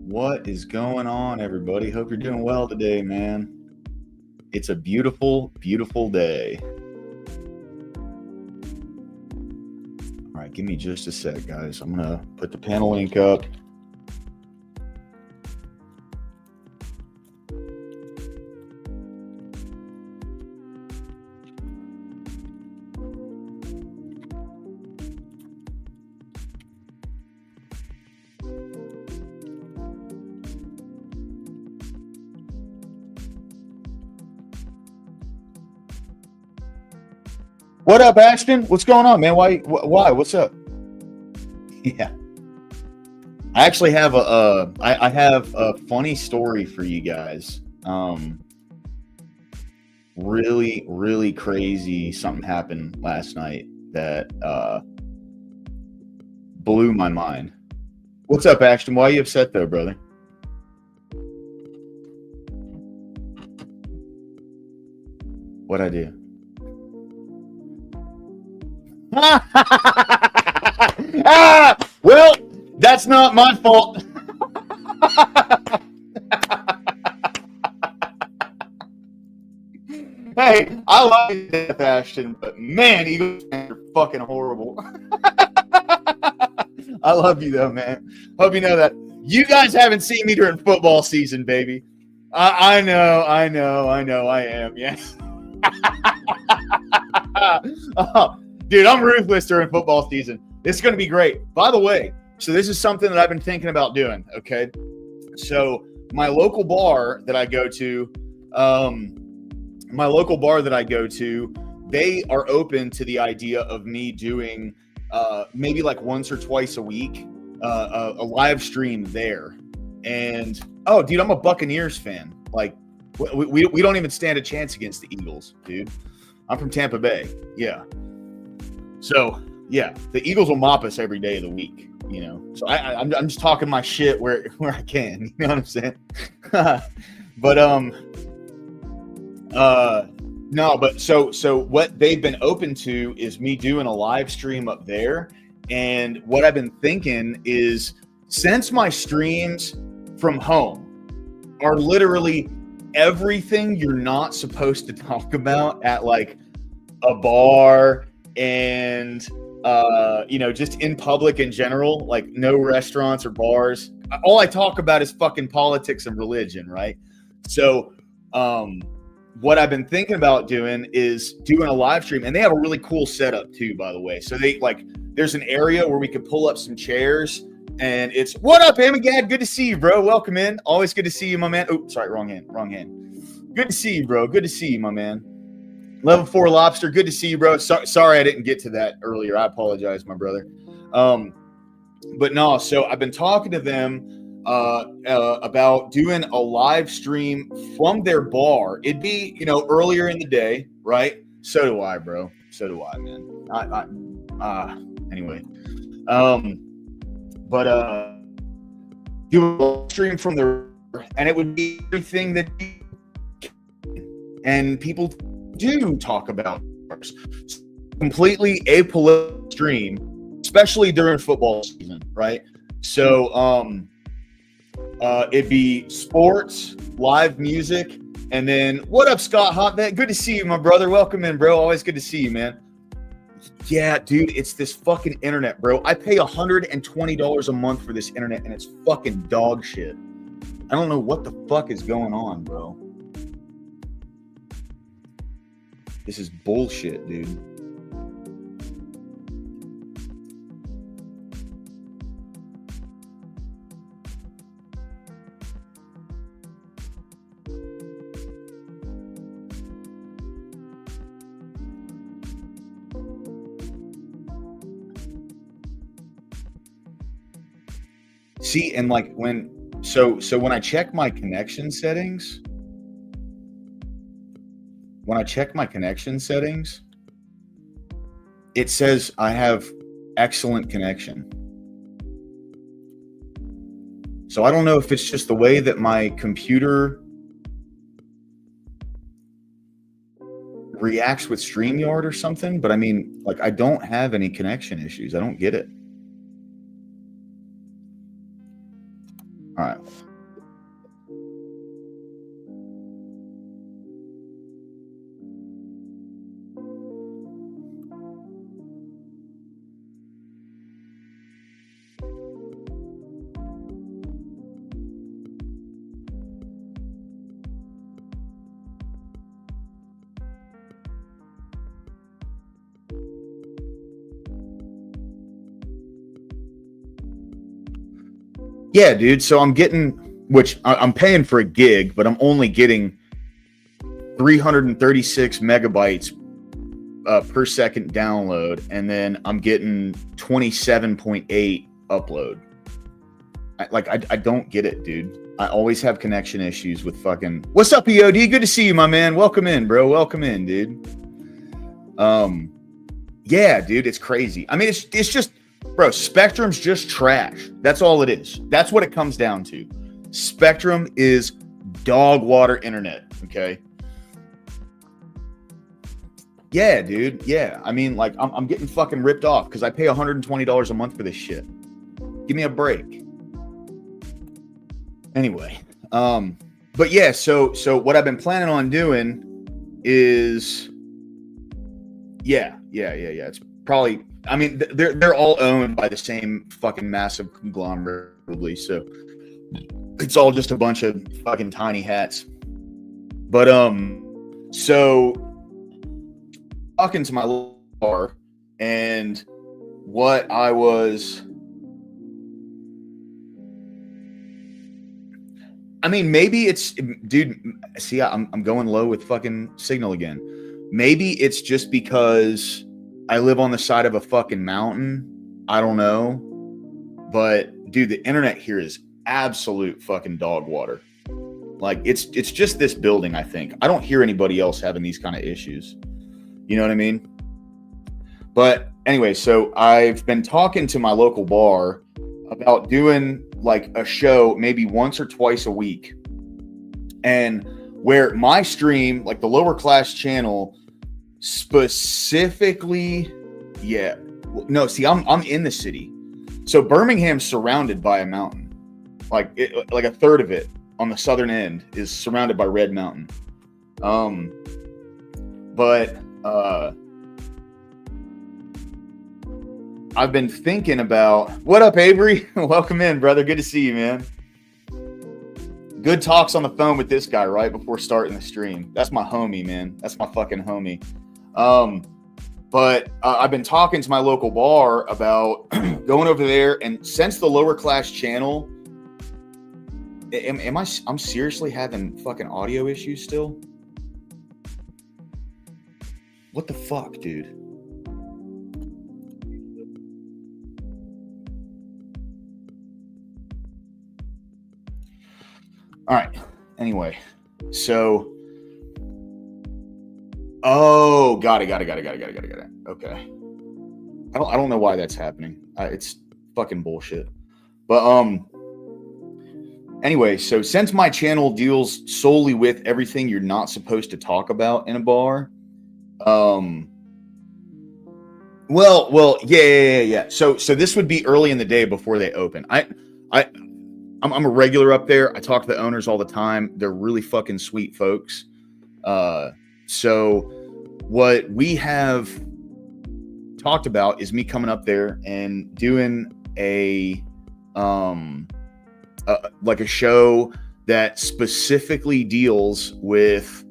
What is going on, everybody? Hope you're doing well today, man. It's a beautiful, beautiful day. All right, give me just a sec, guys. I'm going to put the panel link up. What up, Ashton? What's going on, man? Why? What's up? Yeah. I actually have I have a funny story for you guys. Really, really crazy. Something happened last night that blew my mind. What's up, Ashton? Why are you upset though, brother? What'd I do? Well, that's not my fault. Hey, I love you, Ashton, but man, Eagles fans are fucking horrible. I love you though, man. Hope you know that. You guys haven't seen me during football season, baby. I know, I am. Yes. Oh, dude, I'm ruthless during football season. This is going to be great. By the way, so this is something that I've been thinking about doing, okay? So my local bar that I go to, they are open to the idea of me doing maybe like once or twice a week, a live stream there. And, oh, dude, I'm a Buccaneers fan. Like, we don't even stand a chance against the Eagles, dude. I'm from Tampa Bay. Yeah. So, yeah, the Eagles will mop us every day of the week, you know. So I'm just talking my shit where I can, you know what I'm saying? But no, but so what they've been open to is me doing a live stream up there. And what I've been thinking is, since my streams from home are literally everything you're not supposed to talk about at like a bar and you know, just in public in general, like no restaurants or bars. All I talk about is fucking politics and religion, right? So what I've been thinking about doing is doing a live stream, and they have a really cool setup too, by the way. So they like, there's an area where we could pull up some chairs, and it's, what up, Amagad? Good to see you, bro. Welcome in. Always good to see you, my man. Oh, sorry, wrong hand. Good to see you, bro. Good to see you, my man. Level 4 Lobster, good to see you, bro. Sorry I didn't get to that earlier. I apologize, my brother. But no, so I've been talking to them about doing a live stream from their bar. It'd be, you know, earlier in the day, right? So do I, bro. So do I, man. Anyway. But do a stream from their, and it would be everything that, and people do talk about completely apolitical stream, especially during football season, right? So it'd be sports, live music, and then what up, Scott Hotvet? Good to see you, my brother. Welcome in, bro. Always good to see you, man. Yeah, dude, it's this fucking internet, bro. I pay $120 a month for this internet, and it's fucking dog shit. I don't know what the fuck is going on, bro. This is bullshit, dude. See, and like when I check my connection settings, it says I have excellent connection. So I don't know if it's just the way that my computer reacts with StreamYard or something, but I mean, like, I don't have any connection issues. I don't get it. All right. Yeah, dude. So I'm getting, which I'm paying for a gig, but I'm only getting 336 megabytes per second download, and then I'm getting 27.8 upload. I don't get it, dude. I always have connection issues with fucking. What's up, EOD? Good to see you, my man. Welcome in, bro. Welcome in, dude. Yeah, dude, it's crazy. I mean, it's just, bro. Spectrum's just trash. That's all it is. That's what it comes down to. Spectrum is dog water internet. Okay. Yeah, dude. Yeah. I mean, like, I'm getting fucking ripped off because I pay $120 a month for this shit. Give me a break. Anyway, but yeah, so what I've been planning on doing is, yeah. It's probably, I mean, they're all owned by the same fucking massive conglomerate, probably. So it's all just a bunch of fucking tiny hats. But so talking to my little bar, and what I was, I mean, maybe it's, dude, see, I'm going low with fucking signal again. Maybe it's just because I live on the side of a fucking mountain. I don't know. But dude, the internet here is absolute fucking dog water. Like, it's just this building, I think. I don't hear anybody else having these kind of issues. You know what I mean? But anyway, so I've been talking to my local bar about doing like a show maybe once or twice a week, and where my stream, like the lower class channel specifically, I'm in the city. So Birmingham's surrounded by a mountain, like a third of it on the southern end is surrounded by Red Mountain. But I've been thinking about, what up, Avery? Welcome in, brother. Good to see you, man. Good talks on the phone with this guy right before starting the stream. That's my homie, man. That's my fucking homie. But I've been talking to my local bar about going over there, and since the lower class channel, I'm seriously having fucking audio issues still? What the fuck, dude? All right. Anyway, so, got it. Okay. I don't know why that's happening. It's fucking bullshit. But anyway, so since my channel deals solely with everything you're not supposed to talk about in a bar, yeah. So this would be early in the day before they open. I'm a regular up there. I talk to the owners all the time. They're really fucking sweet folks. So what we have talked about is me coming up there and doing a like a show that specifically deals with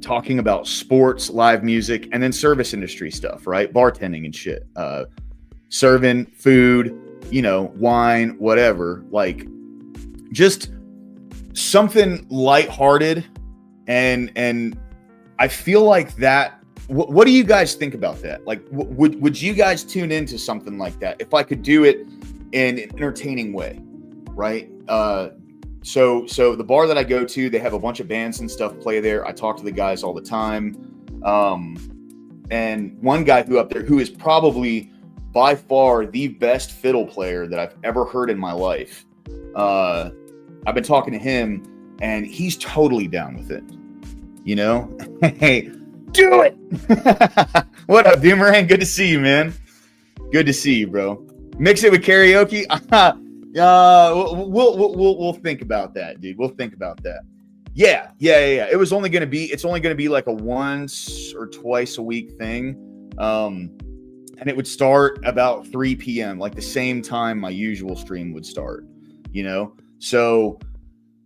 talking about sports, live music, and then service industry stuff, right? Bartending and shit. Serving food, you know, wine, whatever, like just something lighthearted. And I feel like that, what do you guys think about that? Like, would you guys tune into something like that if I could do it in an entertaining way, right? So the bar that I go to, they have a bunch of bands and stuff play there. I talk to the guys all the time. And one guy who is probably by far the best fiddle player that I've ever heard in my life. I've been talking to him, and he's totally down with it. You know, hey, do it. What up, Boomerang? Good to see you, man. Good to see you, bro. Mix it with karaoke. We'll think about that, dude. We'll think about that. Yeah. It's only going to be like a once or twice a week thing. And it would start about 3 p.m., like the same time my usual stream would start, So,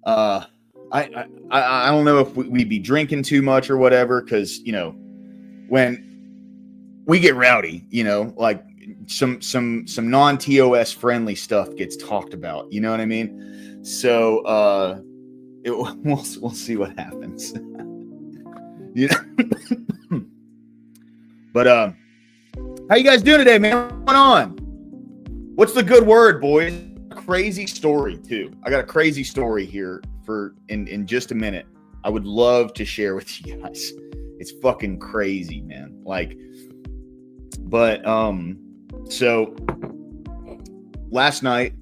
I don't know if we'd be drinking too much or whatever, because, when we get rowdy, like some non-TOS friendly stuff gets talked about, you know what I mean? So, we'll see what happens. But how you guys doing today, man? What's going on? What's the good word, boys? Crazy story too. I got a crazy story here for in just a minute. I would love to share with you guys. It's fucking crazy, man. So last night,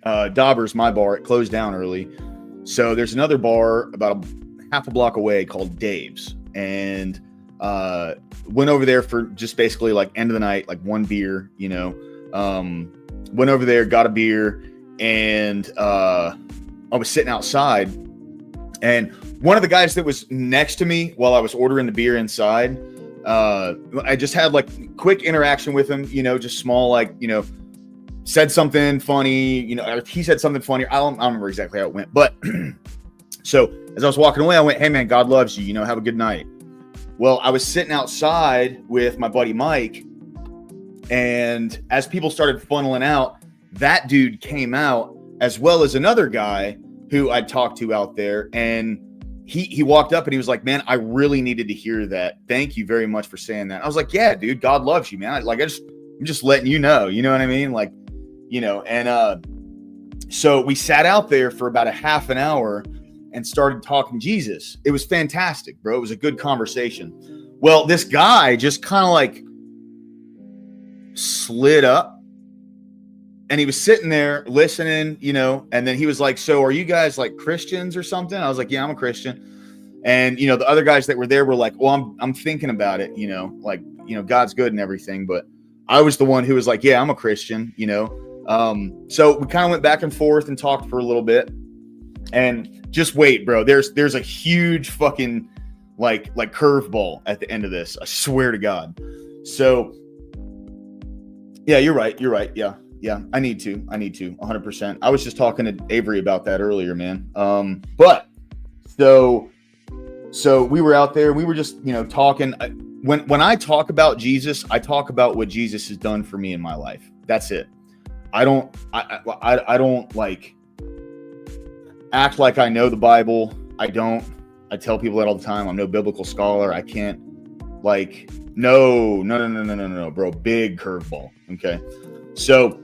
Dauber's, my bar, it closed down early. So there's another bar about half a block away called Dave's, and went over there for just basically like end of the night, like one beer, went over there, got a beer, and I was sitting outside, and one of the guys that was next to me while I was ordering the beer inside, I just had like quick interaction with him, just small, said something funny, he said something funny. I don't remember exactly how it went, but so as I was walking away, I went, "Hey man, God loves you, have a good night." Well, I was sitting outside with my buddy Mike, and as people started funneling out, that dude came out, as well as another guy who I'd talked to out there, and he walked up and he was like, "Man, I really needed to hear that. Thank you very much for saying that." I was like, "Yeah, dude, God loves you, man. I'm just letting you know what I mean? So we sat out there for about a half an hour and started talking Jesus. It was fantastic, bro. It was a good conversation. Well, this guy just kind of slid up, and he was sitting there listening, and then he was like, "So are you guys like Christians or something?" I was like, "Yeah, I'm a Christian." And, the other guys that were there were like, "Well, I'm thinking about it, God's good and everything." But I was the one who was like, "Yeah, I'm a Christian," So we kind of went back and forth and talked for a little bit, and just wait, bro. There's a huge fucking like curveball at the end of this. I swear to God. So yeah, you're right. Yeah. I need to 100%. I was just talking to Avery about that earlier, man. But so we were out there. We were just talking. When I talk about Jesus, I talk about what Jesus has done for me in my life. That's it. I don't act like I know the Bible. I don't. I tell people that all the time. I'm no biblical scholar. I can't no, bro. Big curveball. Okay. So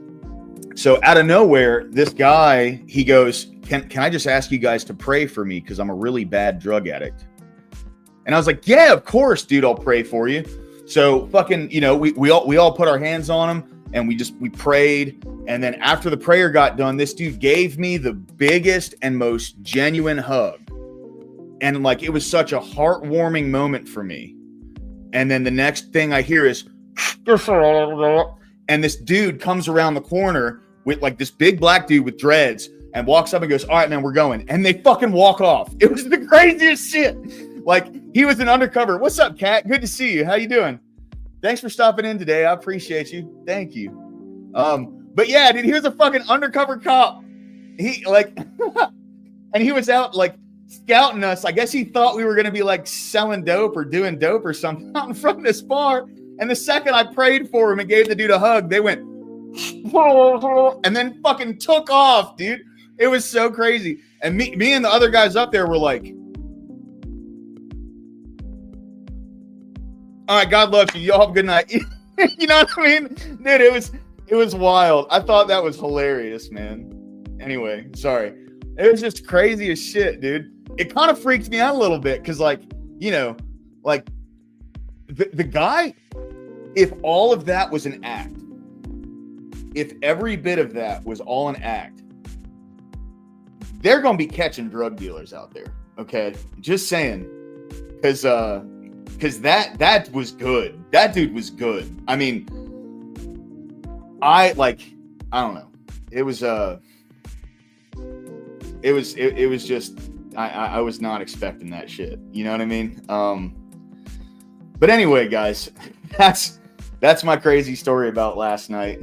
out of nowhere, this guy, he goes, can I just ask you guys to pray for me? Cause I'm a really bad drug addict. And I was like, "Yeah, of course, dude. I'll pray for you." So fucking, we all put our hands on him, and we prayed. And then after the prayer got done, this dude gave me the biggest and most genuine hug. And it was such a heartwarming moment for me. And then the next thing I hear is, and this dude comes around the corner with this big black dude with dreads and walks up and goes, "All right, man, we're going." And they fucking walk off. It was the craziest shit. He was an undercover. "What's up, Cat? Good to see you. How you doing? Thanks for stopping in today. I appreciate you. Thank you." But yeah, dude, he was a fucking undercover cop. He and he was out scouting us. I guess he thought we were going to be selling dope or doing dope or something out in front of this bar. And the second I prayed for him and gave the dude a hug, they went, and then fucking took off, dude. It was so crazy. And me and the other guys up there were like, "All right, God loves you. Y'all have a good night." You know what I mean? Dude, it was wild. I thought that was hilarious, man. Anyway, sorry. It was just crazy as shit, dude. It kind of freaked me out a little bit because, the guy, if all of that was an act, if every bit of that was all an act, they're going to be catching drug dealers out there, okay? Just saying. Because that was good. That dude was good. I mean, I don't know. it was it was just I was not expecting that shit. You know what I mean? But anyway, guys, that's my crazy story about last night.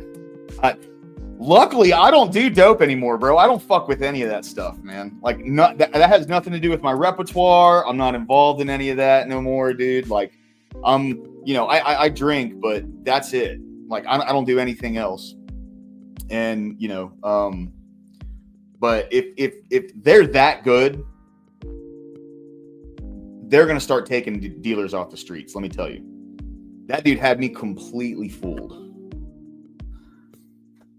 Luckily, I don't do dope anymore, bro. I don't fuck with any of that stuff, man. Like, that has nothing to do with my repertoire. I'm not involved in any of that no more, dude. Like, I drink, but that's it. Like, I don't do anything else. And but if they're that good, they're gonna start taking dealers off the streets. Let me tell you, that dude had me completely fooled.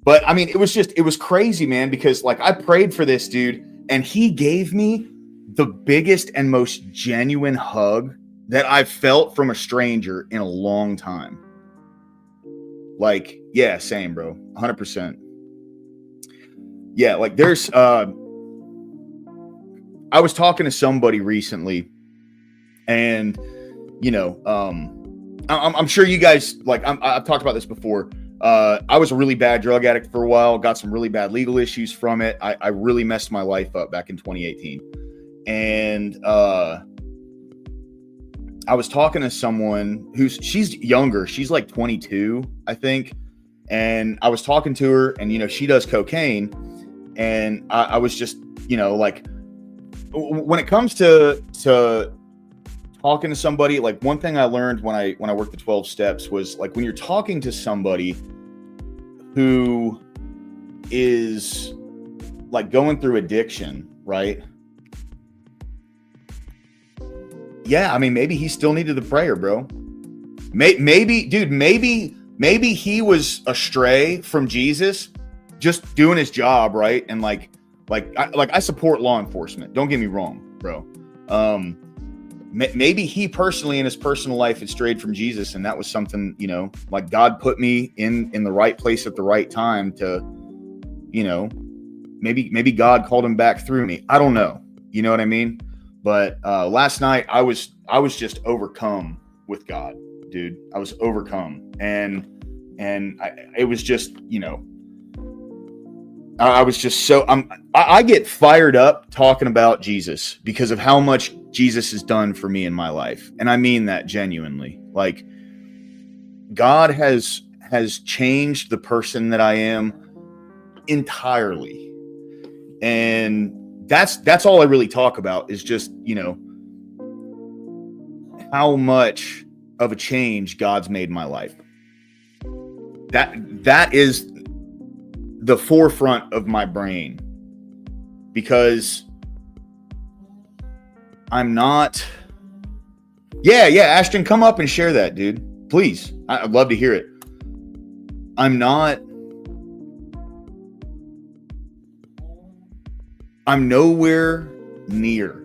But I mean, it was crazy, man, because like I prayed for this dude and he gave me the biggest and most genuine hug that I've felt from a stranger in a long time. Like, yeah, same, bro. 100%. Yeah, like there's I was talking to somebody recently and I'm sure you guys I've talked about this before. I was a really bad drug addict for a while, got some really bad legal issues from it. I really messed my life up back in 2018. And I was talking to someone she's younger. She's like 22, I think. And I was talking to her and, she does cocaine. And I was just, like when it comes to talking to somebody, like one thing I learned when I worked the 12 steps was like when you're talking to somebody who is like going through addiction, right? Yeah, I mean, maybe he still needed the prayer, bro. Maybe he was astray from Jesus, just doing his job, right? And I support law enforcement. Don't get me wrong, bro. Maybe he personally in his personal life had strayed from Jesus, and that was something, like God put me in the right place at the right time to, maybe God called him back through me. I don't know. You know what I mean? But last night I was just overcome with God, dude. I was overcome, and it was just, I was just so I get fired up talking about Jesus because of how much Jesus has done for me in my life. And I mean that genuinely. Like, God has changed the person that I am entirely. And that's all I really talk about is just, how much of a change God's made in my life. That is the forefront of my brain, because I'm not. Yeah, Ashton, come up and share that, dude. Please. I'd love to hear it. I'm nowhere near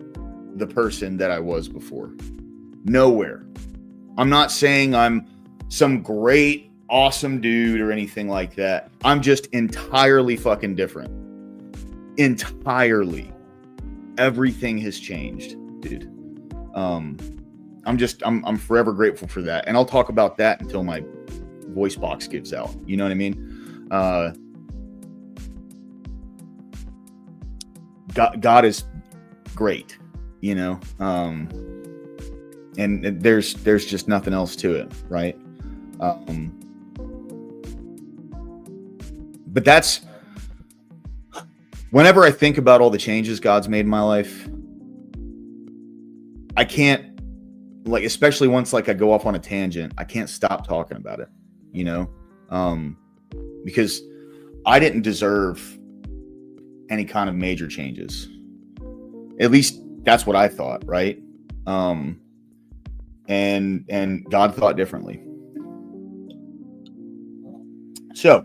the person that I was before. Nowhere. I'm not saying I'm some great, awesome dude or anything like that. I'm just entirely fucking different. Entirely. Everything has changed, dude. I'm forever grateful for that. And I'll talk about that until my voice box gives out. You know what I mean? God is great, and there's just nothing else to it, right? But that's whenever I think about all the changes God's made in my life, I can't, especially once I go off on a tangent, I can't stop talking about it, because I didn't deserve any kind of major changes. At least that's what I thought, right? And God thought differently. So,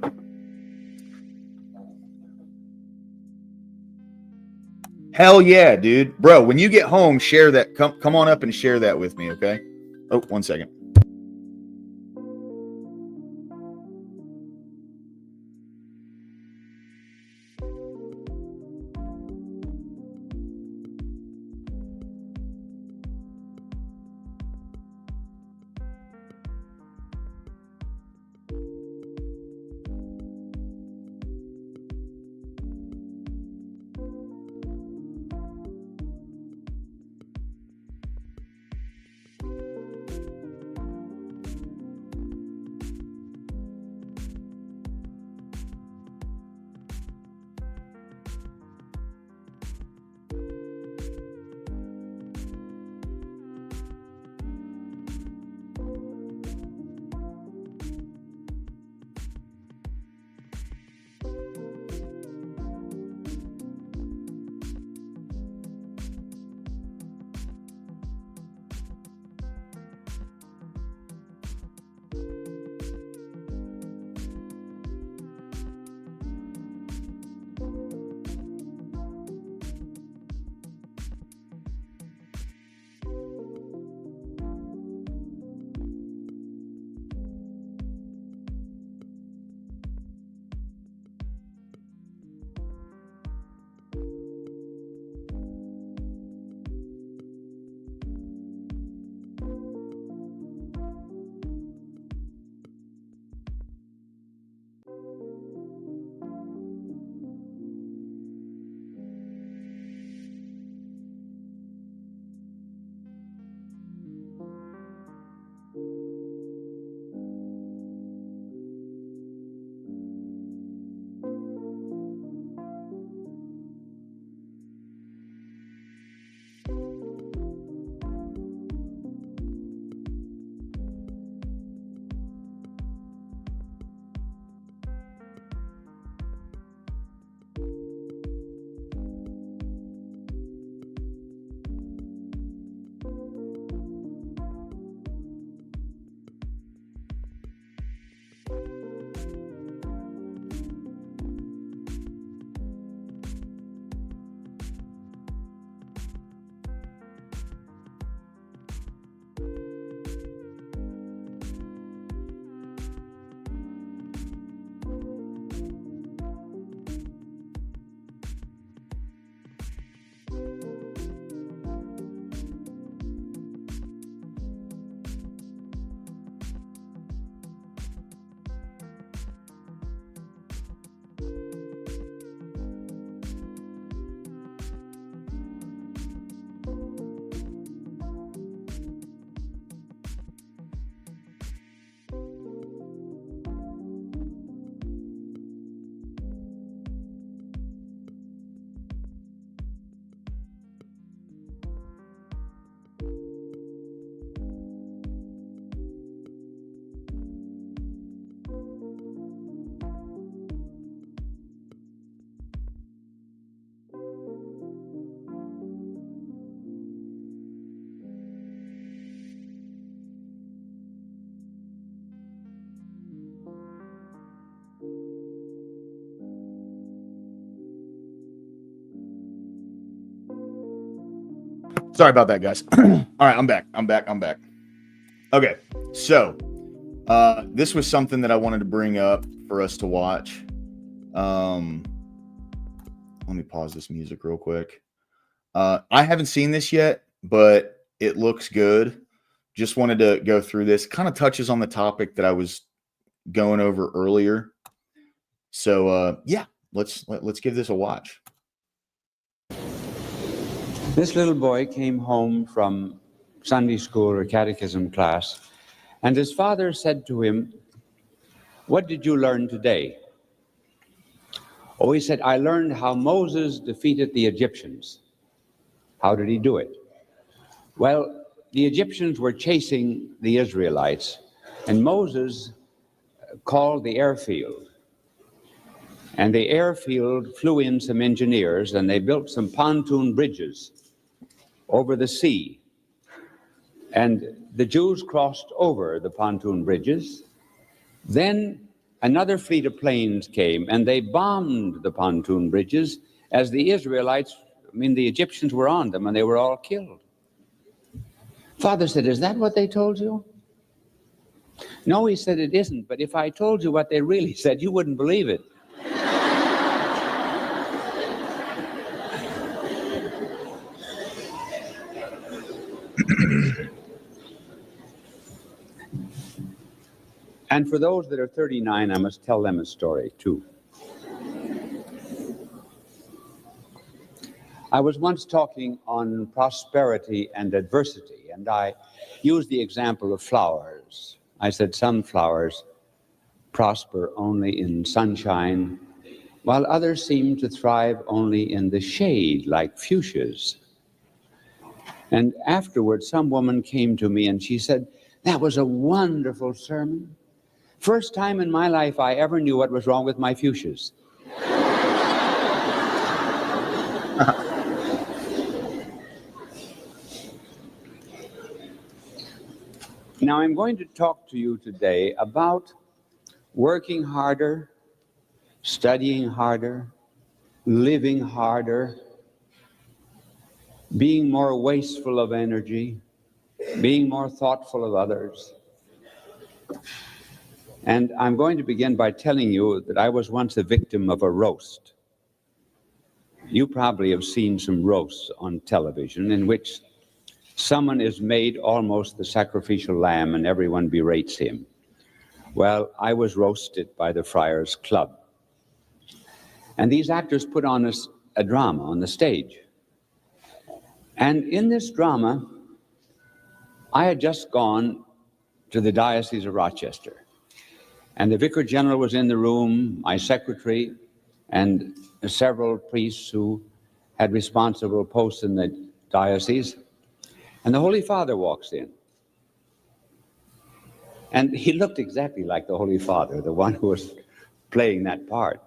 hell yeah, dude. Bro, when you get home, share that. Come on up and share that with me, okay? Oh, 1 second. Sorry about that, guys. All right, I'm back. Okay, so this was something that I wanted to bring up for us to watch. Let me pause this music real quick. I haven't seen this yet, but it looks good. Just wanted to go through this. Kind of touches on the topic that I was going over earlier. So yeah, let's give this a watch. This little boy came home from Sunday school or catechism class, and his father said to him, "What did you learn today?" Oh, he said, "I learned how Moses defeated the Egyptians." How did he do it? Well, the Egyptians were chasing the Israelites, and Moses called the airfield. And the airfield flew in some engineers, and they built some pontoon bridges over the sea. And the Jews crossed over the pontoon bridges. Then another fleet of planes came, and they bombed the pontoon bridges as the Israelites, the Egyptians were on them, and they were all killed. Father said, "Is that what they told you?" No, he said, "It isn't, but if I told you what they really said, you wouldn't believe it." And for those that are 39, I must tell them a story too. I was once talking on prosperity and adversity, and I used the example of flowers. I said some flowers prosper only in sunshine, while others seem to thrive only in the shade, like fuchsias. And afterwards, some woman came to me and she said, "That was a wonderful sermon. First time in my life I ever knew what was wrong with my fuchsias." Now, I'm going to talk to you today about working harder, studying harder, living harder, being more wasteful of energy, being more thoughtful of others. And I'm going to begin by telling you that I was once a victim of a roast. You probably have seen some roasts on television in which someone is made almost the sacrificial lamb and everyone berates him. Well, I was roasted by the Friars Club. And these actors put on a drama on the stage. And in this drama, I had just gone to the Diocese of Rochester. And the Vicar General was in the room, my secretary, and several priests who had responsible posts in the diocese. And the Holy Father walks in. And he looked exactly like the Holy Father, the one who was playing that part.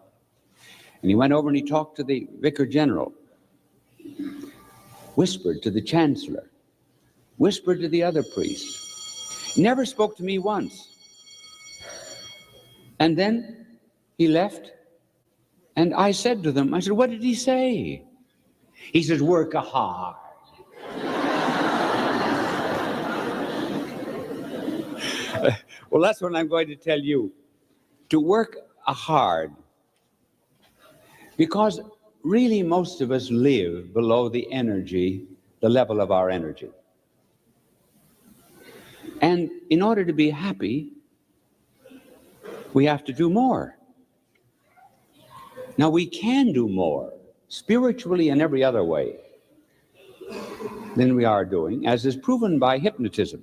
And he went over and he talked to the Vicar General, whispered to the Chancellor, whispered to the other priests. He never spoke to me once. And then he left, and I said to them, I said, "What did he say?" He says, "Work hard." Well, that's what I'm going to tell you. To work hard. Because really most of us live below the level of our energy. And in order to be happy, we have to do more. Now, we can do more, spiritually and every other way, than we are doing, as is proven by hypnotism.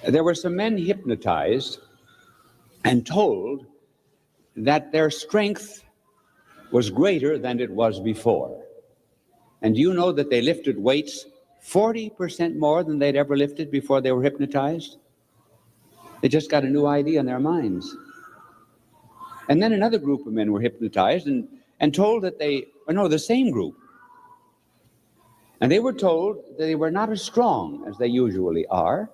There were some men hypnotized and told that their strength was greater than it was before. And do you know that they lifted weights 40% more than they'd ever lifted before they were hypnotized? They just got a new idea in their minds. And then another group of men were hypnotized and told that the same group. And they were told that they were not as strong as they usually are.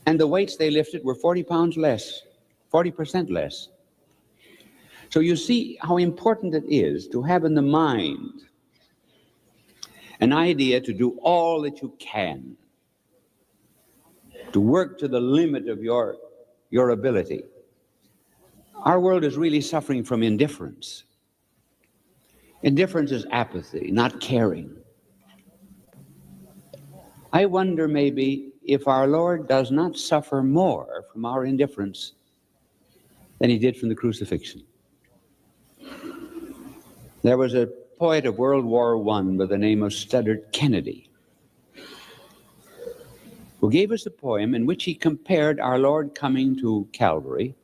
And the weights they lifted were 40 pounds less, 40% less. So you see how important it is to have in the mind an idea to do all that you can, to work to the limit of your ability. Our world is really suffering from indifference. Indifference is apathy, not caring. I wonder maybe if our Lord does not suffer more from our indifference than he did from the crucifixion. There was a poet of World War I by the name of Studdert Kennedy, who gave us a poem in which he compared our Lord coming to Calvary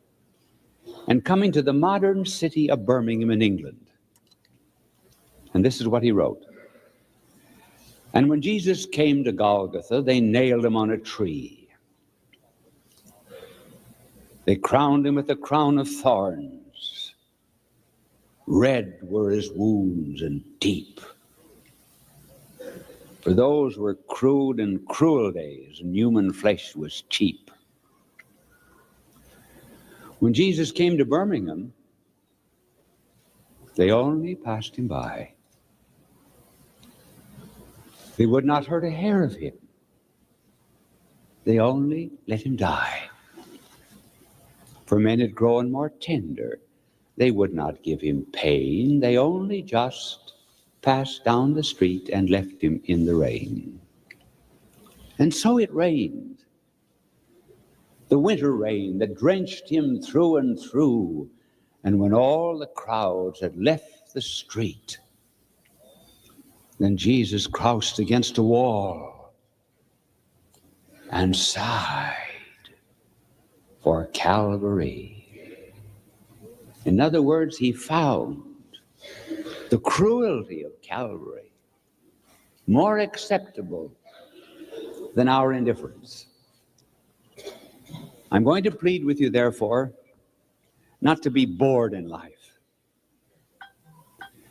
and coming to the modern city of Birmingham in England. And this is what he wrote. And when Jesus came to Golgotha, they nailed him on a tree. They crowned him with a crown of thorns. Red were his wounds and deep. For those were crude and cruel days, and human flesh was cheap. When Jesus came to Birmingham, they only passed him by. They would not hurt a hair of him. They only let him die. For men had grown more tender. They would not give him pain. They only just passed down the street and left him in the rain. And so it rained. The winter rain that drenched him through and through. And when all the crowds had left the street, then Jesus crouched against a wall and sighed for Calvary. In other words, he found the cruelty of Calvary more acceptable than our indifference. I'm going to plead with you, therefore, not to be bored in life.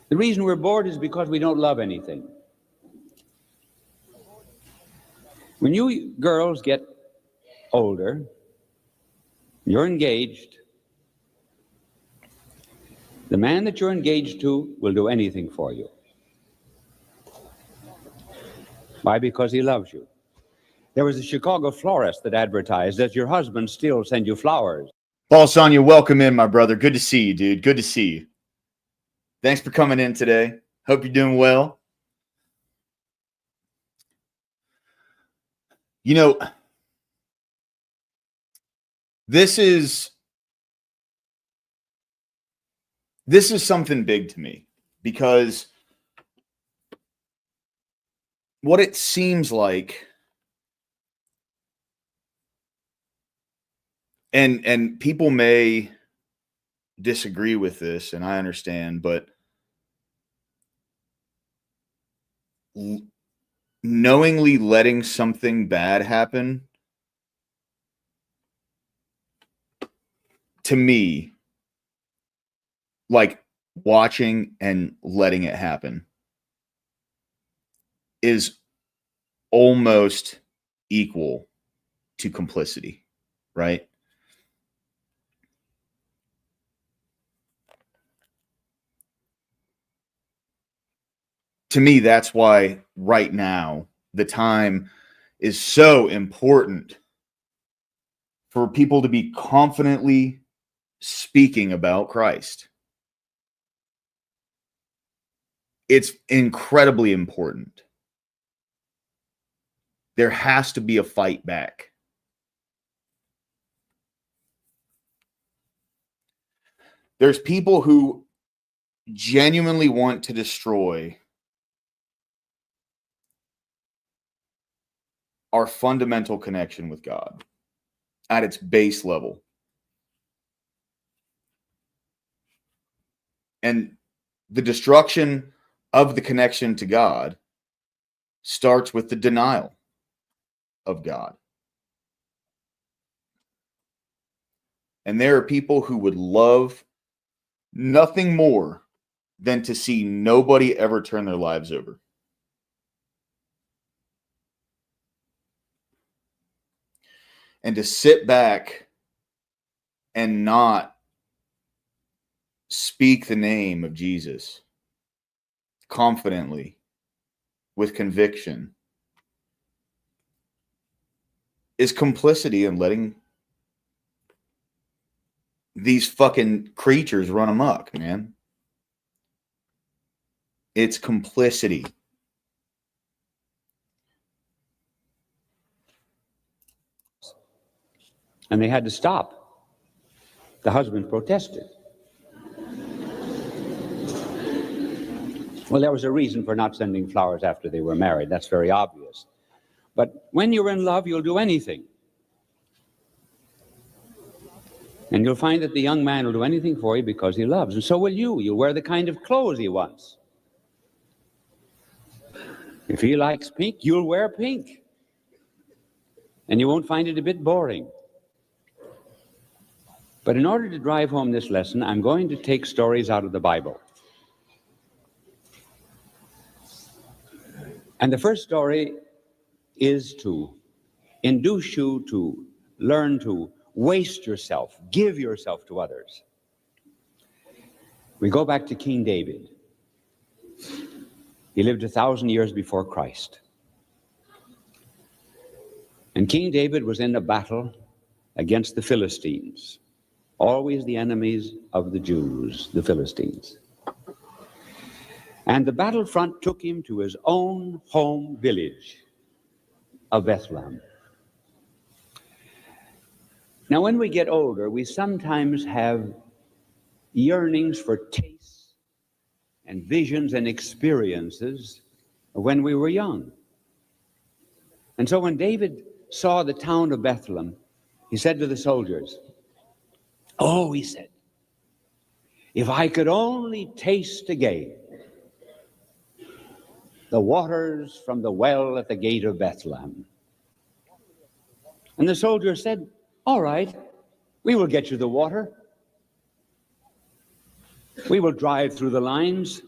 The reason we're bored is because we don't love anything. When you girls get older, you're engaged, the man that you're engaged to will do anything for you. Why? Because he loves you. There was a Chicago florist that advertised, "Does your husband still send you flowers?" Paul Sonia, welcome in, my brother. Good to see you, dude. Good to see you. Thanks for coming in today. Hope you're doing well. You know, this is something big to me, because what it seems like, and people may disagree with this, and I understand, but knowingly letting something bad happen, to me, like watching and letting it happen, is almost equal to complicity, right? To me, that's why right now the time is so important for people to be confidently speaking about Christ. It's incredibly important. There has to be a fight back. There's people who genuinely want to destroy our fundamental connection with God at its base level. And the destruction of the connection to God starts with the denial of God. And there are people who would love nothing more than to see nobody ever turn their lives over. And to sit back and not speak the name of Jesus confidently with conviction is complicity in letting these fucking creatures run amok, man. It's complicity. And they had to stop. The husband protested. Well, there was a reason for not sending flowers after they were married. That's very obvious. But when you're in love, you'll do anything. And you'll find that the young man will do anything for you because he loves. And so will you. You'll wear the kind of clothes he wants. If he likes pink, you'll wear pink. And you won't find it a bit boring. But in order to drive home this lesson, I'm going to take stories out of the Bible. And the first story is to induce you to learn to waste yourself, give yourself to others. We go back to King David. He lived 1,000 years before Christ. And King David was in a battle against the Philistines, always the enemies of the Jews, the Philistines. And the battlefront took him to his own home village of Bethlehem. Now, when we get older, we sometimes have yearnings for tastes and visions and experiences of when we were young. And so when David saw the town of Bethlehem, he said to the soldiers, "Oh," he said, "if I could only taste again the waters from the well at the gate of Bethlehem." And the soldiers said, "All right, we will get you the water. We will drive through the lines."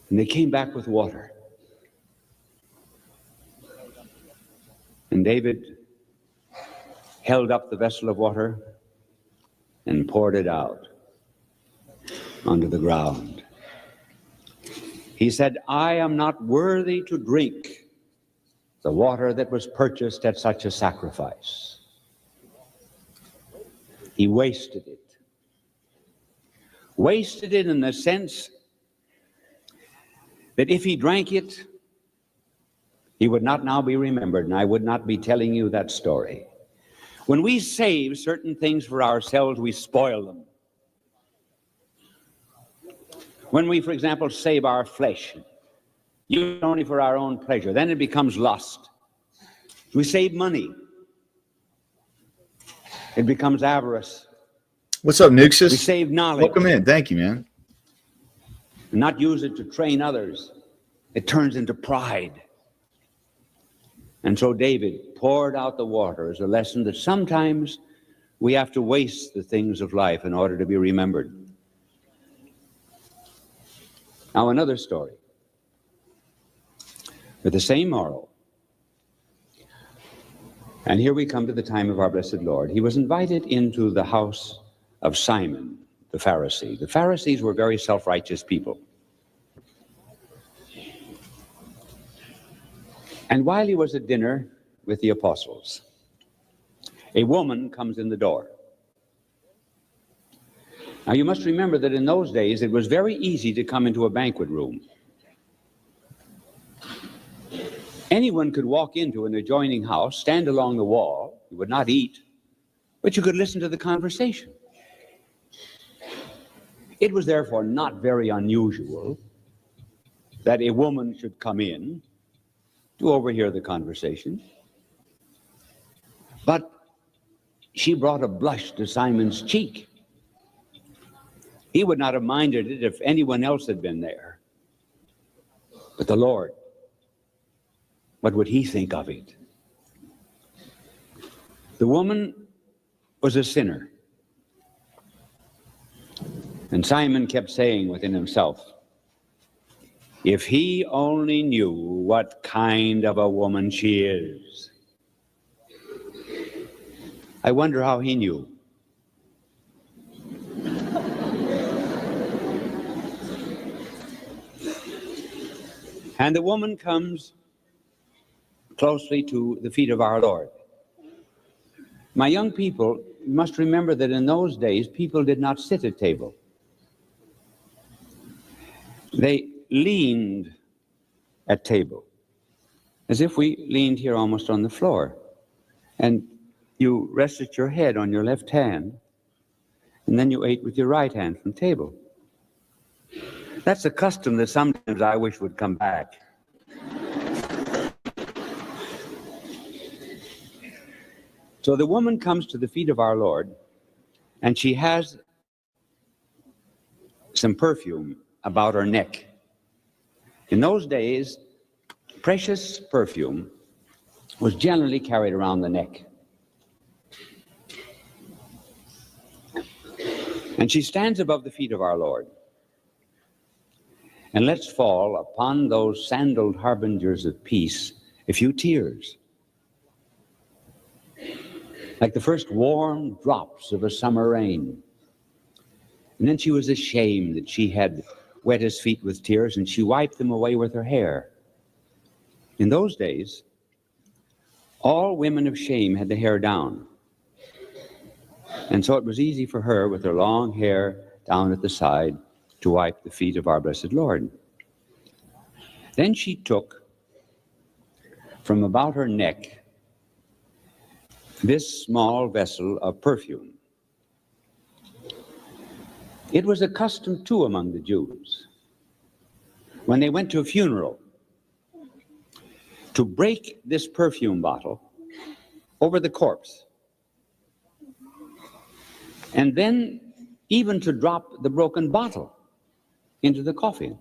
And they came back with water. And David held up the vessel of water and poured it out onto the ground. He said, "I am not worthy to drink the water that was purchased at such a sacrifice." He wasted it. Wasted it in the sense that if he drank it, he would not now be remembered, and I would not be telling you that story. When we save certain things for ourselves, we spoil them. When we, for example, save our flesh, use it only for our own pleasure, then it becomes lust. We save money. It becomes avarice. What's up, Nuxus? We save knowledge. Welcome in. Thank you, man. And not use it to train others. It turns into pride. And so David poured out the water as a lesson that sometimes we have to waste the things of life in order to be remembered. Now another story with the same moral. And here we come to the time of our blessed Lord. He was invited into the house of Simon, the Pharisee. The Pharisees were very self-righteous people. And while he was at dinner with the apostles, a woman comes in the door. Now you must remember that in those days it was very easy to come into a banquet room. Anyone could walk into an adjoining house, stand along the wall. You would not eat, but you could listen to the conversation. It was therefore not very unusual that a woman should come in to overhear the conversation. But she brought a blush to Simon's cheek. He would not have minded it if anyone else had been there. But the Lord, what would he think of it? The woman was a sinner. And Simon kept saying within himself, if he only knew what kind of a woman she is. I wonder how he knew. And the woman comes closely to the feet of our Lord. My young people, you must remember that in those days, people did not sit at table. They leaned at table, as if we leaned here almost on the floor. And you rested your head on your left hand, and then you ate with your right hand from table. That's a custom that sometimes I wish would come back. So the woman comes to the feet of our Lord, and she has some perfume about her neck. In those days, precious perfume was generally carried around the neck. And she stands above the feet of our Lord and lets fall upon those sandaled harbingers of peace a few tears, like the first warm drops of a summer rain. And then she was ashamed that she had wet his feet with tears, and she wiped them away with her hair. In those days, all women of shame had the hair down. And so it was easy for her, with her long hair down at the side, to wipe the feet of our blessed Lord. Then she took from about her neck this small vessel of perfume. It was a custom too among the Jews, when they went to a funeral, to break this perfume bottle over the corpse, and then even to drop the broken bottle into the coffin.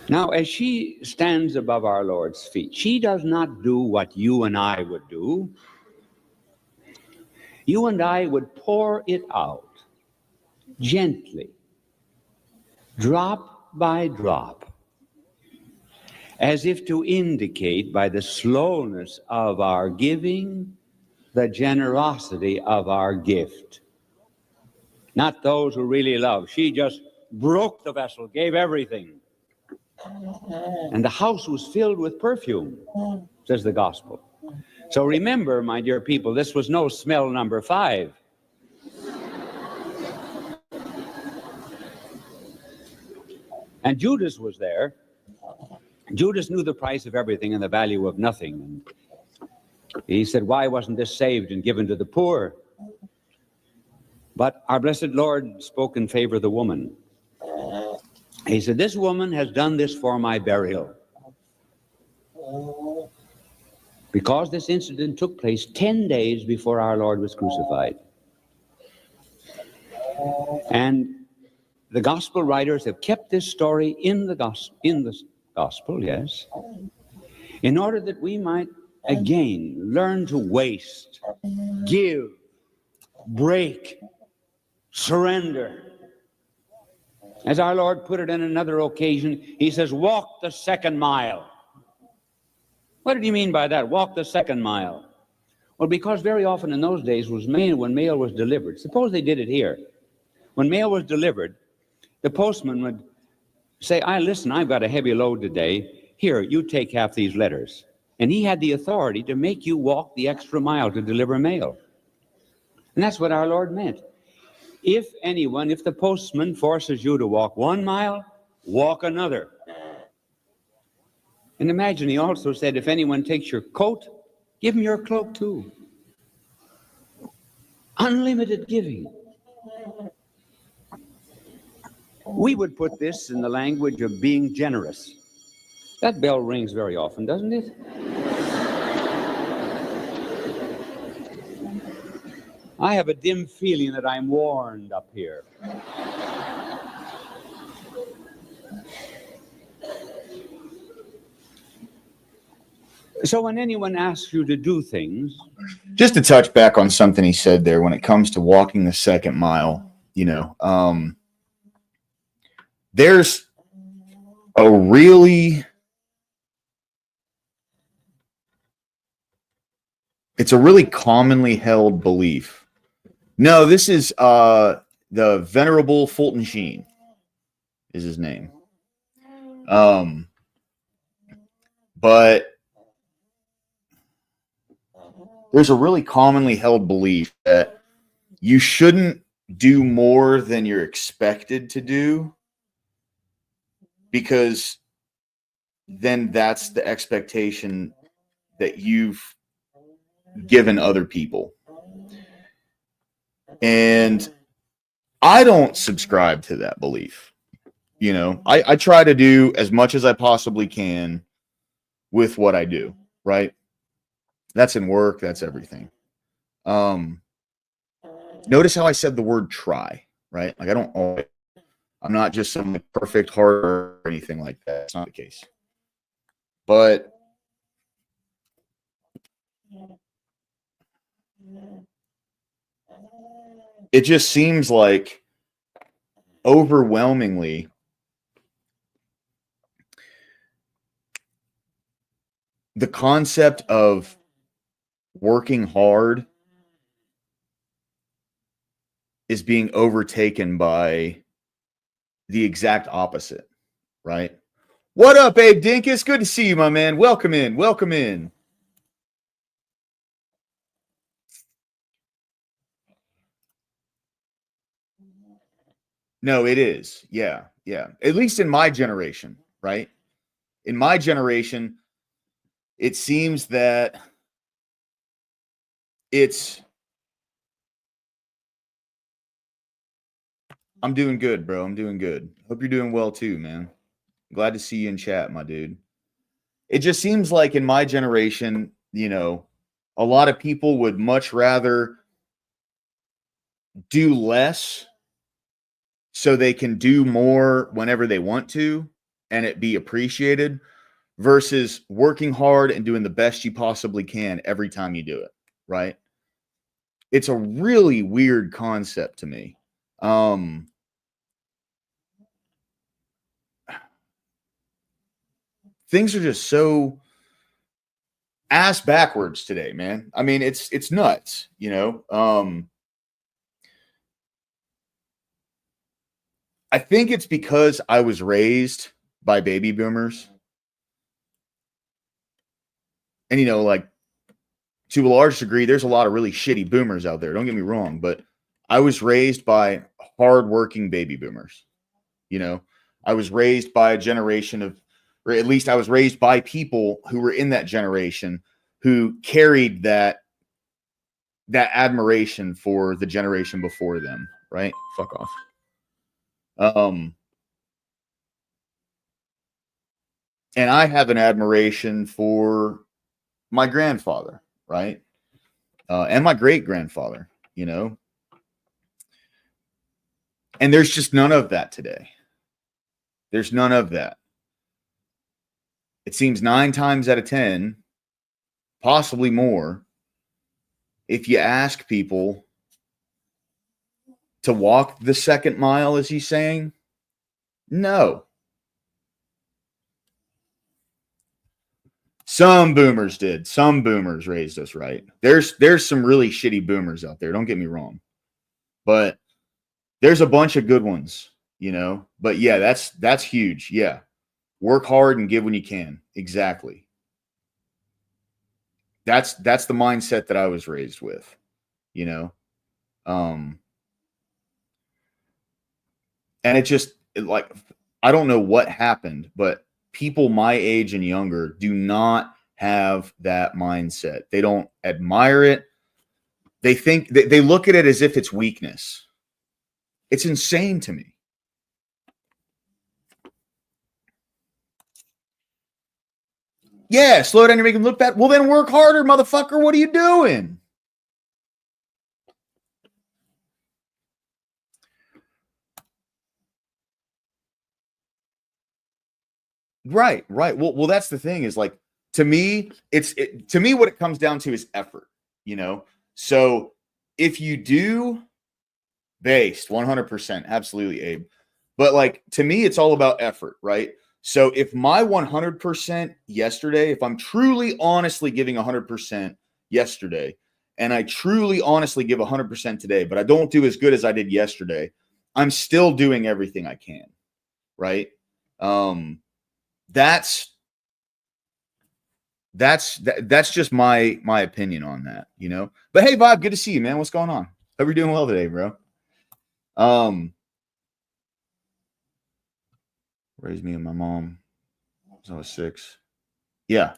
Now, as she stands above our Lord's feet, she does not do what you and I would do. You and I would pour it out gently, drop by drop, as if to indicate by the slowness of our giving the generosity of our gift. Not those who really love. She just broke the vessel, gave everything. And the house was filled with perfume, says the gospel. So remember, my dear people, this was no smell number 5. And Judas was there. Judas knew the price of everything and the value of nothing. And he said, why wasn't this saved and given to the poor? But our blessed Lord spoke in favor of the woman. He said, this woman has done this for my burial. Because this incident took place 10 days before our Lord was crucified. And the gospel writers have kept this story in the gospel, yes, in order that we might again learn to waste, give, break, surrender. As our Lord put it on another occasion, he says, walk the second mile. What did he mean by that? Walk the second mile. Well, because very often in those days when mail was delivered, suppose they did it here. When mail was delivered, the postman would say, listen, I've got a heavy load today. Here, you take half these letters. And he had the authority to make you walk the extra mile to deliver mail. And that's what our Lord meant. If the postman forces you to walk 1 mile, walk another. And imagine, he also said, if anyone takes your coat, give him your cloak too. Unlimited giving. We would put this in the language of being generous. That bell rings very often, doesn't it? I have a dim feeling that I'm warned up here. So when anyone asks you to do things... Just to touch back on something he said there, when it comes to walking the second mile, there's a really... It's a really commonly held belief. No, this is the Venerable Fulton Sheen. is his name. But there's a really commonly held belief that you shouldn't do more than you're expected to do, because then that's the expectation that you've given other people. And I don't subscribe to that belief. You know, I try to do as much as I possibly can with what I do, right? That's in work, that's everything. Notice how I said the word try, right? Like I'm not just some perfect heart or anything like that. It's not the case. But it just seems like overwhelmingly the concept of working hard is being overtaken by the exact opposite, right? What up, Abe Dinkus? Good to see you, my man. Welcome in. Welcome in. No, it is. Yeah, yeah. At least in my generation, right? In my generation, it seems that I'm doing good, bro. I'm doing good. Hope you're doing well too, man. Glad to see you in chat, my dude. It just seems like in my generation, you know, a lot of people would much rather do less so they can do more whenever they want to and it be appreciated, versus working hard and doing the best you possibly can every time you do it, right? It's a really weird concept to me. Things are just so ass backwards today, man. I mean, it's nuts, you know. I think it's because I was raised by baby boomers. And, you know, like, to a large degree, there's a lot of really shitty boomers out there. Don't get me wrong, but I was raised by hardworking baby boomers. You know, I was raised by a generation of, or at least I was raised by people who were in that generation who carried that admiration for the generation before them, right? Fuck off. And I have an admiration for my grandfather, right? And my great grandfather, you know. And there's just none of that today. There's none of that. It seems 9 times out of 10, possibly more, if you ask people to walk the second mile, as he's saying, no. Some boomers did. Some boomers raised us right. There's some really shitty boomers out there. Don't get me wrong. But there's a bunch of good ones, you know. But yeah, that's huge. Yeah. Work hard and give when you can. Exactly. That's the mindset that I was raised with, you know. And like, I don't know what happened, but people my age and younger do not have that mindset. They don't admire it. They think they look at it as if it's weakness. It's insane to me. Yeah, slow down, you're making them look bad. Well, then work harder, motherfucker. What are you doing? Right. Well, that's the thing is, like, to me, to me, what it comes down to is effort, you know? So if you do based 100%, absolutely, Abe. But like, to me, it's all about effort, right? So if my 100% yesterday, if I'm truly honestly giving 100% yesterday, and I truly honestly give 100% today, but I don't do as good as I did yesterday, I'm still doing everything I can. right? That's just my opinion on that, you know. But hey, Bob, good to see you, man. What's going on? Hope you're doing well today, bro. Raised me and my mom since I was 6. Yeah.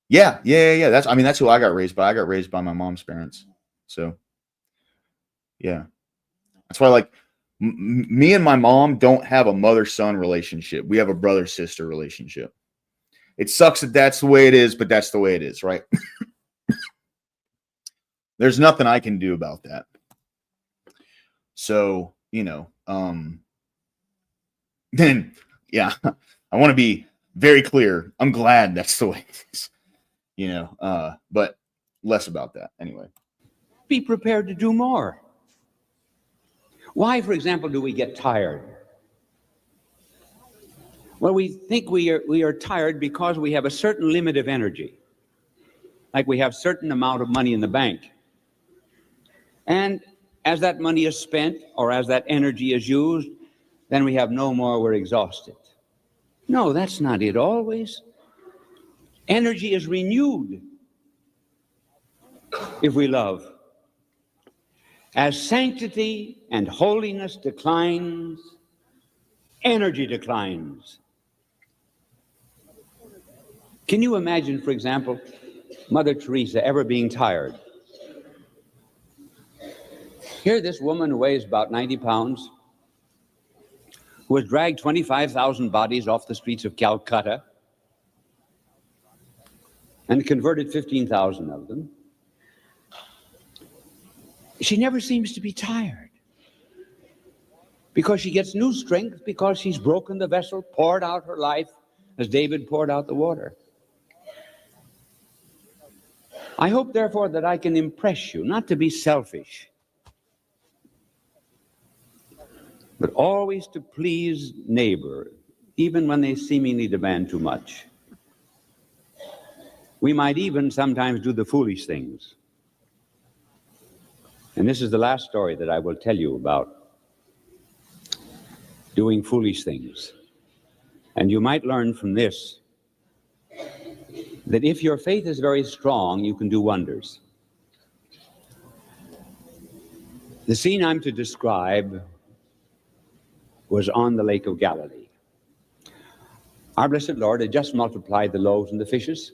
That's who I got raised by. I got raised by my mom's parents. So, yeah. That's why, like, me and my mom don't have a mother-son relationship. We have a brother-sister relationship. It sucks that that's the way it is, but that's the way it is, right? There's nothing I can do about that. So, you know, then, yeah, I want to be very clear. I'm glad that's the way it is, you know, but less about that anyway. Be prepared to do more. Why, for example, do we get tired? Well, we think we are tired because we have a certain limit of energy. Like we have a certain amount of money in the bank. And as that money is spent or as that energy is used, then we have no more, we're exhausted. No, that's not it always. Energy is renewed if we love. As sanctity and holiness declines, energy declines. Can you imagine, for example, Mother Teresa ever being tired? Here, this woman who weighs about 90 pounds, who has dragged 25,000 bodies off the streets of Calcutta and converted 15,000 of them. She never seems to be tired because she gets new strength because she's broken the vessel, poured out her life as David poured out the water. I hope, therefore, that I can impress you, not to be selfish, but always to please neighbor, even when they seemingly demand too much. We might even sometimes do the foolish things. And this is the last story that I will tell you about doing foolish things. And you might learn from this that if your faith is very strong, you can do wonders. The scene I'm to describe was on the Lake of Galilee. Our blessed Lord had just multiplied the loaves and the fishes,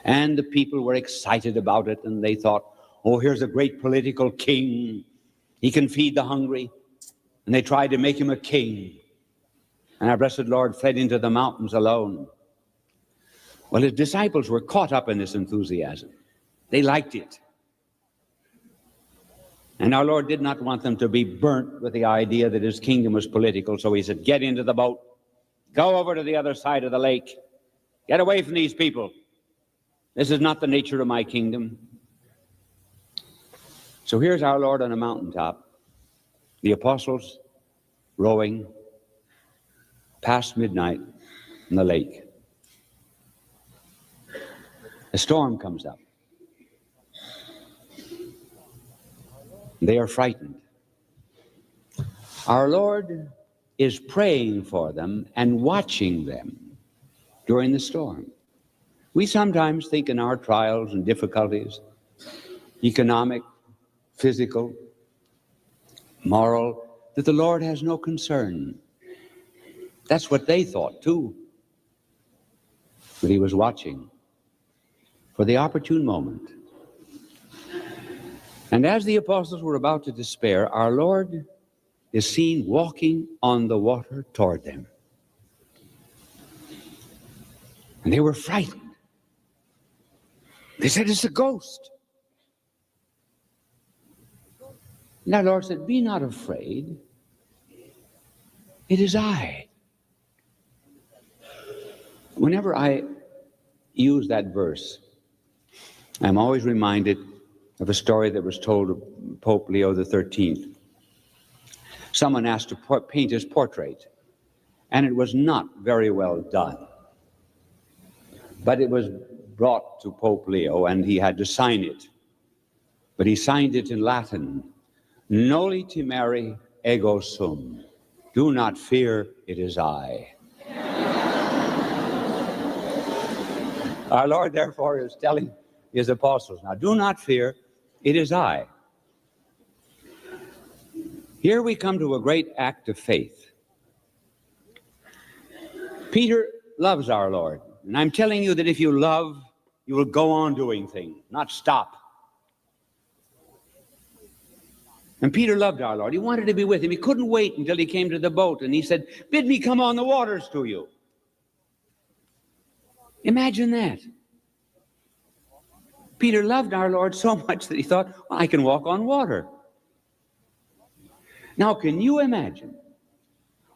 and the people were excited about it, and they thought, oh, here's a great political king. He can feed the hungry. And they tried to make him a king. And our blessed Lord fled into the mountains alone. Well, his disciples were caught up in this enthusiasm. They liked it. And our Lord did not want them to be burnt with the idea that his kingdom was political. So he said, get into the boat. Go over to the other side of the lake. Get away from these people. This is not the nature of my kingdom. So here's our Lord on a mountaintop, the apostles rowing past midnight in the lake. A storm comes up. They are frightened. Our Lord is praying for them and watching them during the storm. We sometimes think in our trials and difficulties, economic, physical, moral, that the Lord has no concern. That's what they thought too. But he was watching for the opportune moment. And as the apostles were about to despair, our Lord is seen walking on the water toward them. And they were frightened. They said, it's a ghost. And our Lord said, be not afraid. It is I. Whenever I use that verse, I'm always reminded of a story that was told of Pope Leo XIII. Someone asked to paint his portrait, and it was not very well done. But it was brought to Pope Leo, and he had to sign it. But he signed it in Latin, Noli timere ego sum. Do not fear, it is I. Our Lord, therefore, is telling his apostles, now do not fear, it is I. Here we come to a great act of faith. Peter loves our Lord. And I'm telling you that if you love, you will go on doing things, not stop. And Peter loved our Lord. He wanted to be with him. He couldn't wait until he came to the boat. And he said, bid me come on the waters to you. Imagine that. Peter loved our Lord so much that he thought, well, I can walk on water. Now, can you imagine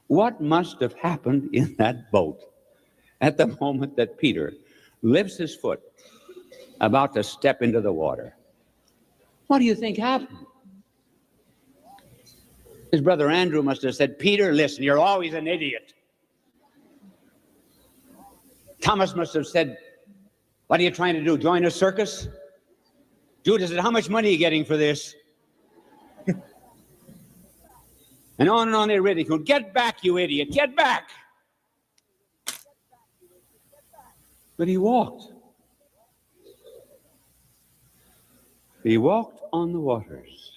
what must have happened in that boat at the moment that Peter lifts his foot about to step into the water? What do you think happened? His brother Andrew must have said, Peter, listen, you're always an idiot. Thomas must have said, what are you trying to do, join a circus? Judas said, how much money are you getting for this? And on they ridiculed, get back, you idiot, get back. But he walked. He walked on the waters.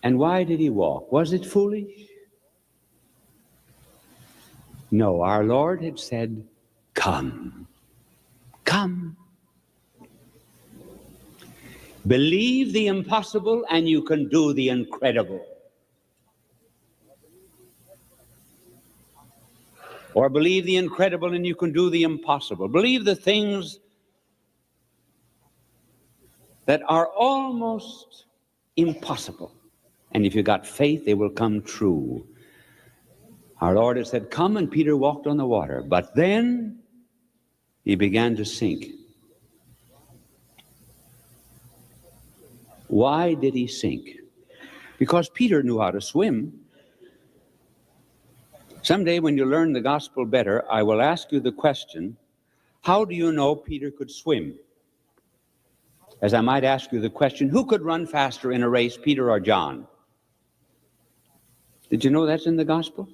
And why did he walk? Was it foolish? No, our Lord had said, come, come. Believe the impossible and you can do the incredible. Or believe the incredible and you can do the impossible. Believe the things that are almost impossible. And if you got faith, they will come true. Our Lord had said, come, and Peter walked on the water. But then he began to sink. Why did he sink? Because Peter knew how to swim. Someday when you learn the gospel better, I will ask you the question, how do you know Peter could swim? As I might ask you the question, who could run faster in a race, Peter or John? Did you know that's in the gospel?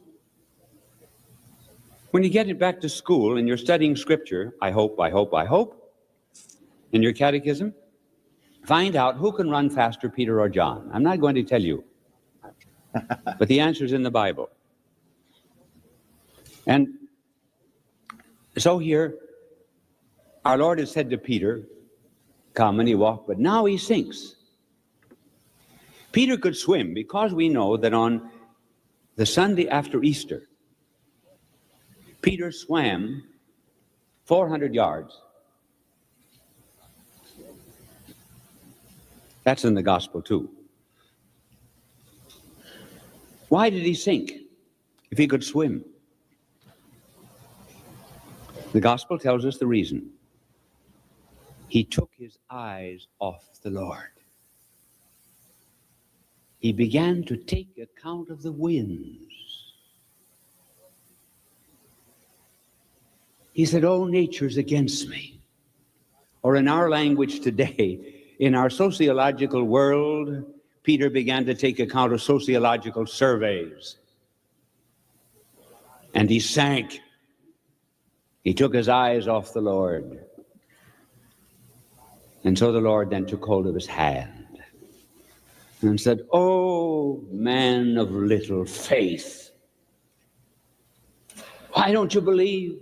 When you get it back to school and you're studying scripture, I hope, in your catechism, find out who can run faster, Peter or John. I'm not going to tell you, but the answer is in the Bible. And so here, our Lord has said to Peter, come, and he walked, but now he sinks. Peter could swim because we know that on the Sunday after Easter, Peter swam 400 yards. That's in the gospel too. Why did he sink if he could swim? The gospel tells us the reason. He took his eyes off the Lord. He began to take account of the winds. He said, oh, nature's against me. Or in our language today, in our sociological world, Peter began to take account of sociological surveys. And he sank. He took his eyes off the Lord. And so the Lord then took hold of his hand and said, oh, man of little faith, why don't you believe?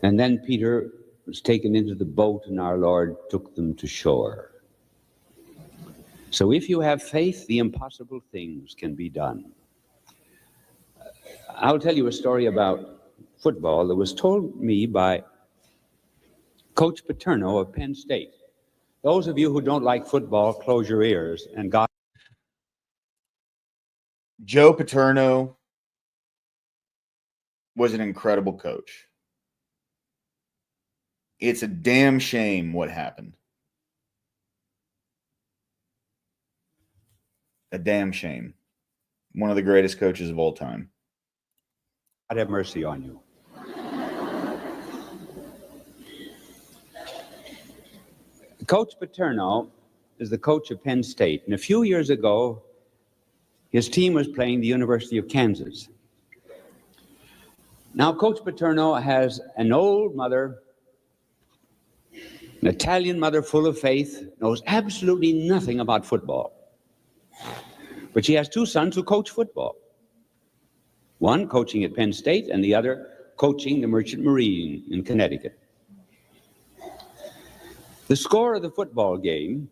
And then Peter was taken into the boat and our Lord took them to shore. So if you have faith, the impossible things can be done. I'll tell you a story about football that was told me by Coach Paterno of Penn State. Those of you who don't like football, close your ears and God. Joe Paterno was an incredible coach. It's a damn shame what happened. A damn shame. One of the greatest coaches of all time. God have mercy on you. Coach Paterno is the coach of Penn State, and a few years ago, his team was playing the University of Kansas. Now, Coach Paterno has an old mother, an Italian mother full of faith, knows absolutely nothing about football. But she has two sons who coach football. One coaching at Penn State and the other coaching the Merchant Marine in Connecticut. The score of the football game,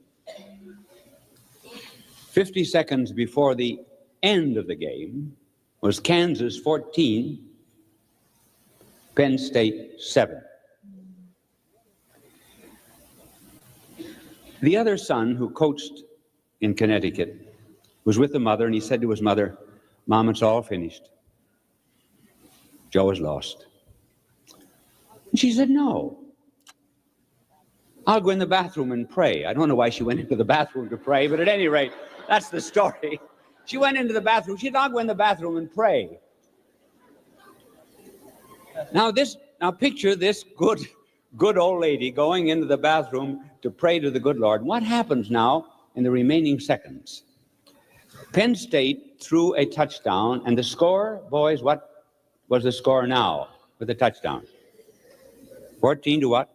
50 seconds before the end of the game, was Kansas 14, Penn State 7. The other son who coached in Connecticut was with the mother, and he said to his mother, "Mom, it's all finished. Joe is lost." And she said, "No. I'll go in the bathroom and pray." I don't know why she went into the bathroom to pray, but at any rate, that's the story. She went into the bathroom. She said, "I'll go in the bathroom and pray." Now picture this good old lady going into the bathroom to pray to the good Lord. What happens now in the remaining seconds? Penn State threw a touchdown, and the score, boys, what was the score now with the touchdown? 14 to what?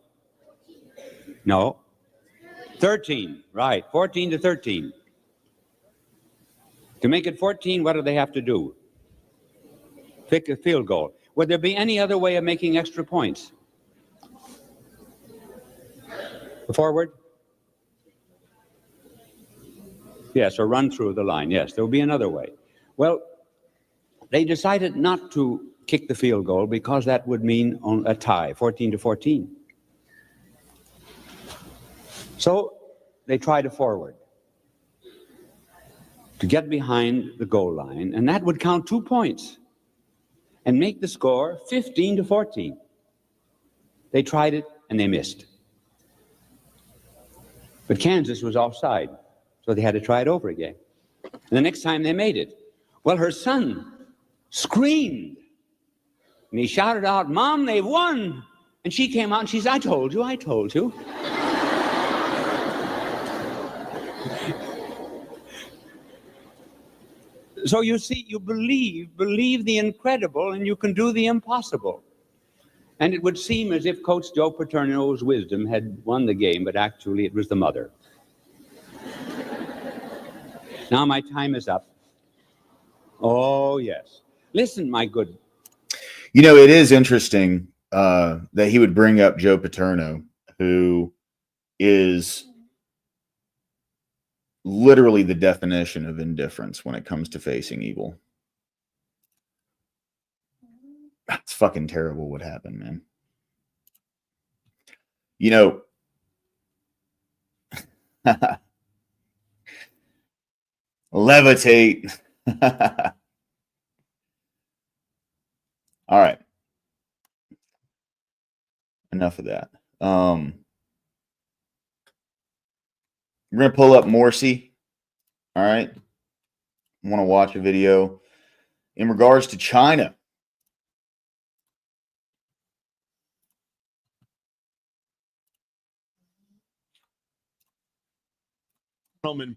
No. 13, right, 14-13. To make it 14, what do they have to do? Pick a field goal. Would there be any other way of making extra points? Forward? Yes, or run through the line. Yes, there will be another way. Well, they decided not to kick the field goal because that would mean a tie, 14-14. So they tried a forward to get behind the goal line, and that would count 2 points and make the score 15-14. They tried it, and they missed. But Kansas was offside, so they had to try it over again. And the next time they made it, well, her son screamed, and he shouted out, "Mom, they've won!" And she came out and she said, "I told you, I told you." So you see, you believe the incredible, and you can do the impossible. And it would seem as if Coach Joe Paterno's wisdom had won the game, but actually it was the mother. Now my time is up. Oh, yes. Listen, my good. You know, it is interesting that he would bring up Joe Paterno, who is literally the definition of indifference when it comes to facing evil. It's fucking terrible what happened, man. You know, levitate. All right. Enough of that. We're going to pull up Morsi. All right. I want to watch a video in regards to China.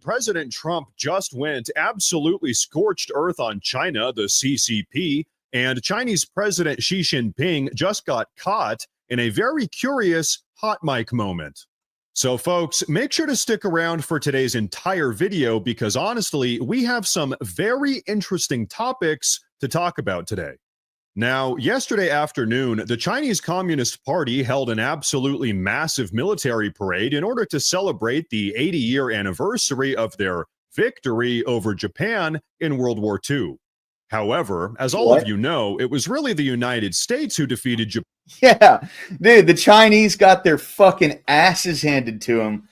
President Trump just went absolutely scorched earth on China, the CCP, and Chinese President Xi Jinping just got caught in a very curious hot mic moment. So folks, make sure to stick around for today's entire video because honestly, we have some very interesting topics to talk about today. Now, yesterday afternoon, the Chinese Communist Party held an absolutely massive military parade in order to celebrate the 80-year anniversary of their victory over Japan in World War II. However, as all of you know, it was really the United States who defeated Japan. Yeah, dude, the Chinese got their fucking asses handed to them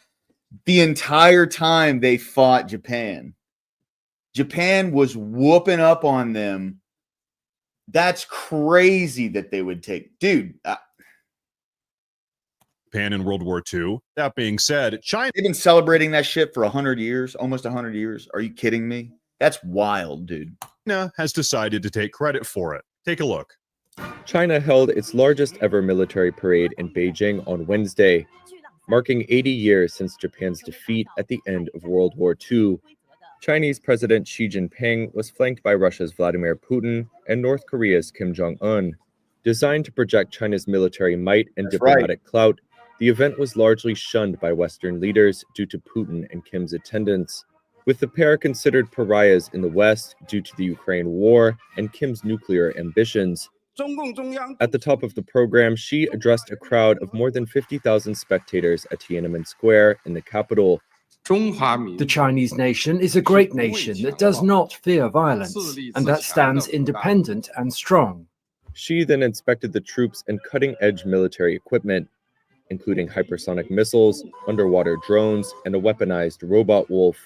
the entire time they fought Japan. Japan was whooping up on them. That's crazy that they would take, dude. Japan in World War II. That being said, China. They've been celebrating that shit for 100 years, almost 100 years. Are you kidding me? That's wild, dude. China has decided to take credit for it. Take a look. China held its largest ever military parade in Beijing on Wednesday. marking 80 years since Japan's defeat at the end of World War II. Chinese President Xi Jinping was flanked by Russia's Vladimir Putin and North Korea's Kim Jong-un. Designed to project China's military might and diplomatic clout, the event was largely shunned by Western leaders due to Putin and Kim's attendance, with the pair considered pariahs in the West due to the Ukraine war and Kim's nuclear ambitions. At the top of the program, Xi addressed a crowd of more than 50,000 spectators at Tiananmen Square in the capital. The Chinese nation is a great nation that does not fear violence, and that stands independent and strong. Xi then inspected the troops and cutting-edge military equipment, including hypersonic missiles, underwater drones, and a weaponized robot wolf.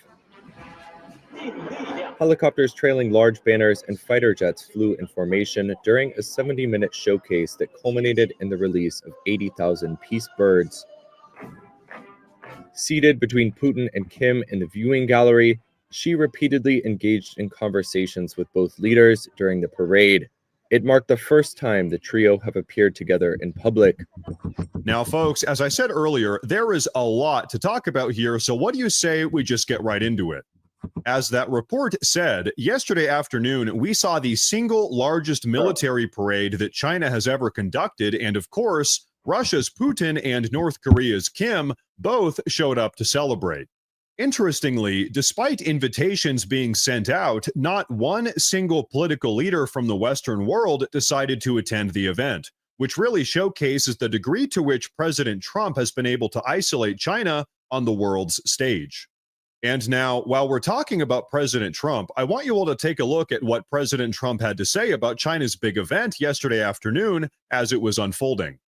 Helicopters trailing large banners and fighter jets flew in formation during a 70-minute showcase that culminated in the release of 80,000 peace birds. Seated between Putin and Kim in the viewing gallery, Xi repeatedly engaged in conversations with both leaders during the parade. It marked the first time the trio have appeared together in public. Now, folks, as I said earlier, there is a lot to talk about here, so what do you say we just get right into it? As that report said, yesterday afternoon, we saw the single largest military parade that China has ever conducted, and of course, Russia's Putin and North Korea's Kim both showed up to celebrate. Interestingly, despite invitations being sent out, not one single political leader from the Western world decided to attend the event, which really showcases the degree to which President Trump has been able to isolate China on the world's stage. And now, while we're talking about President Trump, I want you all to take a look at what President Trump had to say about China's big event yesterday afternoon as it was unfolding.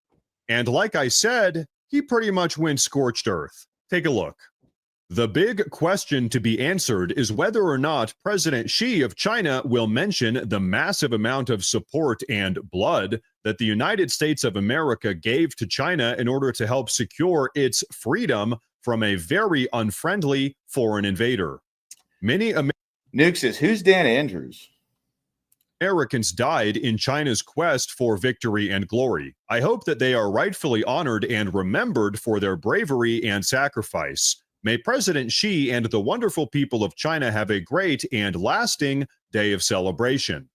And like I said, he pretty much went scorched earth. Take a look. The big question to be answered is whether or not President Xi of China will mention the massive amount of support and blood that the United States of America gave to China in order to help secure its freedom from a very unfriendly foreign invader. Many Nuke says, who's Dan Andrews? Americans died in China's quest for victory and glory. I hope that they are rightfully honored and remembered for their bravery and sacrifice. May President Xi and the wonderful people of China have a great and lasting day of celebration.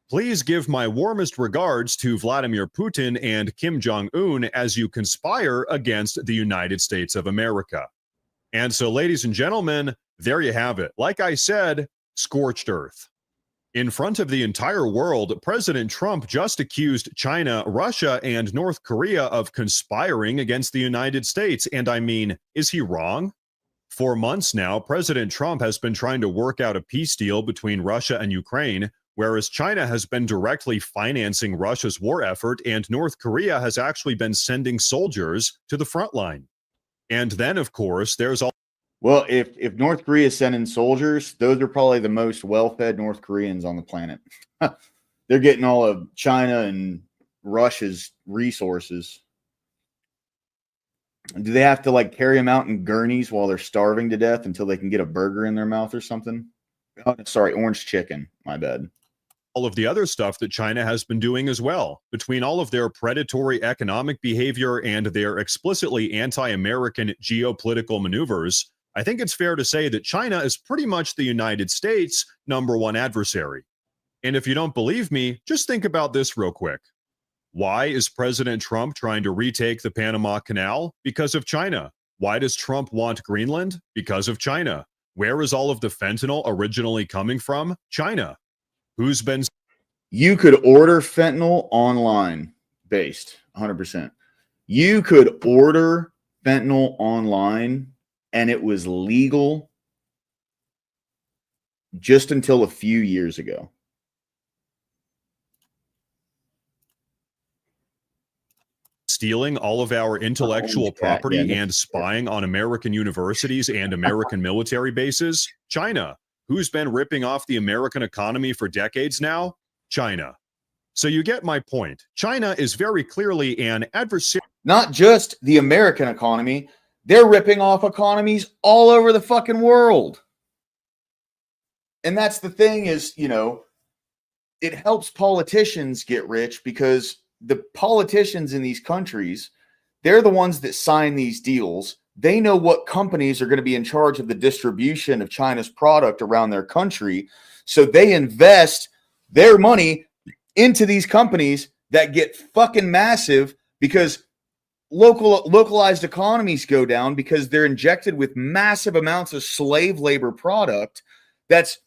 Please give my warmest regards to Vladimir Putin and Kim Jong-un as you conspire against the United States of America. And so, ladies and gentlemen, there you have it. Like I said, scorched earth. In front of the entire world, President Trump just accused China, Russia, and North Korea of conspiring against the United States. And I mean, is he wrong? For months now, President Trump has been trying to work out a peace deal between Russia and Ukraine, whereas China has been directly financing Russia's war effort, and North Korea has actually been sending soldiers to the front line. And then, of course, there's all. Well, if North Korea is sending soldiers, those are probably the most well-fed North Koreans on the planet. They're getting all of China and Russia's resources. Do they have to like carry them out in gurneys while they're starving to death until they can get a burger in their mouth or something? Oh, sorry, orange chicken. My bad. All of the other stuff that China has been doing as well. Between all of their predatory economic behavior and their explicitly anti-American geopolitical maneuvers, I think it's fair to say that China is pretty much the United States' #1 adversary. And if you don't believe me, just think about this real quick. Why is President Trump trying to retake the Panama Canal? Because of China. Why does Trump want Greenland? Because of China. Where is all of the fentanyl originally coming from? China. Who's been... You could order fentanyl online based 100%. You could order fentanyl online and it was legal just until a few years ago. stealing all of our intellectual property and spying on American universities and American military bases? China. Who's been ripping off the American economy for decades now? China. So you get my point. China is very clearly an adversary. Not just the American economy. They're ripping off economies all over the fucking world. And that's the thing is, you know, it helps politicians get rich because the politicians in these countries, They're the ones that sign these deals. They know what companies are going to be in charge of the distribution of China's product around their country. So they invest their money into these companies that get fucking massive because localized economies go down because they're injected with massive amounts of slave labor product that's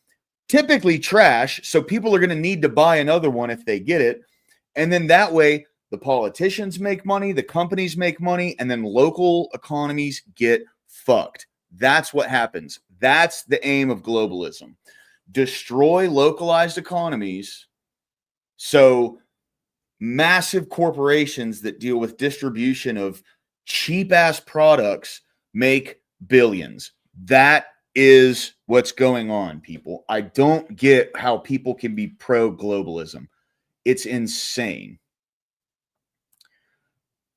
typically trash. So people are going to need to buy another one if they get it. And then that way, the politicians make money, the companies make money, and then local economies get fucked. That's what happens. That's the aim of globalism. Destroy localized economies so massive corporations that deal with distribution of cheap-ass products make billions. That is what's going on, people. I don't get how people can be pro-globalism. It's insane.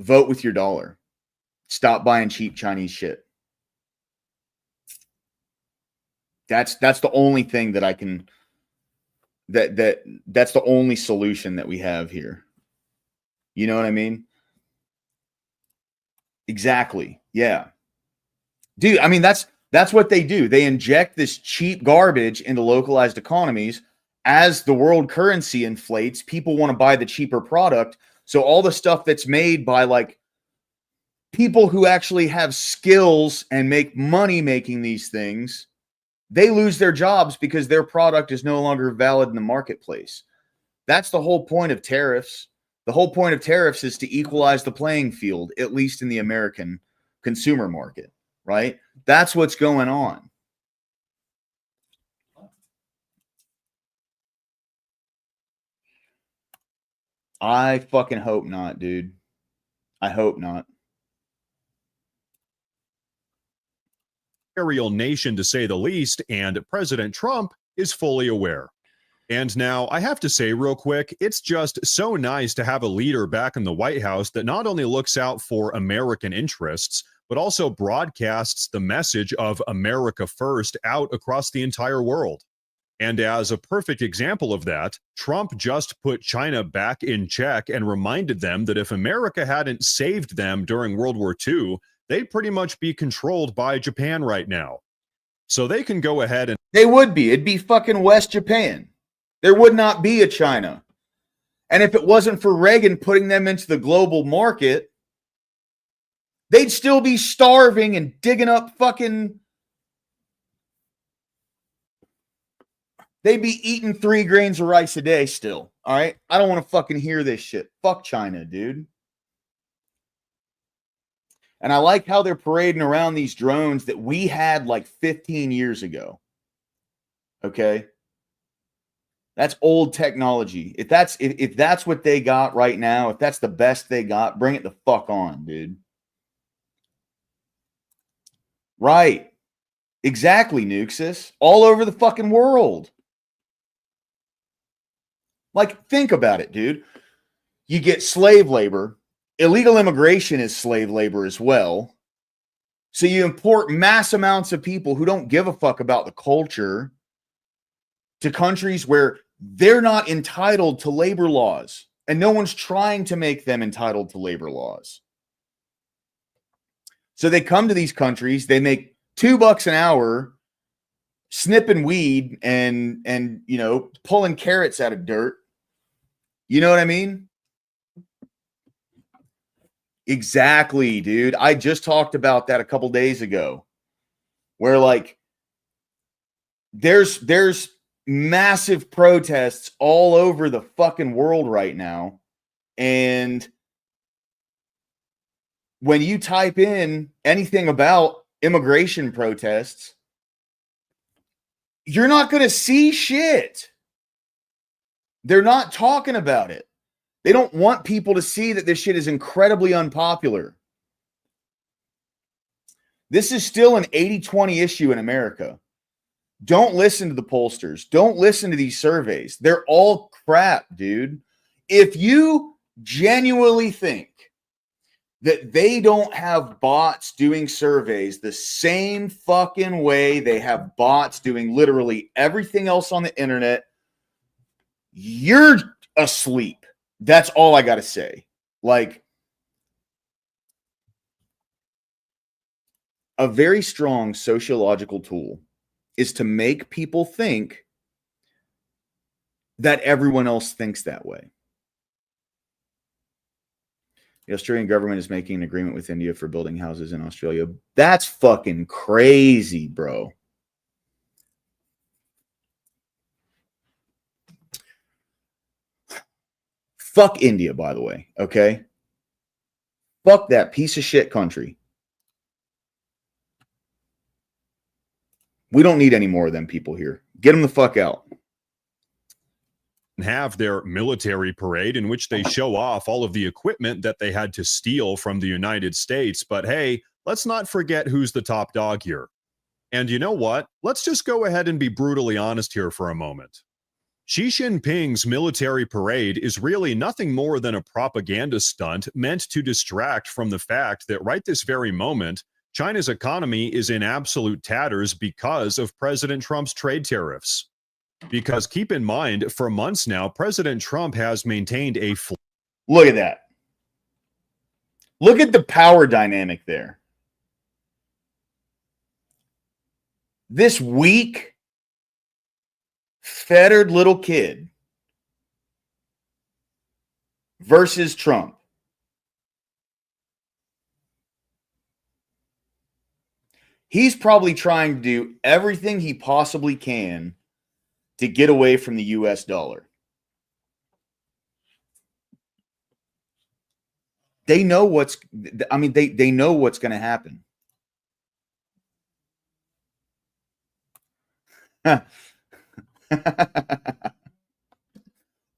Vote with your dollar. Stop buying cheap Chinese shit. That's the only thing that I can that's the only solution that we have here. You know what I mean? Exactly. Yeah. Dude, I mean that's what they do. They inject this cheap garbage into localized economies. As the world currency inflates, people want to buy the cheaper product. So all the stuff that's made by like people who actually have skills and make money making these things, they lose their jobs because their product is no longer valid in the marketplace. That's the whole point of tariffs. The whole point of tariffs is to equalize the playing field, at least in the American consumer market, right? That's what's going on. I fucking hope not, dude. I hope not. Imperial nation, to say the least, and President Trump is fully aware. And now, I have to say real quick, it's just so nice to have a leader back in the White House that not only looks out for American interests, but also broadcasts the message of America first out across the entire world. And as a perfect example of that, Trump just put China back in check and reminded them that if America hadn't saved them during World War II, they'd pretty much be controlled by Japan right now. So they can go ahead and... They would be. It'd be fucking West Japan. There would not be a China. And if it wasn't for Reagan putting them into the global market, they'd still be starving and digging up fucking... They'd be eating 3 grains of rice a day still. All right? I don't want to fucking hear this shit. Fuck China, dude. And I like how they're parading around these drones that we had like 15 years ago. Okay? That's old technology. If that's what they got right now, if that's the best they got, bring it the fuck on, dude. Right. Exactly, Nuxus. All over the fucking world. Like, think about it, dude. You get slave labor. Illegal immigration is slave labor as well. So you import mass amounts of people who don't give a fuck about the culture to countries where they're not entitled to labor laws. And no one's trying to make them entitled to labor laws. So they come to these countries, they make $2 an hour snipping weed and you know, pulling carrots out of dirt. You know what I mean? Exactly, dude. I just talked about that a couple days ago. Where like there's massive protests all over the fucking world right now. And when you type in anything about immigration protests, you're not going to see shit. They're not talking about it. They don't want people to see that this shit is incredibly unpopular. This is still an 80-20 issue in America. Don't listen to the pollsters. Don't listen to these surveys. They're all crap, dude. If you genuinely think that they don't have bots doing surveys the same fucking way they have bots doing literally everything else on the internet, you're asleep. That's all I got to say. Like, a very strong sociological tool is to make people think that everyone else thinks that way. The Australian government is making an agreement with India for building houses in Australia. That's fucking crazy, bro. Fuck India, by the way, okay? Fuck that piece of shit country. We don't need any more of them people here. Get them the fuck out. Have their military parade in which they show off all of the equipment that they had to steal from the United States. But hey, let's not forget who's the top dog here. And you know what? Let's just go ahead and be brutally honest here for a moment. Xi Jinping's military parade is really nothing more than a propaganda stunt meant to distract from the fact that right this very moment, China's economy is in absolute tatters because of President Trump's trade tariffs. Because keep in mind, for months now, President Trump has maintained a... Look at that. Look at the power dynamic there. This weak, fettered little kid versus Trump. He's probably trying to do everything he possibly can to get away from the US dollar. They know what's, they know what's going to happen.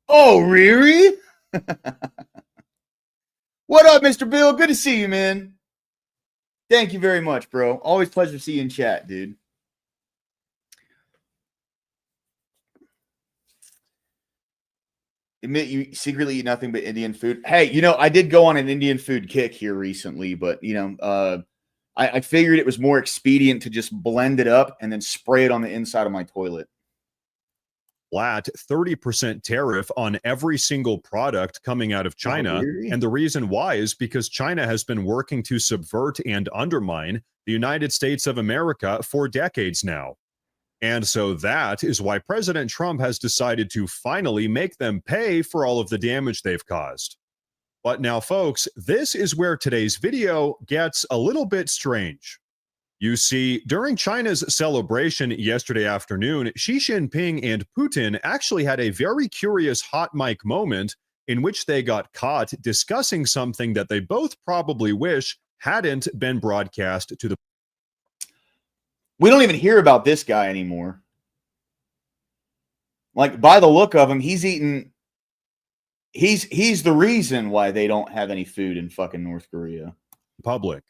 Oh, Riri? What up, Mr. Bill? Good to see you, man. Thank you very much, bro. Always pleasure to see you in chat, dude. Admit you secretly eat nothing but Indian food. Hey, I did go on an Indian food kick here recently, but, I figured it was more expedient to just blend it up and then spray it on the inside of my toilet. Flat 30% tariff on every single product coming out of China. Oh, really? And the reason why is because China has been working to subvert and undermine the United States of America for decades now. And so that is why President Trump has decided to finally make them pay for all of the damage they've caused. But now, folks, this is where today's video gets a little bit strange. You see, during China's celebration yesterday afternoon, Xi Jinping and Putin actually had a very curious hot mic moment in which they got caught discussing something that they both probably wish hadn't been broadcast to the... We don't even hear about this guy anymore. Like, by the look of him, he's eating... He's the reason why they don't have any food in fucking North Korea. Public.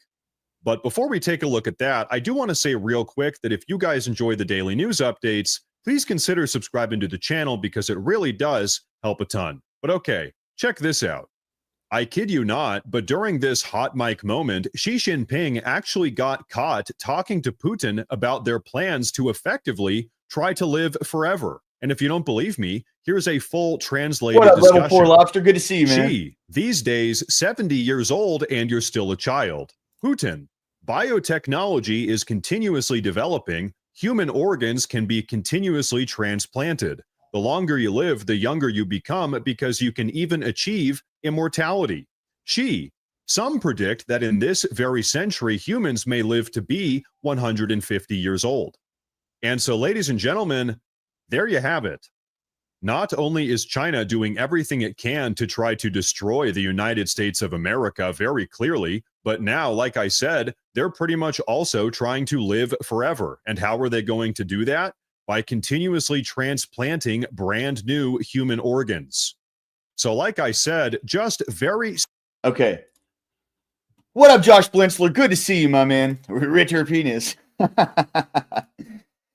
But before we take a look at that, I do want to say real quick that if you guys enjoy the daily news updates, please consider subscribing to the channel because it really does help a ton. But okay, check this out. I kid you not, but during this hot mic moment, Xi Jinping actually got caught talking to Putin about their plans to effectively try to live forever. And if you don't believe me, here's a full translated discussion. discussion. Level 4 Lobster? Good to see you, man. Xi, these days, 70 years old and you're still a child. Putin, biotechnology is continuously developing. Human organs can be continuously transplanted. The longer you live, the younger you become because you can even achieve immortality. Xi, some predict that in this very century, humans may live to be 150 years old. And so, ladies and gentlemen, there you have it. Not only is China doing everything it can to try to destroy the United States of America very clearly, but now, like I said, they're pretty much also trying to live forever. And how are they going to do that? By continuously transplanting brand new human organs. So like I said, just very... Okay. What up, Josh Blintzler? Good to see you, my man. Richard Penis.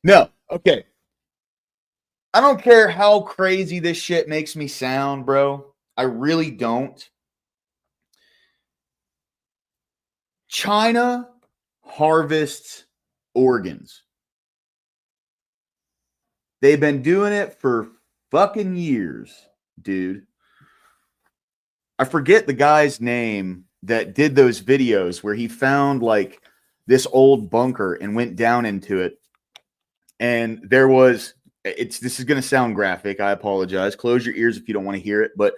No, okay. I don't care how crazy this shit makes me sound, bro. I really don't. China harvests organs. They've been doing it for fucking years, dude. I forget the guy's name that did those videos where he found like this old bunker and went down into it. And there was, this is going to sound graphic. I apologize. Close your ears if you don't want to hear it. But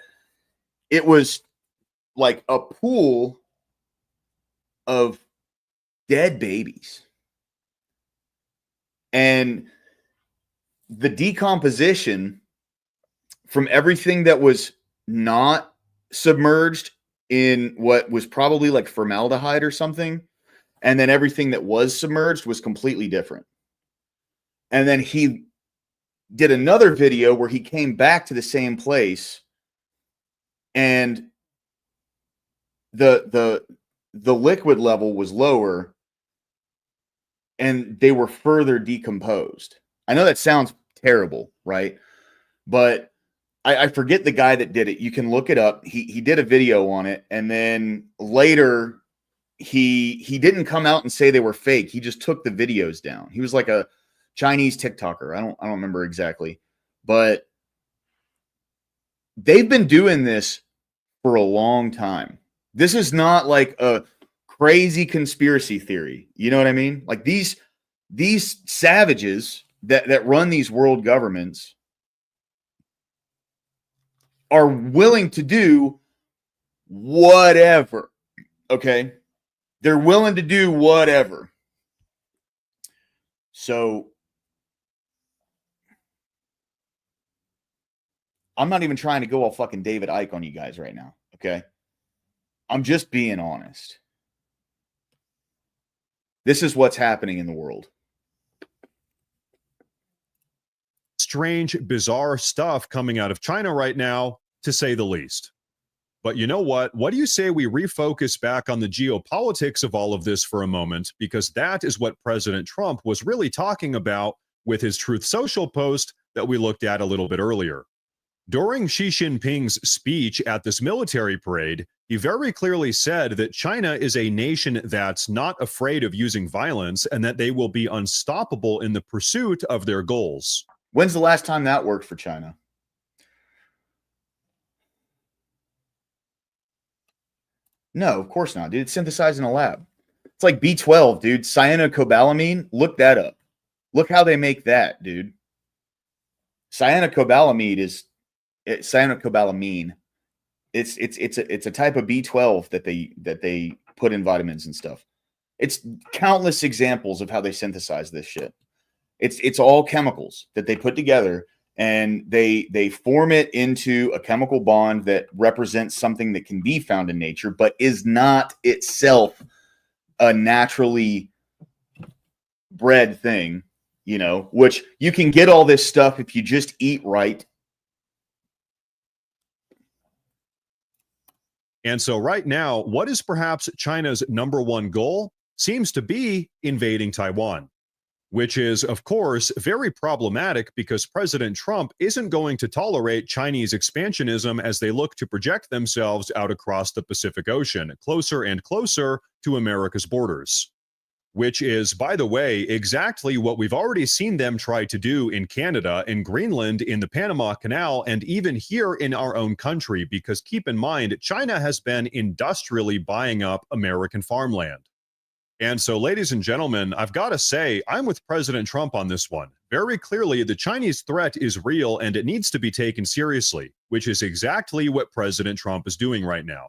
it was like a pool of dead babies. And the decomposition from everything that was not submerged in what was probably like formaldehyde or something, and then everything that was submerged was completely different. And then he did another video where he came back to the same place, and the liquid level was lower and they were further decomposed. I know that sounds terrible, right? But I forget the guy that did it. You can look it up. He did a video on it, and then later he didn't come out and say they were fake. He just took the videos down. He was like a Chinese TikToker. I don't remember exactly, but they've been doing this for a long time. This is not like a crazy conspiracy theory. You know what I mean? Like these savages that run these world governments are willing to do whatever. Okay? They're willing to do whatever. So I'm not even trying to go all fucking David Icke on you guys right now. Okay? I'm just being honest. This is what's happening in the world. Strange, bizarre stuff coming out of China right now, to say the least. But you know what? What do you say we refocus back on the geopolitics of all of this for a moment? Because that is what President Trump was really talking about with his Truth Social post that we looked at a little bit earlier. During Xi Jinping's speech at this military parade, he very clearly said that China is a nation that's not afraid of using violence and that they will be unstoppable in the pursuit of their goals. When's the last time that worked for China? No, of course not, dude. It's synthesized in a lab. It's like B12, dude. Cyanocobalamin. Look that up. Look how they make that, dude. Cyanocobalamin is cyanocobalamin. It's a type of B12 that they put in vitamins and stuff. It's countless examples of how they synthesize this shit. It's all chemicals that they put together, and they form it into a chemical bond that represents something that can be found in nature, but is not itself a naturally bred thing, you know, which you can get all this stuff if you just eat right. And so right now, what is perhaps China's number one goal seems to be invading Taiwan, which is, of course, very problematic because President Trump isn't going to tolerate Chinese expansionism as they look to project themselves out across the Pacific Ocean, closer and closer to America's borders, which is, by the way, exactly what we've already seen them try to do in Canada, in Greenland, in the Panama Canal, and even here in our own country, because keep in mind, China has been industrially buying up American farmland. And so, ladies and gentlemen, I've got to say, I'm with President Trump on this one. Very clearly, the Chinese threat is real and it needs to be taken seriously, which is exactly what President Trump is doing right now.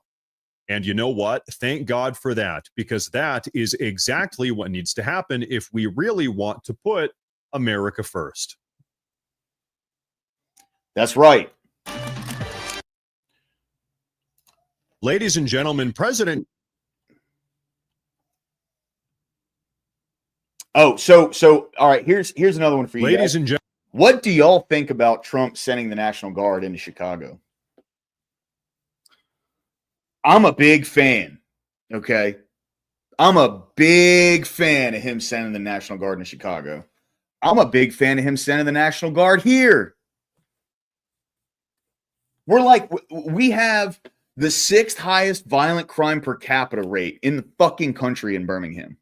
And you know what? Thank God for that, because that is exactly what needs to happen if we really want to put America first. That's right. Ladies and gentlemen, President... Oh, so all right, here's another one for you Ladies guys. and gentlemen, what do y'all think about Trump sending the National Guard into Chicago? I'm a big fan, okay? I'm a big fan of him sending the National Guard into Chicago. I'm a big fan of him sending the National Guard here. We have the 6th highest violent crime per capita rate in the fucking country in Birmingham.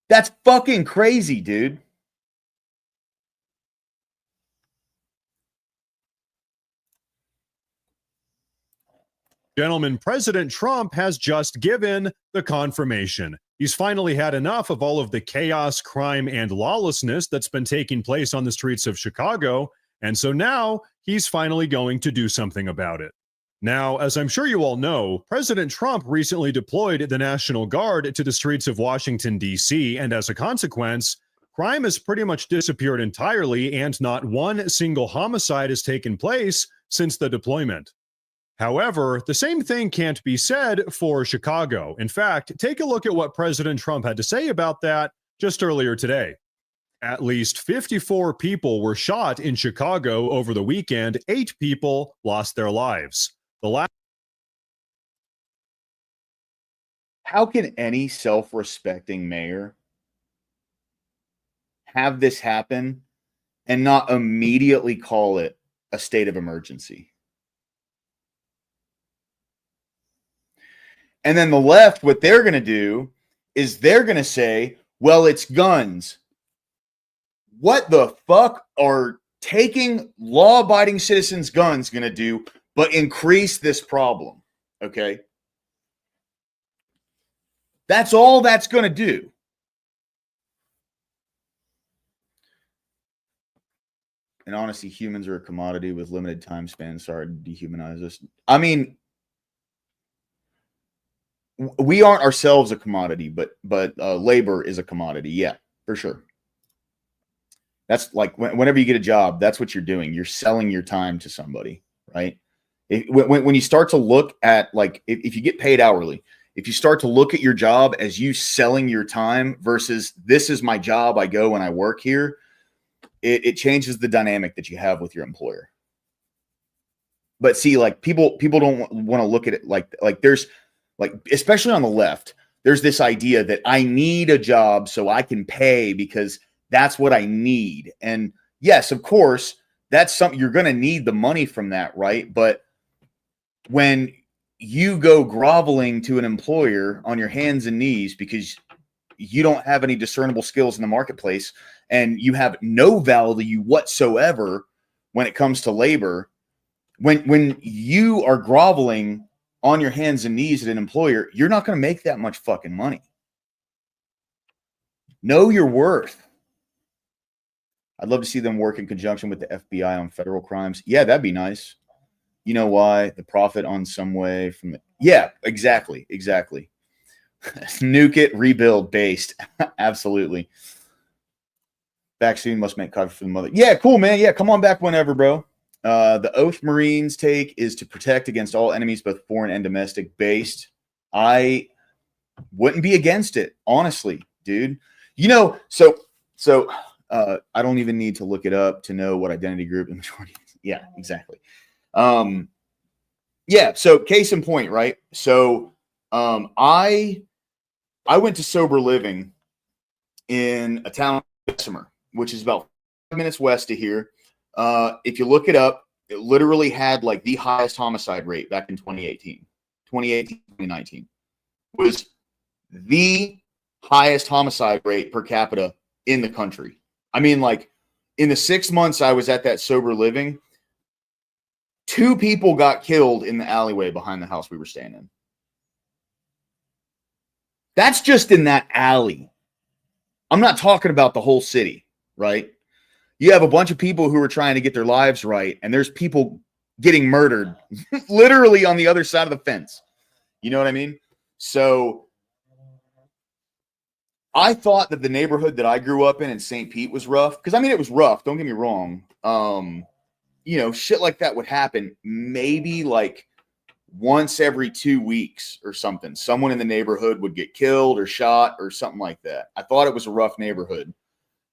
That's fucking crazy, dude. Gentlemen, President Trump has just given the confirmation. He's finally had enough of all of the chaos, crime, and lawlessness that's been taking place on the streets of Chicago. And so now he's finally going to do something about it. Now, as I'm sure you all know, President Trump recently deployed the National Guard to the streets of Washington, D.C., and as a consequence, crime has pretty much disappeared entirely, and not one single homicide has taken place since the deployment. However, the same thing can't be said for Chicago. In fact, take a look at what President Trump had to say about that just earlier today. At least 54 people were shot in Chicago over the weekend. 8 people lost their lives. How can any self-respecting mayor have this happen and not immediately call it a state of emergency? And then the left, what they're going to do is they're going to say, well, it's guns. What the fuck are taking law-abiding citizens' guns going to do but increase this problem? Okay? That's all that's going to do. And honestly, humans are a commodity with limited time span. Sorry to dehumanize us. I mean, we aren't ourselves a commodity, but labor is a commodity. Yeah, for sure. That's like whenever you get a job, that's what you're doing. You're selling your time to somebody, right? When you start to look at, like, if you get paid hourly, if you start to look at your job as you selling your time versus this is my job, I go and I work here, it changes the dynamic that you have with your employer. But see, like, people don't want to look at it like there's, like, especially on the left, there's this idea that I need a job so I can pay because that's what I need. And yes, of course, that's something you're going to need the money from that, right? But when you go groveling to an employer on your hands and knees because you don't have any discernible skills in the marketplace and you have no value whatsoever when it comes to labor, when you are groveling on your hands and knees at an employer, you're not going to make that much fucking money. Know your worth. I'd love to see them work in conjunction with the FBI on federal crimes. Yeah, that'd be nice. You know why? The profit on some way from it. Yeah, exactly. Nuke it, rebuild based. Absolutely. Back soon, must make coffee for the mother. Yeah, cool, man. Yeah, come on back whenever, bro. The oath Marines take is to protect against all enemies, both foreign and domestic based. I wouldn't be against it, honestly, dude. You know, so I don't even need to look it up to know what identity group the majority is. Yeah, exactly. Yeah, so case in point, right? So I went to sober living in a town Bessemer, which is about 5 minutes west of here. If you look it up, it literally had like the highest homicide rate back in 2018. 2019 was the highest homicide rate per capita in the country. I mean, like, in the 6 months I was at that sober living, 2 people got killed in the alleyway behind the house we were staying in. That's just in that alley. I'm not talking about the whole city, right? You have a bunch of people who are trying to get their lives right, and there's people getting murdered literally on the other side of the fence. You know what I mean? So I thought that the neighborhood that I grew up in St. Pete was rough. Because, I mean, it was rough. Don't get me wrong. You know, shit like that would happen maybe like once every 2 weeks or something. Someone in the neighborhood would get killed or shot or something like that. I thought it was a rough neighborhood.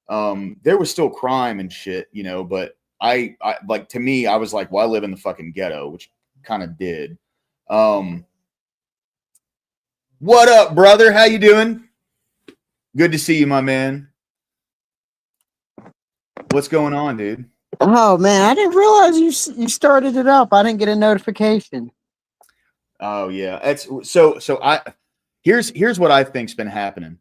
There was still crime and shit, you know, but I like, to me, I was like, well, I live in the fucking ghetto, which kind of did. What up, brother? How you doing? Good to see you, my man. What's going on, dude? Oh man, I didn't realize you started it up. I didn't get a notification. Oh yeah, it's so I here's what I think's been happening.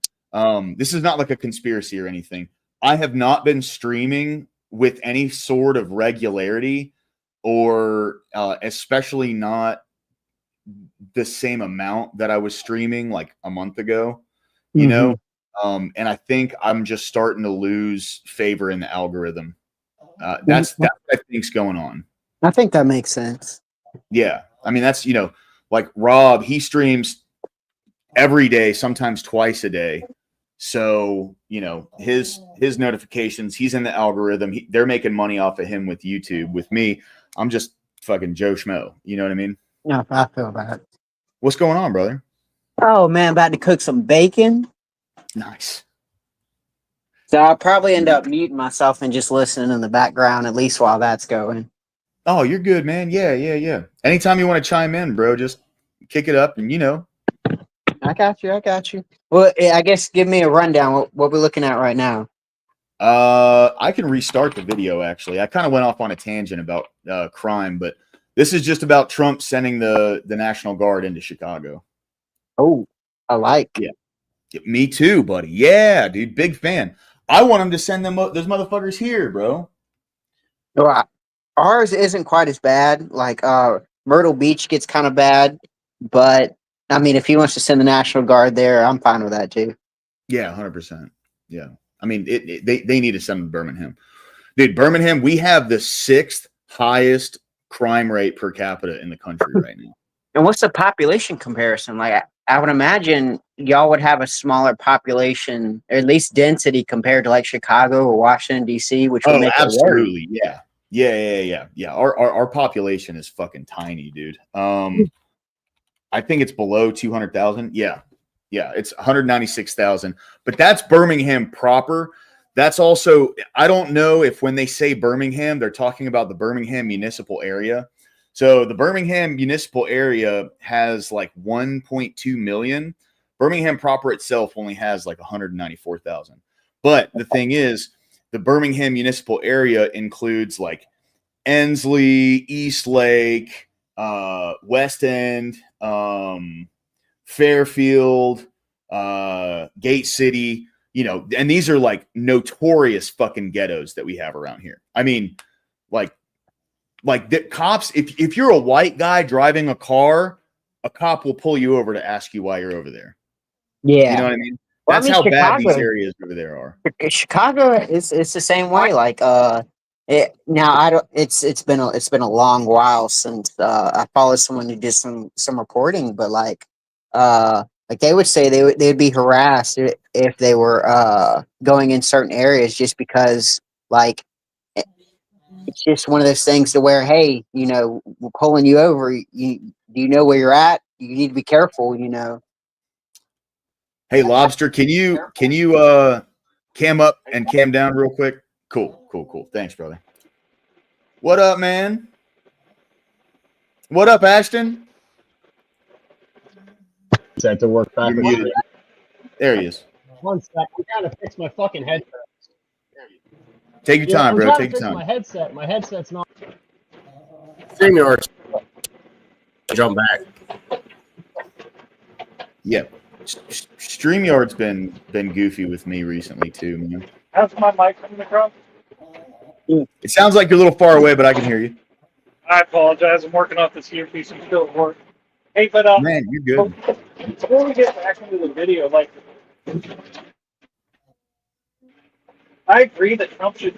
This is not like a conspiracy or anything. I have not been streaming with any sort of regularity, or especially not the same amount that I was streaming like a month ago, you know? And I think I'm just starting to lose favor in the algorithm. That's what I think's going on. I think that makes sense. Yeah. I mean, that's, you know, like Rob, he streams every day, sometimes twice a day. So, you know, his notifications, he's in the algorithm. They're making money off of him with YouTube. With me, I'm just fucking Joe Schmo. You know what I mean? Yeah, I feel that. What's going on, brother? Oh man, about to cook some bacon. Nice. So I'll probably end up muting myself and just listening in the background, at least while that's going. Oh, you're good, man. Yeah. Anytime you want to chime in, bro, just kick it up and, you know. I got you. Well, I guess give me a rundown. What we're looking at right now. I can restart the video, actually. I kind of went off on a tangent about crime, but this is just about Trump sending the National Guard into Chicago. Oh, I like. Yeah. Me too, buddy. Yeah, dude. Big fan. I want him to send those motherfuckers here, bro. Well, ours isn't quite as bad. Like Myrtle Beach gets kind of bad, but I mean, if he wants to send the National Guard there, I'm fine with that too. Yeah, 100%. Yeah. I mean, they need to send them to Birmingham. Dude, Birmingham, we have the 6th highest crime rate per capita in the country right now. And what's the population comparison? Like, I would imagine y'all would have a smaller population, or at least density, compared to like Chicago or Washington, D.C., which would make absolutely. It worse. Yeah. Our population is fucking tiny, dude. I think it's below 200,000. Yeah, it's 196,000. But that's Birmingham proper. That's also, I don't know if when they say Birmingham, they're talking about the Birmingham municipal area. So the Birmingham municipal area has like 1.2 million. Birmingham proper itself only has like 194,000. But the thing is, the Birmingham municipal area includes like Ensley, Eastlake, West End, Fairfield, Gate City, you know, and these are like notorious fucking ghettos that we have around here. I mean, like the cops, if you're a white guy driving a car, a cop will pull you over to ask you why you're over there. Yeah. You know what I mean? That's how Chicago, bad these areas over there are. Chicago it's the same way. Like it's been a long while since I followed someone who did some reporting, but like they would say they'd be harassed if they were going in certain areas just because like it's just one of those things to where, hey, you know, we're pulling you over. Do you know where you're at? You need to be careful, you know. Hey, Lobster, can you cam up and cam down real quick? Cool. Thanks, brother. What up, man? What up, Ashton? Set to work back. There he is. One sec. I gotta fix my fucking headset. Take your time, bro. Take your time. My headset's not. StreamYard. Jump back. Yeah. StreamYard's been goofy with me recently too, man. How's my mic coming across? It sounds like you're a little far away, but I can hear you. I apologize. I'm working off this earpiece. I'm still at work. Hey, but man, you're good. Before we get back into the video, like, I agree that Trump should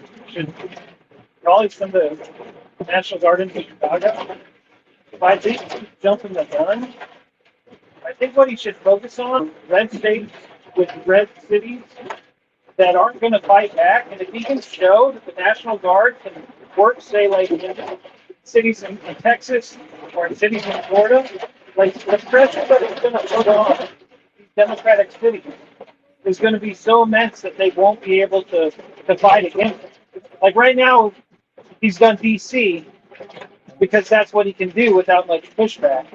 probably send the National Guard into Chicago. But I think he's jumping the gun. I think what he should focus on, red states with red cities that aren't going to fight back. And if he can show that the National Guard can work, say, like in cities in Texas or in cities in Florida, like the pressure that it's going to put on these Democratic cities is going to be so immense that they won't be able to fight against it. Like right now, he's done D.C. because that's what he can do without much pushback.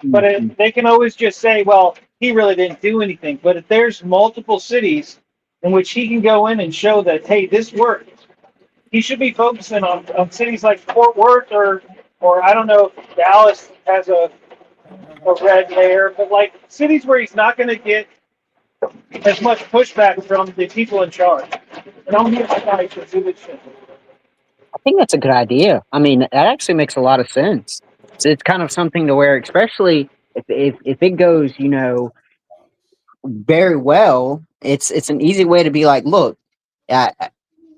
But they can always just say, well, he really didn't do anything. But if there's multiple cities in which he can go in and show that, hey, this worked, he should be focusing on cities like Fort Worth or I don't know if Dallas has a red layer, but like cities where he's not going to get as much pushback from the people in charge. And I'm here to do this shit. I think that's a good idea. I mean, that actually makes a lot of sense. So it's kind of something to where, especially if it goes, very well, it's an easy way to be like, look, uh,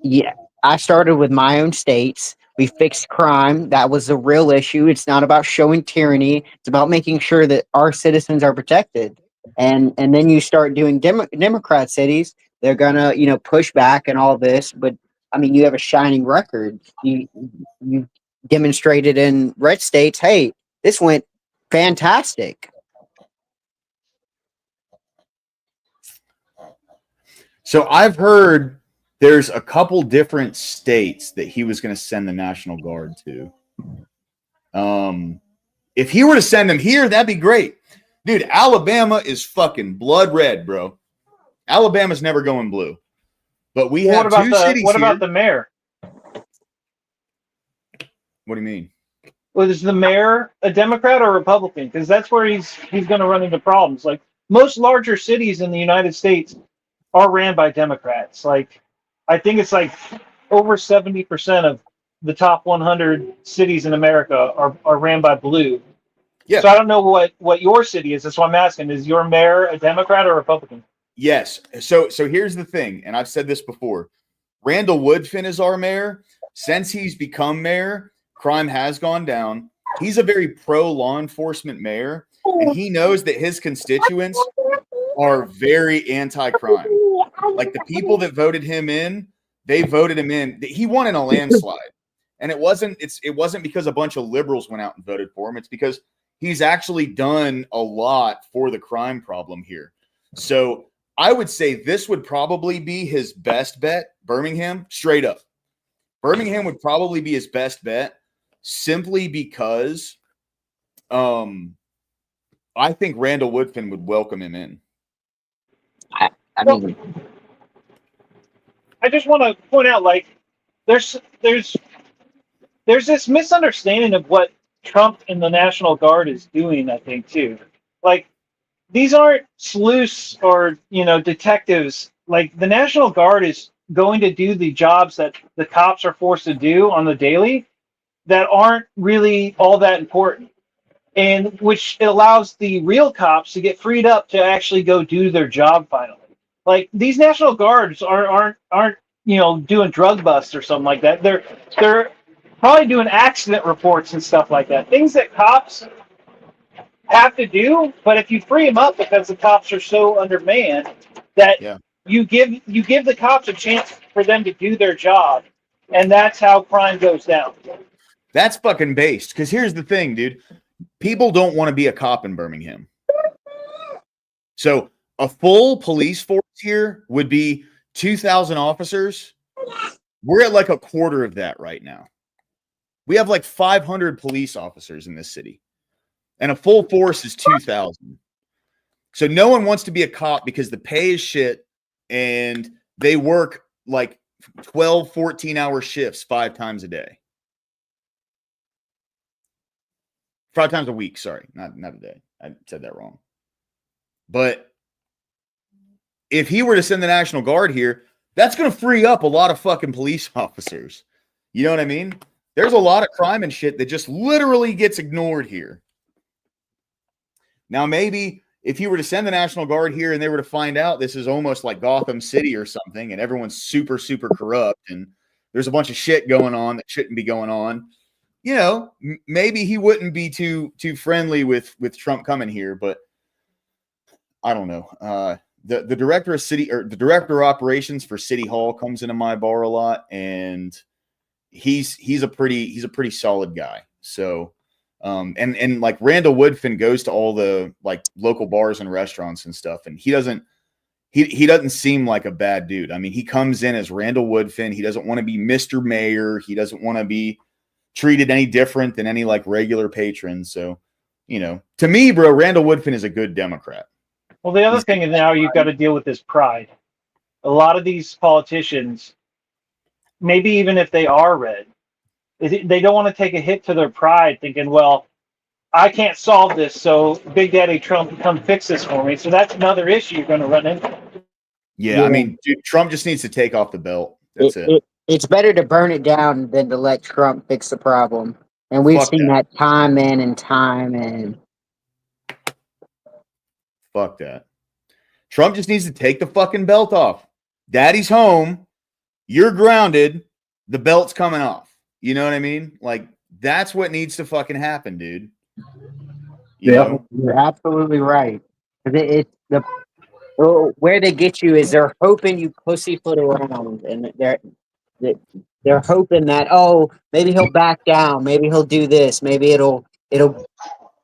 yeah, I started with my own states. We fixed crime. That was a real issue. It's not about showing tyranny. It's about making sure that our citizens are protected. And then you start doing Democrat cities. They're gonna push back and all this. But I mean, you have a shining record. You demonstrated in red states. Hey, this went fantastic. So I've heard there's a couple different states that he was going to send the National Guard to. If he were to send them here, that'd be great. Dude, Alabama is fucking blood red, bro. Alabama's never going blue. But we have two cities What here. about the mayor? What do you mean? Well, is the mayor a Democrat or Republican? Because that's where he's going to run into problems. Like most larger cities in the United States are ran by Democrats. Like I think it's like over 70% of the top 100 cities in America are ran by blue. Yeah. So I don't know what your city is. That's why I'm asking. Is your mayor a Democrat or Republican? Yes. So here's the thing, and I've said this before. Randall Woodfin is our mayor. Since he's become mayor, crime has gone down. He's a very pro law enforcement mayor, and he knows that his constituents are very anti-crime. Like the people that voted him in, they voted him in. He won in a landslide. And it wasn't because a bunch of liberals went out and voted for him. It's because he's actually done a lot for the crime problem here. So I would say this would probably be his best bet. Birmingham, straight up. Birmingham would probably be his best bet simply because I think Randall Woodfin would welcome him in. I mean, I just want to point out, like, there's this misunderstanding of what Trump and the National Guard is doing, I think, too. Like, these aren't sleuths or, detectives. Like, the National Guard is going to do the jobs that the cops are forced to do on the daily that aren't really all that important. And which allows the real cops to get freed up to actually go do their job finally. Like, these National Guards aren't doing drug busts or something like that. They're probably doing accident reports and stuff like that. Things that cops have to do, but if you free them up because the cops are so undermanned that you give the cops a chance for them to do their job, and that's how crime goes down. That's fucking based. Because here's the thing, dude. People don't want to be a cop in Birmingham. So a full police force here would be 2,000 officers. We're at like a quarter of that right now. We have like 500 police officers in this city. And a full force is 2,000. So no one wants to be a cop because the pay is shit and they work like 12, 14-hour shifts 5 times a day. 5 times a week, sorry, not a day. I said that wrong. But if he were to send the National Guard here, that's going to free up a lot of fucking police officers. You know what I mean? There's a lot of crime and shit that just literally gets ignored here. Now, maybe if he were to send the National Guard here and they were to find out this is almost like Gotham City or something and everyone's super, super corrupt and there's a bunch of shit going on that shouldn't be going on, maybe he wouldn't be too friendly with Trump coming here, but I don't know. The director of the director of operations for City Hall comes into my bar a lot, and he's a pretty solid guy. So, and like Randall Woodfin goes to all the like local bars and restaurants and stuff, and he doesn't seem like a bad dude. I mean, he comes in as Randall Woodfin. He doesn't want to be Mr. Mayor. He doesn't want to be treated any different than any like regular patron. So, to me, bro, Randall Woodfin is a good Democrat. Well, the other thing is now you've got to deal with this pride. A lot of these politicians, maybe even if they are red, they don't want to take a hit to their pride thinking, well, I can't solve this, so Big Daddy Trump come fix this for me. So that's another issue you're going to run into. Yeah, I mean, dude, Trump just needs to take off the belt. That's it. It's better to burn it down than to let Trump fix the problem. And we've Fuck seen that. that time in and time in. Fuck that. Trump just needs to take the fucking belt off. Daddy's home. You're grounded. The belt's coming off. You know what I mean? Like, that's what needs to fucking happen, dude. You know? You're absolutely right. Where they get you is they're hoping you pussyfoot around, and they're hoping that, oh, maybe he'll back down, maybe he'll do this, maybe it'll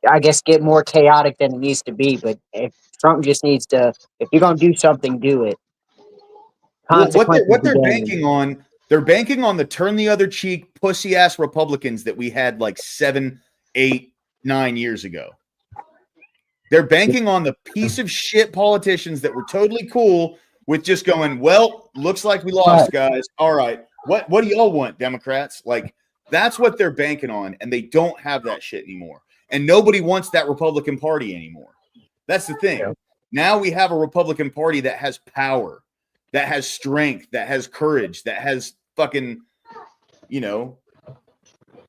I guess get more chaotic than it needs to be. But if Trump just needs to, if you're gonna do something, do it. Well, Consequences what they're begin. banking on, they're banking on the turn the other cheek, pussy ass Republicans that we had like 7, 8, 9 years ago. They're banking on the piece of shit politicians that were totally cool with just going, well, looks like we lost, guys. All right. What do y'all want, Democrats? Like, that's what they're banking on, and they don't have that shit anymore. And nobody wants that Republican Party anymore. That's the thing. Yeah. Now we have a Republican Party that has power, that has strength, that has courage, that has fucking, you know,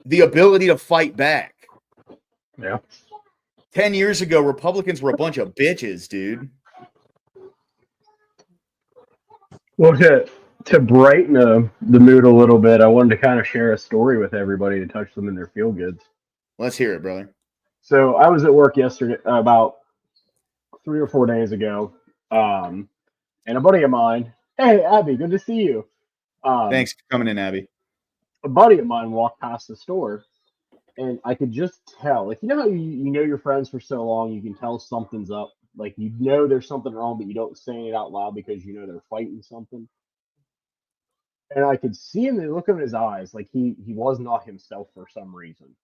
the ability to fight back. Yeah. 10 years ago, Republicans were a bunch of bitches, dude. Well, to brighten the mood a little bit, I wanted to kind of share a story with everybody to touch them in their feel goods. Let's hear it, brother. So I was at work yesterday, about 3 or 4 days ago, and a buddy of mine, hey Abby, good to see you. Thanks for coming in, Abby. A buddy of mine walked past the store, and I could just tell, like, you know how you know your friends for so long, you can tell something's up. Like, you know there's something wrong, but you don't say it out loud because you know they're fighting something. And I could see him, the look in his eyes, like he was not himself for some reason.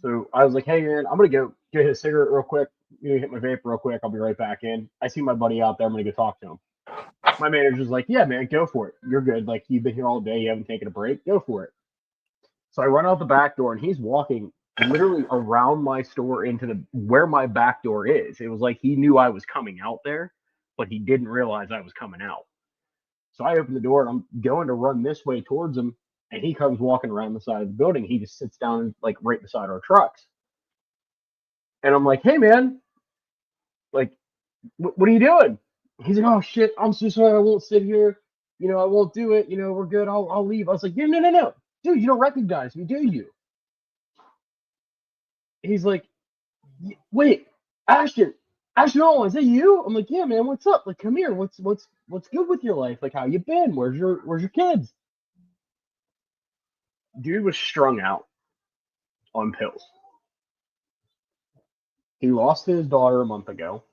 So I was like, hey man, I'm gonna go get his cigarette real quick. You know, hit my vape real quick. I'll be right back in. I see my buddy out there. I'm gonna go talk to him. My manager's like, yeah, man, go for it. You're good. Like, you've been here all day. You haven't taken a break. Go for it. So I run out the back door, and he's walking literally around my store into the where my back door is. It was like he knew I was coming out there, but he didn't realize I was coming out. So I open the door, and I'm going to run this way towards him, and he comes walking around the side of the building. He just sits down like right beside our trucks. And I'm like, hey man, like, what are you doing? He's like, oh shit, I'm so sorry, I won't sit here. You know, I won't do it. You know, we're good. I'll leave. I was like, yeah, no, dude, you don't recognize me, do you? He's like, wait, Ashton, oh, is that you? I'm like, yeah, man, what's up? Like, come here. What's good with your life? Like, how you been? Where's your kids? Dude was strung out on pills. He lost his daughter a month ago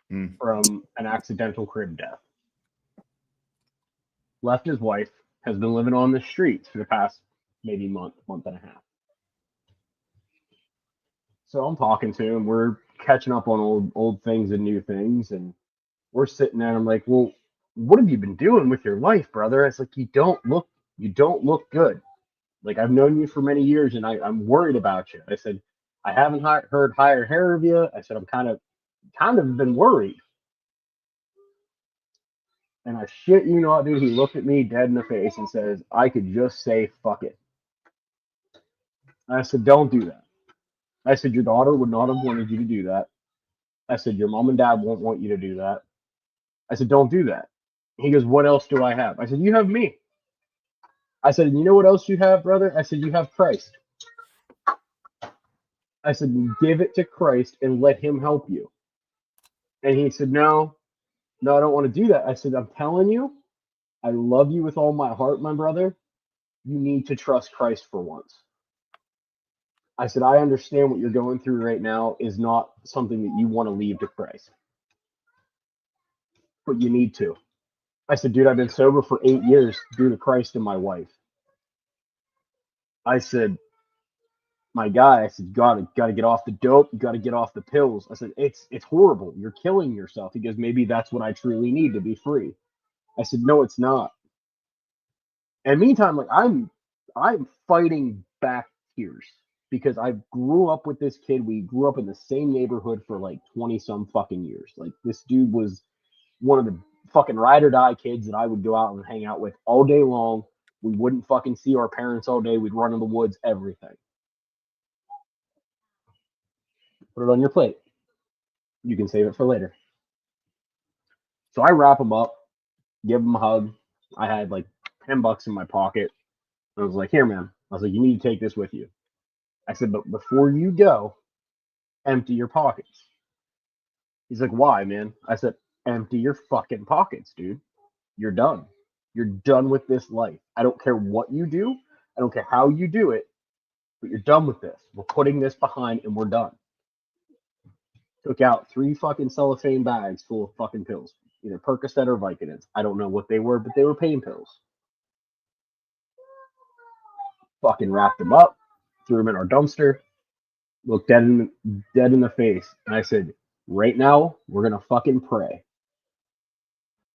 from an accidental crib death. Left his wife, has been living on the streets for the past maybe month and a half. So I'm talking to him. We're catching up on old things and new things, and we're sitting there. And I'm like, well, what have you been doing with your life, brother? It's like, you don't look good. Like, I've known you for many years, and I'm worried about you. I said, I haven't heard higher hair of you. I said, I'm kind of been worried. And I shit you not, dude, he looked at me dead in the face and says, I could just say fuck it. I said, don't do that. I said, your daughter would not have wanted you to do that. I said, your mom and dad won't want you to do that. I said, don't do that. He goes, what else do I have? I said, you have me. I said, you know what else you have, brother? I said, you have Christ. I said, give it to Christ and let him help you. And he said, no, I don't want to do that. I said, I'm telling you, I love you with all my heart, my brother. You need to trust Christ for once. I said, I understand what you're going through right now is not something that you want to leave to Christ, but you need to. I said, dude, I've been sober for 8 years due to Christ and my wife. I said, my guy, I said, got to get off the dope. You got to get off the pills. I said, it's horrible. You're killing yourself. He goes, maybe that's what I truly need to be free. I said, no, it's not. And meantime, like, I'm fighting back tears because I grew up with this kid. We grew up in the same neighborhood for like 20 some fucking years. Like, this dude was one of the fucking ride or die kids that I would go out and hang out with all day long. We wouldn't fucking see our parents all day. We'd run in the woods, everything. Put it on your plate. You can save it for later. So I wrap them up, give them a hug. I had like $10 in my pocket. I was like, here, man. I was like, you need to take this with you. I said, but before you go, empty your pockets. He's like, why, man? I said, empty your fucking pockets, dude. You're done. You're done with this life. I don't care what you do. I don't care how you do it, but you're done with this. We're putting this behind and we're done. Took out 3 fucking cellophane bags full of fucking pills, either Percocet or Vicodins. I don't know what they were, but they were pain pills. Fucking wrapped them up, threw them in our dumpster, looked dead in the face, and I said, right now, we're going to fucking pray.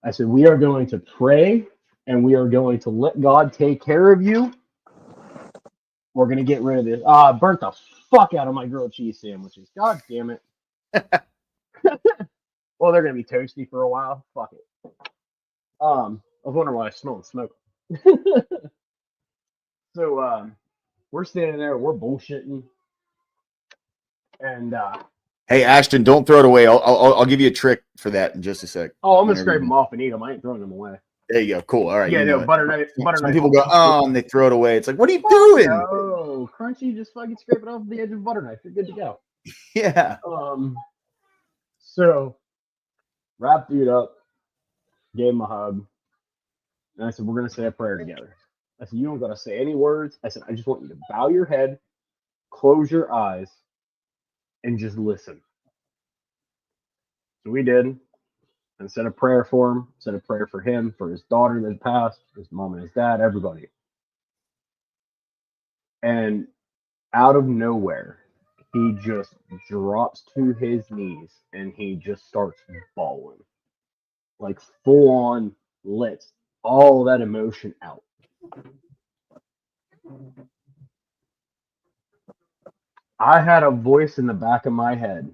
I said, we are going to pray, and we are going to let God take care of you. We're going to get rid of this. Burnt the fuck out of my grilled cheese sandwiches. God damn it. Well, they're going to be toasty for a while. Fuck it. I was wondering why I smelled smoke. So, we're standing there, we're bullshitting. And, Hey, Ashton, don't throw it away. I'll give you a trick for that in just a sec. I'm going to scrape them off and eat them. I ain't throwing them away. There you go. Cool. All right. Yeah, you no, know butter knife. Some people go, oh, and they throw it away. It's like, what are you doing? No, crunchy, just fucking scrape it off the edge of butter knife. You're good to go. Yeah. So, wrapped dude up, gave him a hug, and I said, we're going to say a prayer together. I said, you don't got to say any words. I said, I just want you to bow your head, close your eyes, and just listen. So we did, and said a prayer for him, said a prayer for him, for his daughter that passed, his mom and his dad, everybody. And out of nowhere, he just drops to his knees and he just starts bawling. Like full on lets all that emotion out. I had a voice in the back of my head,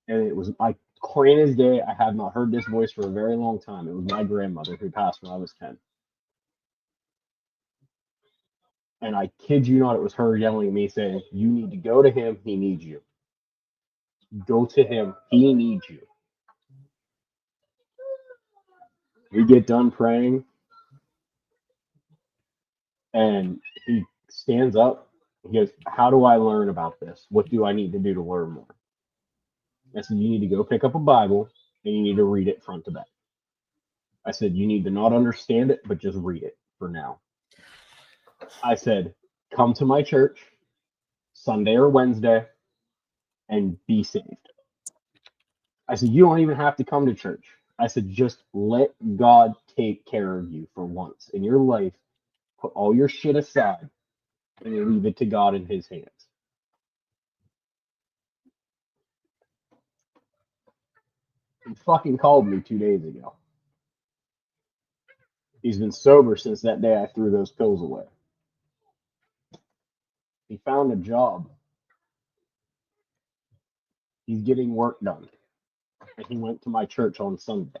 and it was like clean as day. I have not heard this voice for a very long time. It was my grandmother who passed when I was 10. And I kid you not, it was her yelling at me saying, you need to go to him. He needs you. Go to him. He needs you. We get done praying, and he stands up. He goes, how do I learn about this? What do I need to do to learn more? I said, you need to go pick up a Bible, and you need to read it front to back. I said, you need to not understand it, but just read it for now. I said, come to my church Sunday or Wednesday and be saved. I said, you don't even have to come to church. I said, just let God take care of you for once in your life. Put all your shit aside and leave it to God in his hands. He fucking called me 2 days ago. He's been sober since that day I threw those pills away. He found a job. He's getting work done. And he went to my church on Sunday.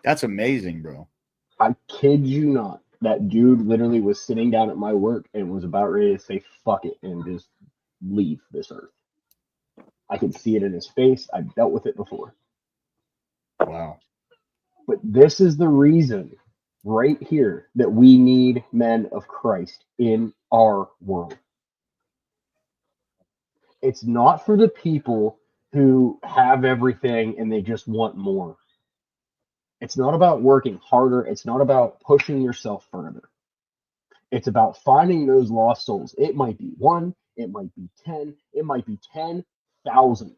That's amazing, bro. I kid you not. That dude literally was sitting down at my work and was about ready to say fuck it and just leave this earth. I could see it in his face. I've dealt with it before. Wow. But this is the reason right here that we need men of Christ in our world. It's not for the people who have everything and they just want more. It's not about working harder. It's not about pushing yourself further. It's about finding those lost souls. It might be 1, it might be 10, it might be 10,000.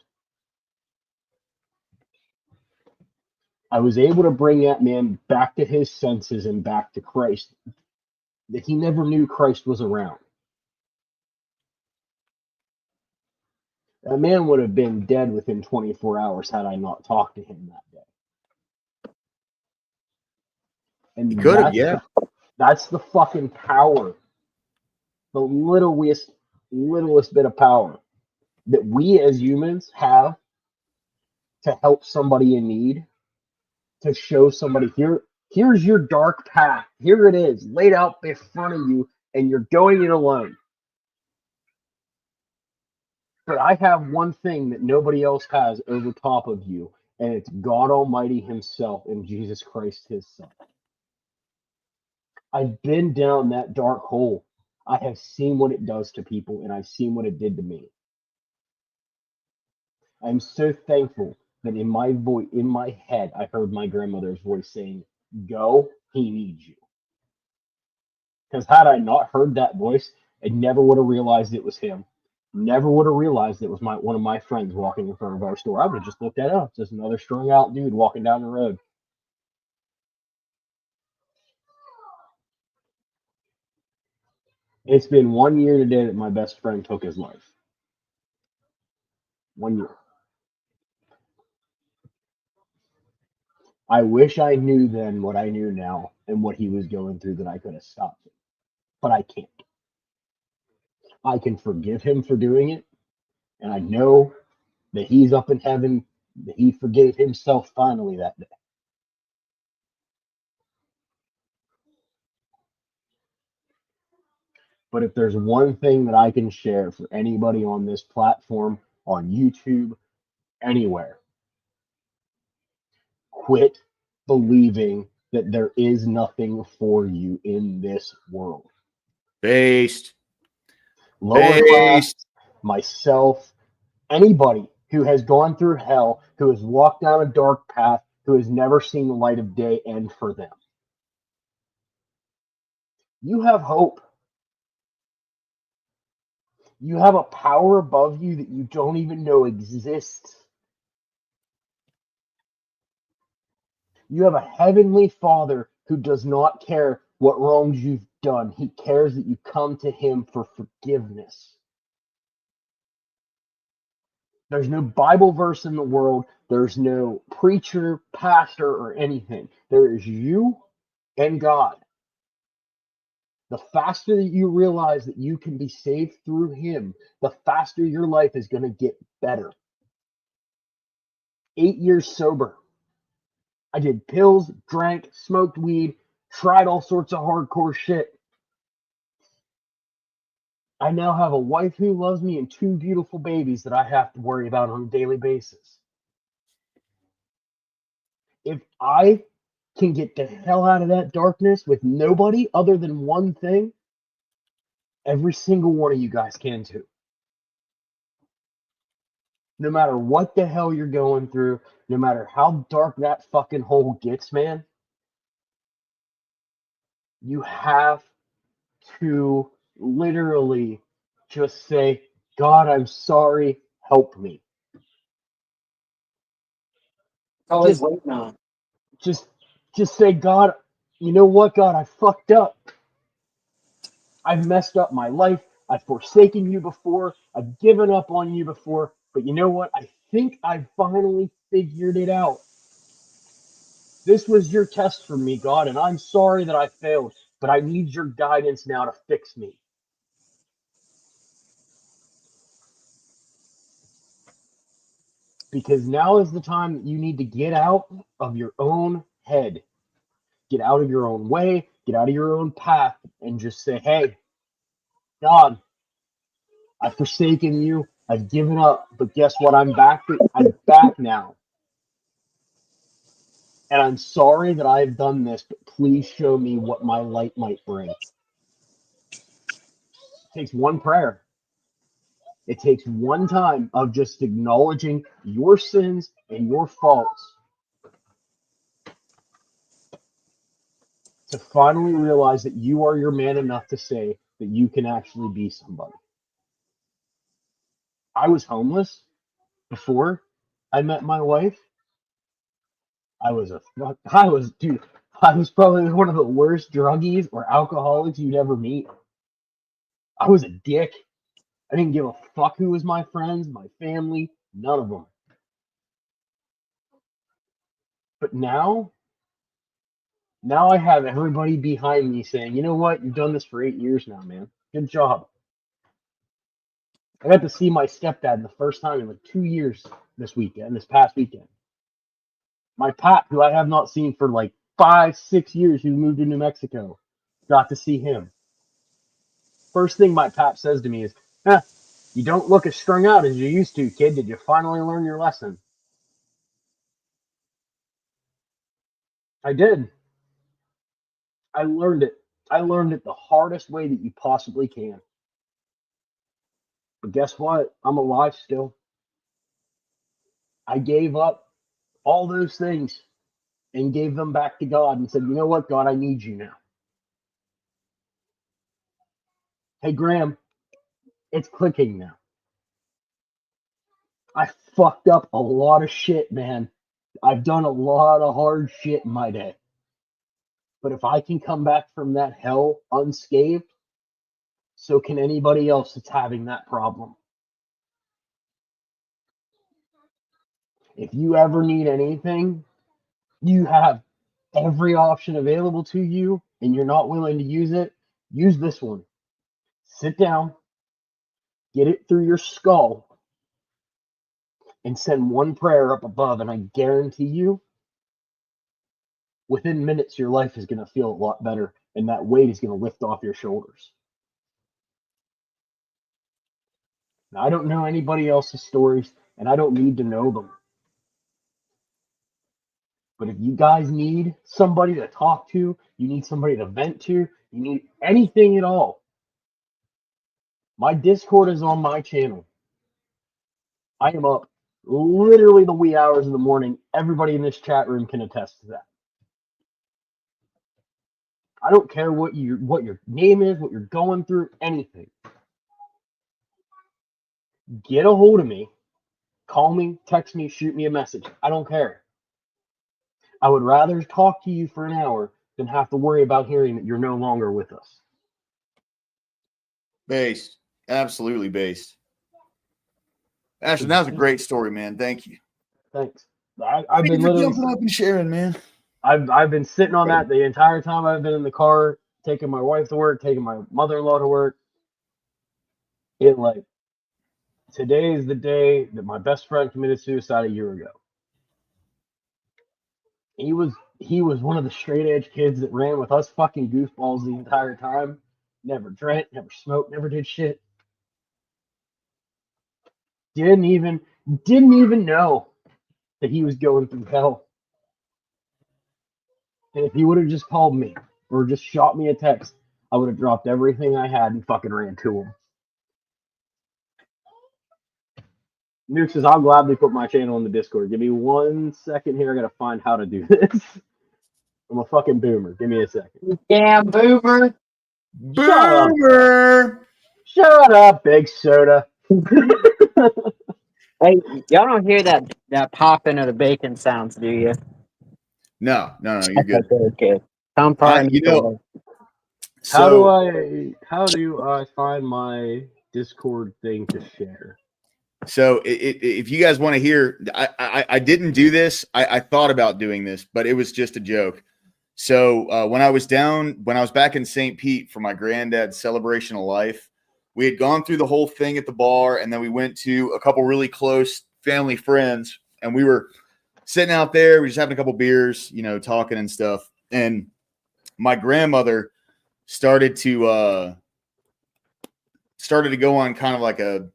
I was able to bring that man back to his senses and back to Christ. That he never knew Christ was around. That man would have been dead within 24 hours had I not talked to him that day. And You could have, yeah. That's the fucking power. The littlest bit of power that we as humans have to help somebody in need, to show somebody here's your dark path. Here it is, laid out in front of you, and you're going it alone. But I have one thing that nobody else has over top of you, and it's God Almighty Himself and Jesus Christ, His Son. I've been down that dark hole. I have seen what it does to people, and I've seen what it did to me. I'm so thankful that in my voice, in my head, I heard my grandmother's voice saying, "Go, he needs you." Because had I not heard that voice, I never would have realized it was him. Never would have realized it was one of my friends walking in front of our store. I would have just looked at it up, just another strung out dude walking down the road. It's been 1 year today that my best friend took his life. 1 year. I wish I knew then what I knew now and what he was going through, that I could have stopped it. But I can't. I can forgive him for doing it, and I know that he's up in heaven, that he forgave himself finally that day. But if there's one thing that I can share for anybody on this platform, on YouTube, anywhere, quit believing that there is nothing for you in this world. Based. Lower class, myself, anybody who has gone through hell, who has walked down a dark path, who has never seen the light of day end for them. You have hope. You have a power above you that you don't even know exists. You have a heavenly Father who does not care what wrongs you've done. He cares that you come to him for forgiveness. There's no Bible verse in the world. There's no preacher, pastor, or anything. There is you and God. The faster that you realize that you can be saved through him, the faster your life is going to get better. 8 years sober. I did pills, drank, smoked weed, tried all sorts of hardcore shit. I now have a wife who loves me and 2 beautiful babies that I have to worry about on a daily basis. If I can get the hell out of that darkness with nobody other than one thing, every single one of you guys can too. No matter what the hell you're going through, no matter how dark that fucking hole gets, man, you have to literally just say, God, I'm sorry, help me. Always waiting on. Just say, God, you know what, God, I fucked up. I've messed up my life. I've forsaken you before. I've given up on you before. But you know what? I think I finally figured it out. This was your test for me, God, and I'm sorry that I failed, but I need your guidance now to fix me. Because now is the time that you need to get out of your own head. Get out of your own way, get out of your own path, and just say, hey, God, I've forsaken you. I've given up, but guess what? I'm back now. And I'm sorry that I've done this, but please show me what my light might bring. It takes one prayer. It takes one time of just acknowledging your sins and your faults to finally realize that you are your man enough to say that you can actually be somebody. I was homeless before I met my wife. I was probably one of the worst druggies or alcoholics you'd ever meet. I was a dick. I didn't give a fuck who was my friends, my family, none of them. But now I have everybody behind me saying, you know what? You've done this for 8 years now, man. Good job. I got to see my stepdad the first time in like 2 years this past weekend. My pop, who I have not seen for like 5-6 years, who moved to New Mexico, got to see him. First thing my pop says to me is, You don't look as strung out as you used to, kid. Did you finally learn your lesson? I did. I learned it. I learned it the hardest way that you possibly can. But guess what? I'm alive still. I gave up all those things and gave them back to God and said, you know what, God, I need you now. Hey, Graham, it's clicking now. I fucked up a lot of shit, man. I've done a lot of hard shit in my day. But if I can come back from that hell unscathed, so can anybody else that's having that problem. If you ever need anything, you have every option available to you and you're not willing to use it, use this one. Sit down, get it through your skull, and send one prayer up above, and I guarantee you, within minutes, your life is going to feel a lot better, and that weight is going to lift off your shoulders. Now, I don't know anybody else's stories, and I don't need to know them. But if you guys need somebody to talk to, you need somebody to vent to, you need anything at all, my Discord is on my channel. I am up literally the wee hours of the morning. Everybody in this chat room can attest to that. I don't care what your name is, what you're going through, anything. Get a hold of me. Call me, text me, shoot me a message. I don't care. I would rather talk to you for an hour than have to worry about hearing that you're no longer with us. Based. Absolutely based. Ashton, that was a great story, man. Thank you. Thanks. I've been literally jumping up and sharing, man. I've been sitting on that the entire time I've been in the car, taking my wife to work, taking my mother-in-law to work. Today is the day that my best friend committed suicide a year ago. He was one of the straight edge kids that ran with us fucking goofballs the entire time. Never drank, never smoked, never did shit. Didn't even know that he was going through hell. And if he would have just called me or just shot me a text, I would have dropped everything I had and fucking ran to him. Nuke says, I'll gladly put my channel in the Discord. Give me 1 second here. I gotta find how to do this. I'm a fucking boomer. Give me a second. Damn boomer. Boomer. Shut up, big soda. Hey, y'all don't hear that popping of the bacon sounds, do you? No, you're good. Okay. Tom Parr. How do I find my Discord thing to share? So if you guys want to hear, I didn't do this. I thought about doing this, but it was just a joke. So when I was back in St. Pete for my granddad's celebration of life, we had gone through the whole thing at the bar, and then we went to a couple really close family friends, and we were sitting out there. We were just having a couple beers, talking and stuff. And my grandmother started to go on kind of like a,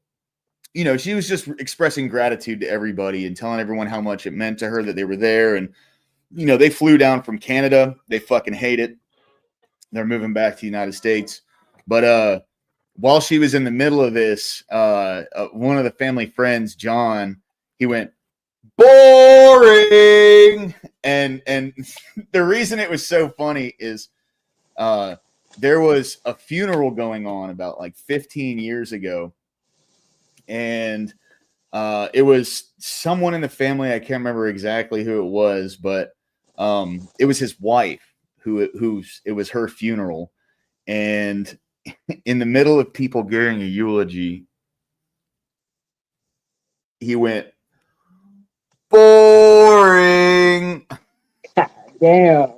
she was just expressing gratitude to everybody and telling everyone how much it meant to her that they were there. And, they flew down from Canada. They fucking hate it. They're moving back to the United States. But while she was in the middle of this, one of the family friends, John, he went, boring. And the reason it was so funny is there was a funeral going on about 15 years ago. And it was someone in the family. I can't remember exactly who it was, but it was his wife it was her funeral. And in the middle of people giving a eulogy, he went, boring. Damn.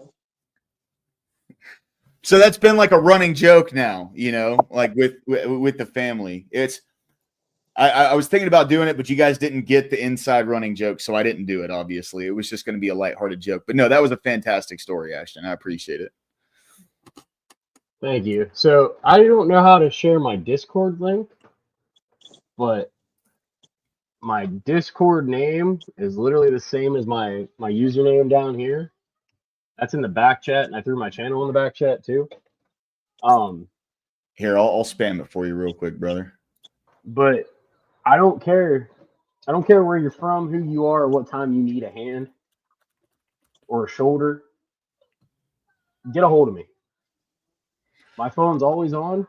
So that's been like a running joke now, with the family. I was thinking about doing it, but you guys didn't get the inside running joke, so I didn't do it, obviously. It was just going to be a lighthearted joke. But no, that was a fantastic story, Ashton. I appreciate it. Thank you. So I don't know how to share my Discord link, but my Discord name is literally the same as my username down here. That's in the back chat, and I threw my channel in the back chat too. Here, I'll spam it for you real quick, brother. But I don't care. I don't care where you're from, who you are, or what time you need a hand or a shoulder. Get a hold of me. My phone's always on.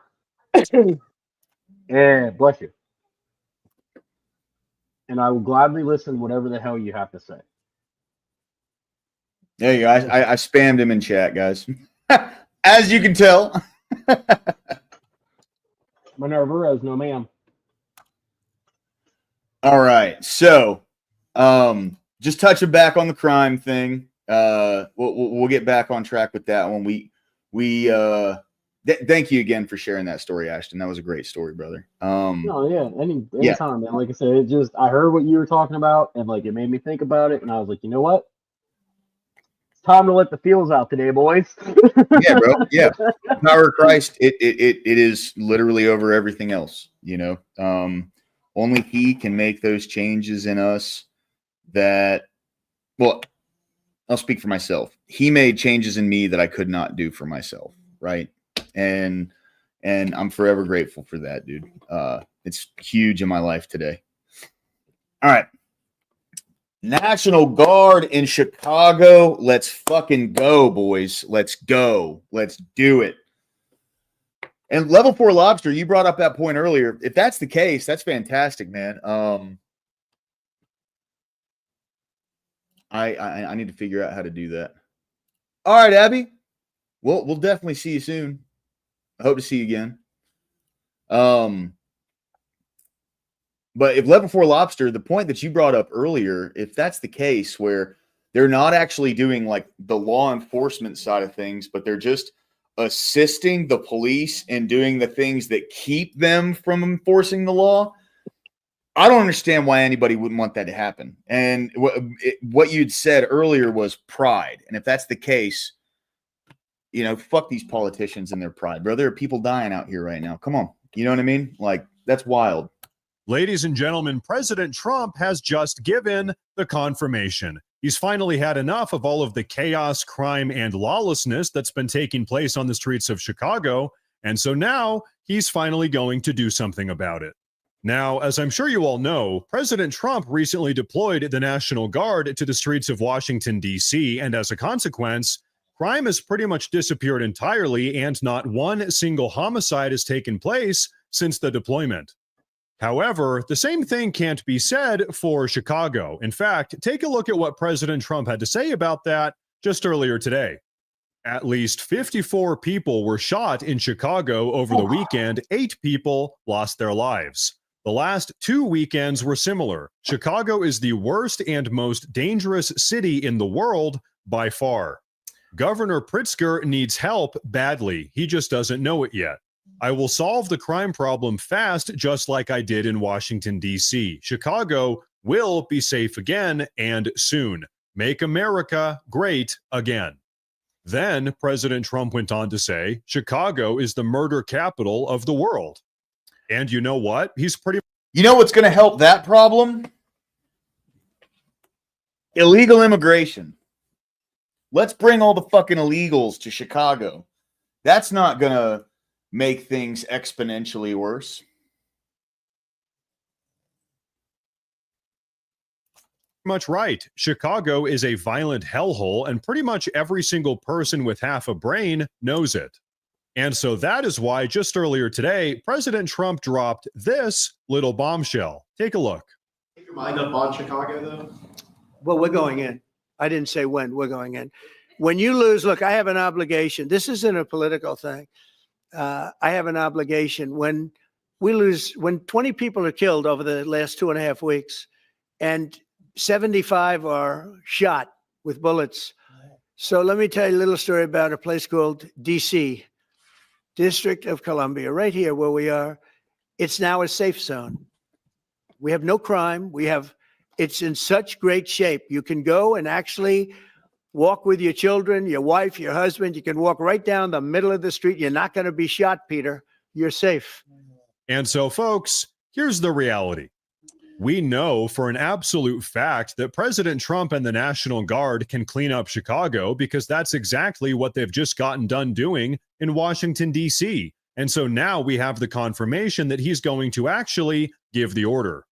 Yeah, bless you. And I will gladly listen whatever the hell you have to say. There you go. I spammed him in chat, guys. As you can tell. Minerva, no ma'am. All right. So just touching back on the crime thing. We'll get back on track with that one. Thank you again for sharing that story, Ashton. That was a great story, brother. No, yeah, anytime, man. Like I said, I heard what you were talking about, and like it made me think about it, and I was like, you know what? It's time to let the feels out today, boys. Yeah, bro. Yeah, power of Christ. It is literally over everything else. You know, only He can make those changes in us. That, well, I'll speak for myself. He made changes in me that I could not do for myself. Right. And I'm forever grateful for that, dude. It's huge in my life today. All right. National Guard in Chicago. Let's fucking go, boys. Let's go. Let's do it. And level 4 lobster, you brought up that point earlier. If that's the case, that's fantastic, man. I need to figure out how to do that. All right, Abby. We'll definitely see you soon. I hope to see you again. But if level 4 lobster, the point that you brought up earlier, if that's the case where they're not actually doing like the law enforcement side of things, but they're just assisting the police and doing the things that keep them from enforcing the law, I don't understand why anybody wouldn't want that to happen. And what you'd said earlier was pride. And if that's the case, you know, fuck these politicians and their pride, bro. There are people dying out here right now. Come on. You know what I mean? Like, that's wild. Ladies and gentlemen, President Trump has just given the confirmation. He's finally had enough of all of the chaos, crime, and lawlessness that's been taking place on the streets of Chicago. And so now he's finally going to do something about it. Now, as I'm sure you all know, President Trump recently deployed the National Guard to the streets of Washington, D.C., and as a consequence, crime has pretty much disappeared entirely, and not one single homicide has taken place since the deployment. However, the same thing can't be said for Chicago. In fact, take a look at what President Trump had to say about that just earlier today. At least 54 people were shot in Chicago over the weekend. 8 people lost their lives. The last 2 weekends were similar. Chicago is the worst and most dangerous city in the world by far. Governor Pritzker needs help badly. He just doesn't know it yet. I will solve the crime problem fast, just like I did in Washington, D.C. Chicago will be safe again, and soon. Make America great again. Then President Trump went on to say, Chicago is the murder capital of the world. And you know what? You know what's going to help that problem? Illegal immigration. Let's bring all the fucking illegals to Chicago. That's not going to make things exponentially worse. Much right. Chicago is a violent hellhole, and pretty much every single person with half a brain knows it. And so that is why just earlier today, President Trump dropped this little bombshell. Take a look. Make your mind up on Chicago, though? Well, we're going in. I didn't say when. We're going in. When you lose, look, I have an obligation. This isn't a political thing. I have an obligation. When we lose, when 20 people are killed over the last 2.5 weeks, and 75 are shot with bullets. So let me tell you a little story about a place called DC, District of Columbia, right here where we are. It's now a safe zone. We have no crime. It's in such great shape. You can go and actually walk with your children, your wife, your husband. You can walk right down the middle of the street. You're not going to be shot, Peter. You're safe. And so, folks, Here's the reality. We know for an absolute fact that President Trump and the National Guard can clean up Chicago because that's exactly what they've just gotten done doing in Washington, D.C. And so now we have the confirmation that he's going to actually give the order.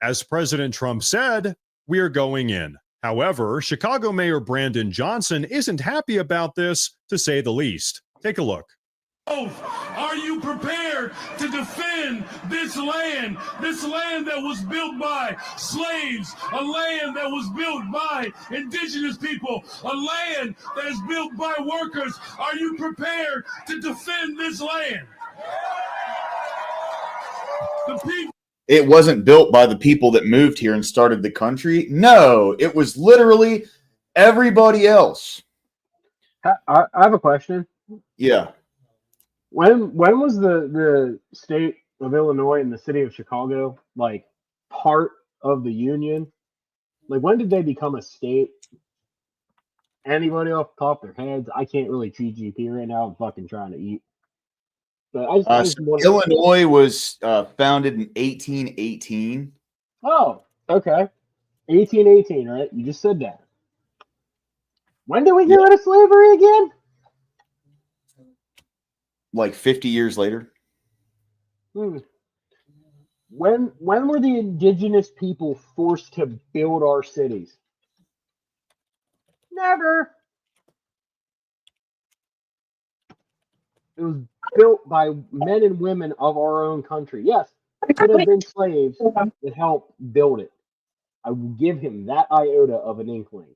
As President Trump said, we are going in. However, Chicago Mayor Brandon Johnson isn't happy about this, to say the least. Take a look. Are you prepared to defend this land that was built by slaves, a land that was built by indigenous people, a land that is built by workers? Are you prepared to defend this land? The people. It wasn't built by the people that moved here and started the country. No, it was literally everybody else. I have a question. Yeah. When was the state of Illinois and the city of Chicago like part of the union? Like when did they become a state? Anybody off the top of their heads? I can't really cheat GP right now. I'm fucking trying to eat. But I just Illinois was founded in 1818. Oh, okay. 1818, right? You just said that. When did we get rid of slavery again? Like 50 years later. When were the indigenous people forced to build our cities? Never. It was built by men and women of our own country. Yes, it could have been slaves that helped build it. I will give him that iota of an inkling.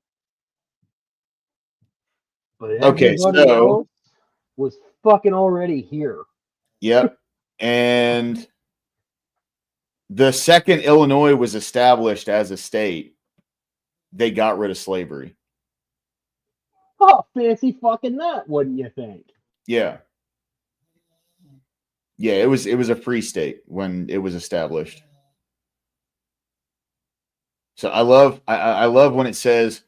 But everybody else was fucking already here. Yep. And the second Illinois was established as a state, they got rid of slavery. Oh, fancy fucking that, wouldn't you think? Yeah. Yeah, it was a free state when it was established. So I love when it says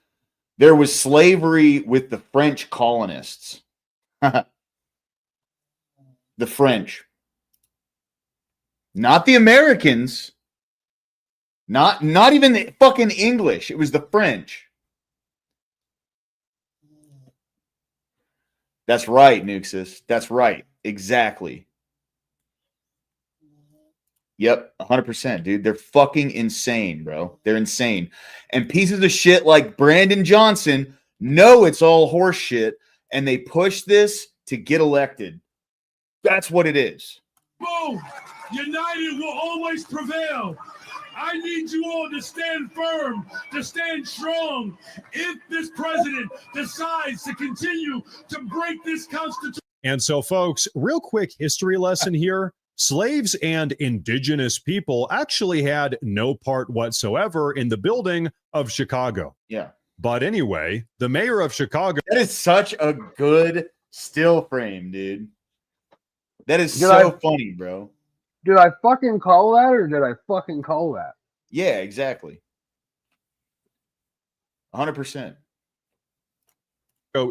there was slavery with the French colonists. The French. Not the Americans. Not even the fucking English. It was the French. That's right, Nuxus. That's right. Exactly. Yep, 100%, dude. They're fucking insane, bro. They're insane. And pieces of shit like Brandon Johnson know it's all horse shit, and they push this to get elected. That's what it is. Boom! United will always prevail. I need you all to stand firm, to stand strong. If this president decides to continue to break this constitution. And so, folks, real quick history lesson here. Slaves and indigenous people actually had no part whatsoever in the building of Chicago. Yeah. But anyway, the mayor of Chicago. That is such a good still frame, dude. That is so funny, bro. Did I fucking call that or did I fucking call that? Yeah, exactly. 100%.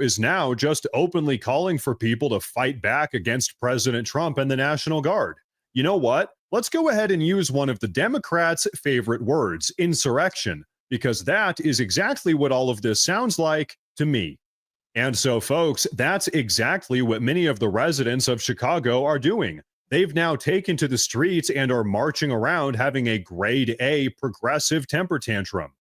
Is now just openly calling for people to fight back against President Trump and the National Guard. You know what? Let's go ahead and use one of the Democrats' favorite words, insurrection, because that is exactly what all of this sounds like to me. And so, folks, that's exactly what many of the residents of Chicago are doing. They've now taken to the streets and are marching around having a grade A progressive temper tantrum.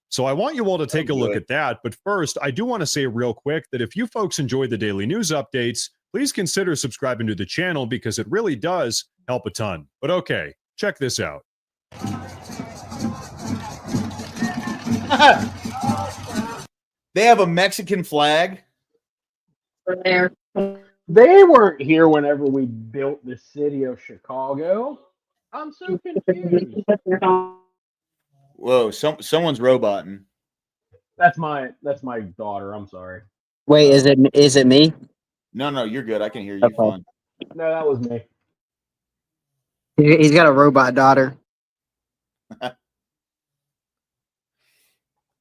So I want you all to take a look at that. But first, I do want to say real quick that if you folks enjoy the daily news updates, please consider subscribing to the channel because it really does help a ton. But okay, check this out. They have a Mexican flag. They weren't here whenever we built the city of Chicago. I'm so confused. Whoa, someone's roboting. That's my daughter. I'm sorry. Wait, is it me? No, you're good. I can hear you Okay. fine. No, that was me. He's got a robot daughter.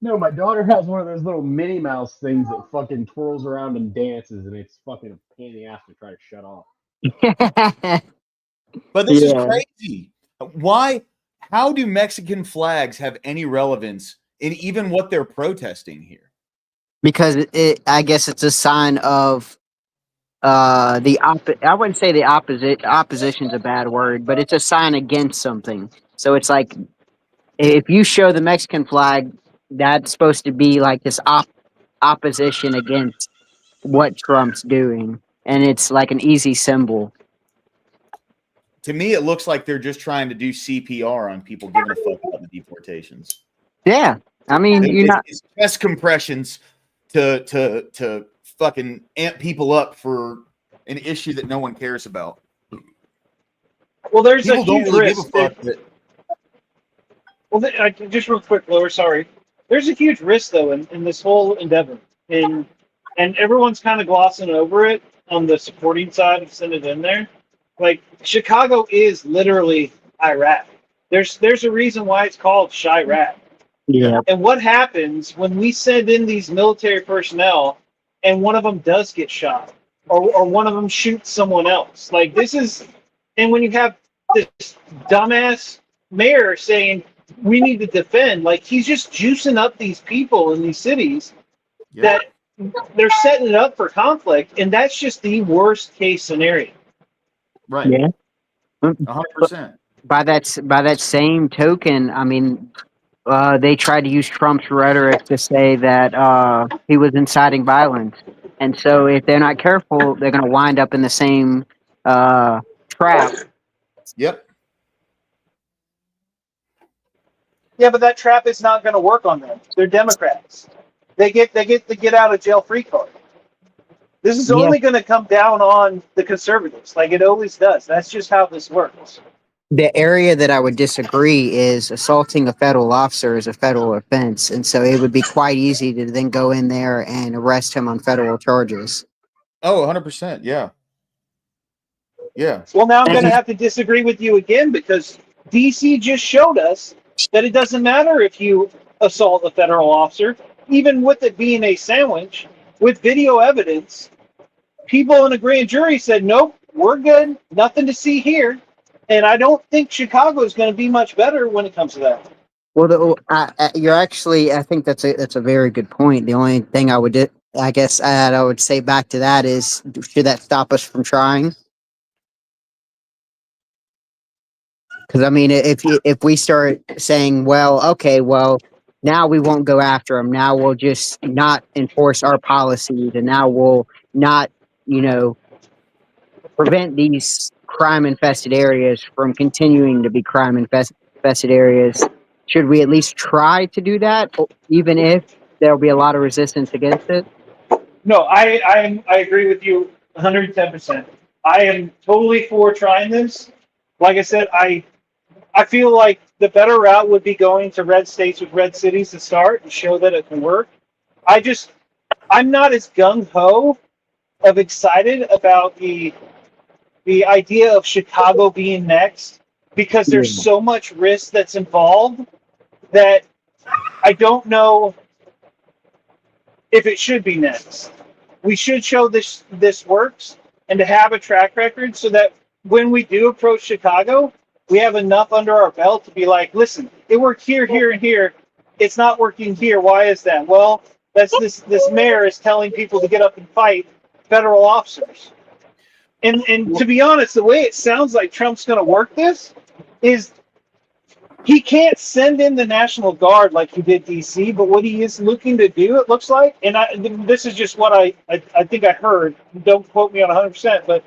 No, my daughter has one of those little Minnie Mouse things that fucking twirls around and dances, and it's fucking a pain in the ass to try to shut off. But this is crazy. Why? How do Mexican flags have any relevance in even what they're protesting here? Because I guess it's a sign of I wouldn't say the opposition's a bad word, but it's a sign against something. So it's like if you show the Mexican flag, that's supposed to be like this opposition against what Trump's doing, and it's like an easy symbol. To me, it looks like they're just trying to do CPR on people giving a fuck about the deportations. Yeah, I mean, It's chest compressions to fucking amp people up for an issue that no one cares about. Well, there's People a huge don't really risk. give a fuck that. Well, just real quick, Lower, sorry. There's a huge risk, though, in this whole endeavor. And everyone's kind of glossing over it on the supporting side of sending it in there. Like, Chicago is literally Iraq. There's a reason why it's called Chiraq. Yeah. And what happens when we send in these military personnel and one of them does get shot or one of them shoots someone else? Like, this is, and when you have this dumbass mayor saying we need to defend, like, he's just juicing up these people in these cities that they're setting it up for conflict, and that's just the worst case scenario. Right. Yeah. 100%. By that same token, I mean, they tried to use Trump's rhetoric to say that he was inciting violence, and so if they're not careful, they're going to wind up in the same trap. Yep. Yeah, but that trap is not going to work on them. They're Democrats. They get the get out of jail free card. This is only going to come down on the conservatives, like it always does. That's just how this works. The area that I would disagree is assaulting a federal officer is a federal offense, and so it would be quite easy to then go in there and arrest him on federal charges. Oh, 100%. Yeah. Yeah. Well, now I'm going to have to disagree with you again because DC just showed us that it doesn't matter if you assault a federal officer, even with it being a sandwich, with video evidence. People in a grand jury said, nope, we're good, nothing to see here. And I don't think Chicago is going to be much better when it comes to that. Well, you're actually, I think that's a very good point. The only thing I would I would say back to that is, should that stop us from trying? Because I mean, if we start saying, well, okay, well, now we won't go after them. Now we'll just not enforce our policies, and now we'll not, prevent these crime-infested areas from continuing to be crime-infested areas. Should we at least try to do that, even if there'll be a lot of resistance against it? No, I agree with you 110%. I am totally for trying this. Like I said, I feel like the better route would be going to red states with red cities to start and show that it can work. I'm not as gung-ho of excited about the idea of Chicago being next because there's so much risk that's involved that I don't know if it should be next. We should show this works and to have a track record so that when we do approach Chicago, we have enough under our belt to be like, listen, it worked here, here, and here. It's not working here. Why is that? Well, that's this mayor is telling people to get up and fight federal officers. And to be honest, the way it sounds like Trump's going to work this is he can't send in the National Guard like he did D.C., but what he is looking to do, it looks like, and this is just what I think I heard, don't quote me on 100%, but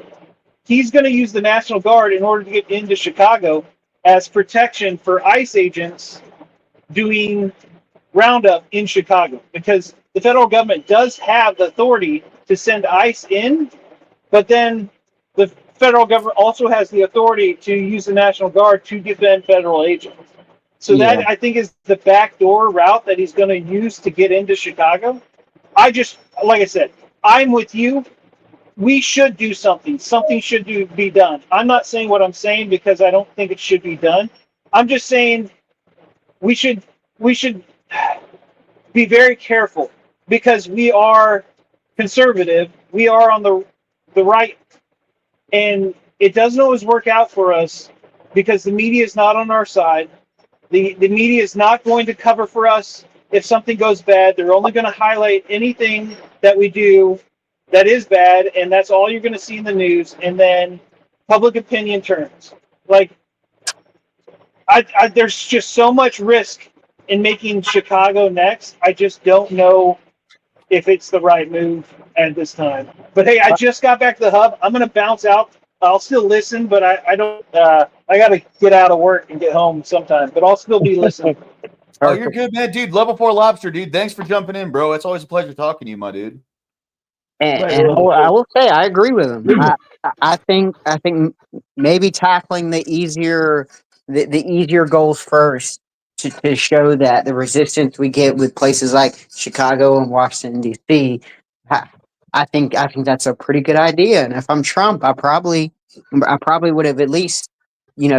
he's going to use the National Guard in order to get into Chicago as protection for ICE agents doing roundup in Chicago, because the federal government does have the authority to send ICE in, but then the federal government also has the authority to use the National Guard to defend federal agents. So that, I think, is the backdoor route that he's going to use to get into Chicago. Like I said, I'm with you. We should do something. Something should be done. I'm not saying what I'm saying because I don't think it should be done. I'm just saying we should be very careful because we are conservative. We are on the right. And it doesn't always work out for us because the media is not on our side. The media is not going to cover for us if something goes bad. They're only going to highlight anything that we do that is bad, and that's all you're going to see in the news. And then public opinion turns. Like, there's just so much risk in making Chicago next. I just don't know if it's the right move at this time. But hey, I just got back to the hub. I'm going to bounce out. I'll still listen, but I don't. I got to get out of work and get home sometime. But I'll still be listening. Oh, you're good, man, dude. Level 4 Lobster, dude. Thanks for jumping in, bro. It's always a pleasure talking to you, my dude. And I will say I agree with him. I think maybe tackling the easier goals first to show that the resistance we get with places like Chicago and Washington D.C. I think that's a pretty good idea. And if I'm Trump, I probably would have at least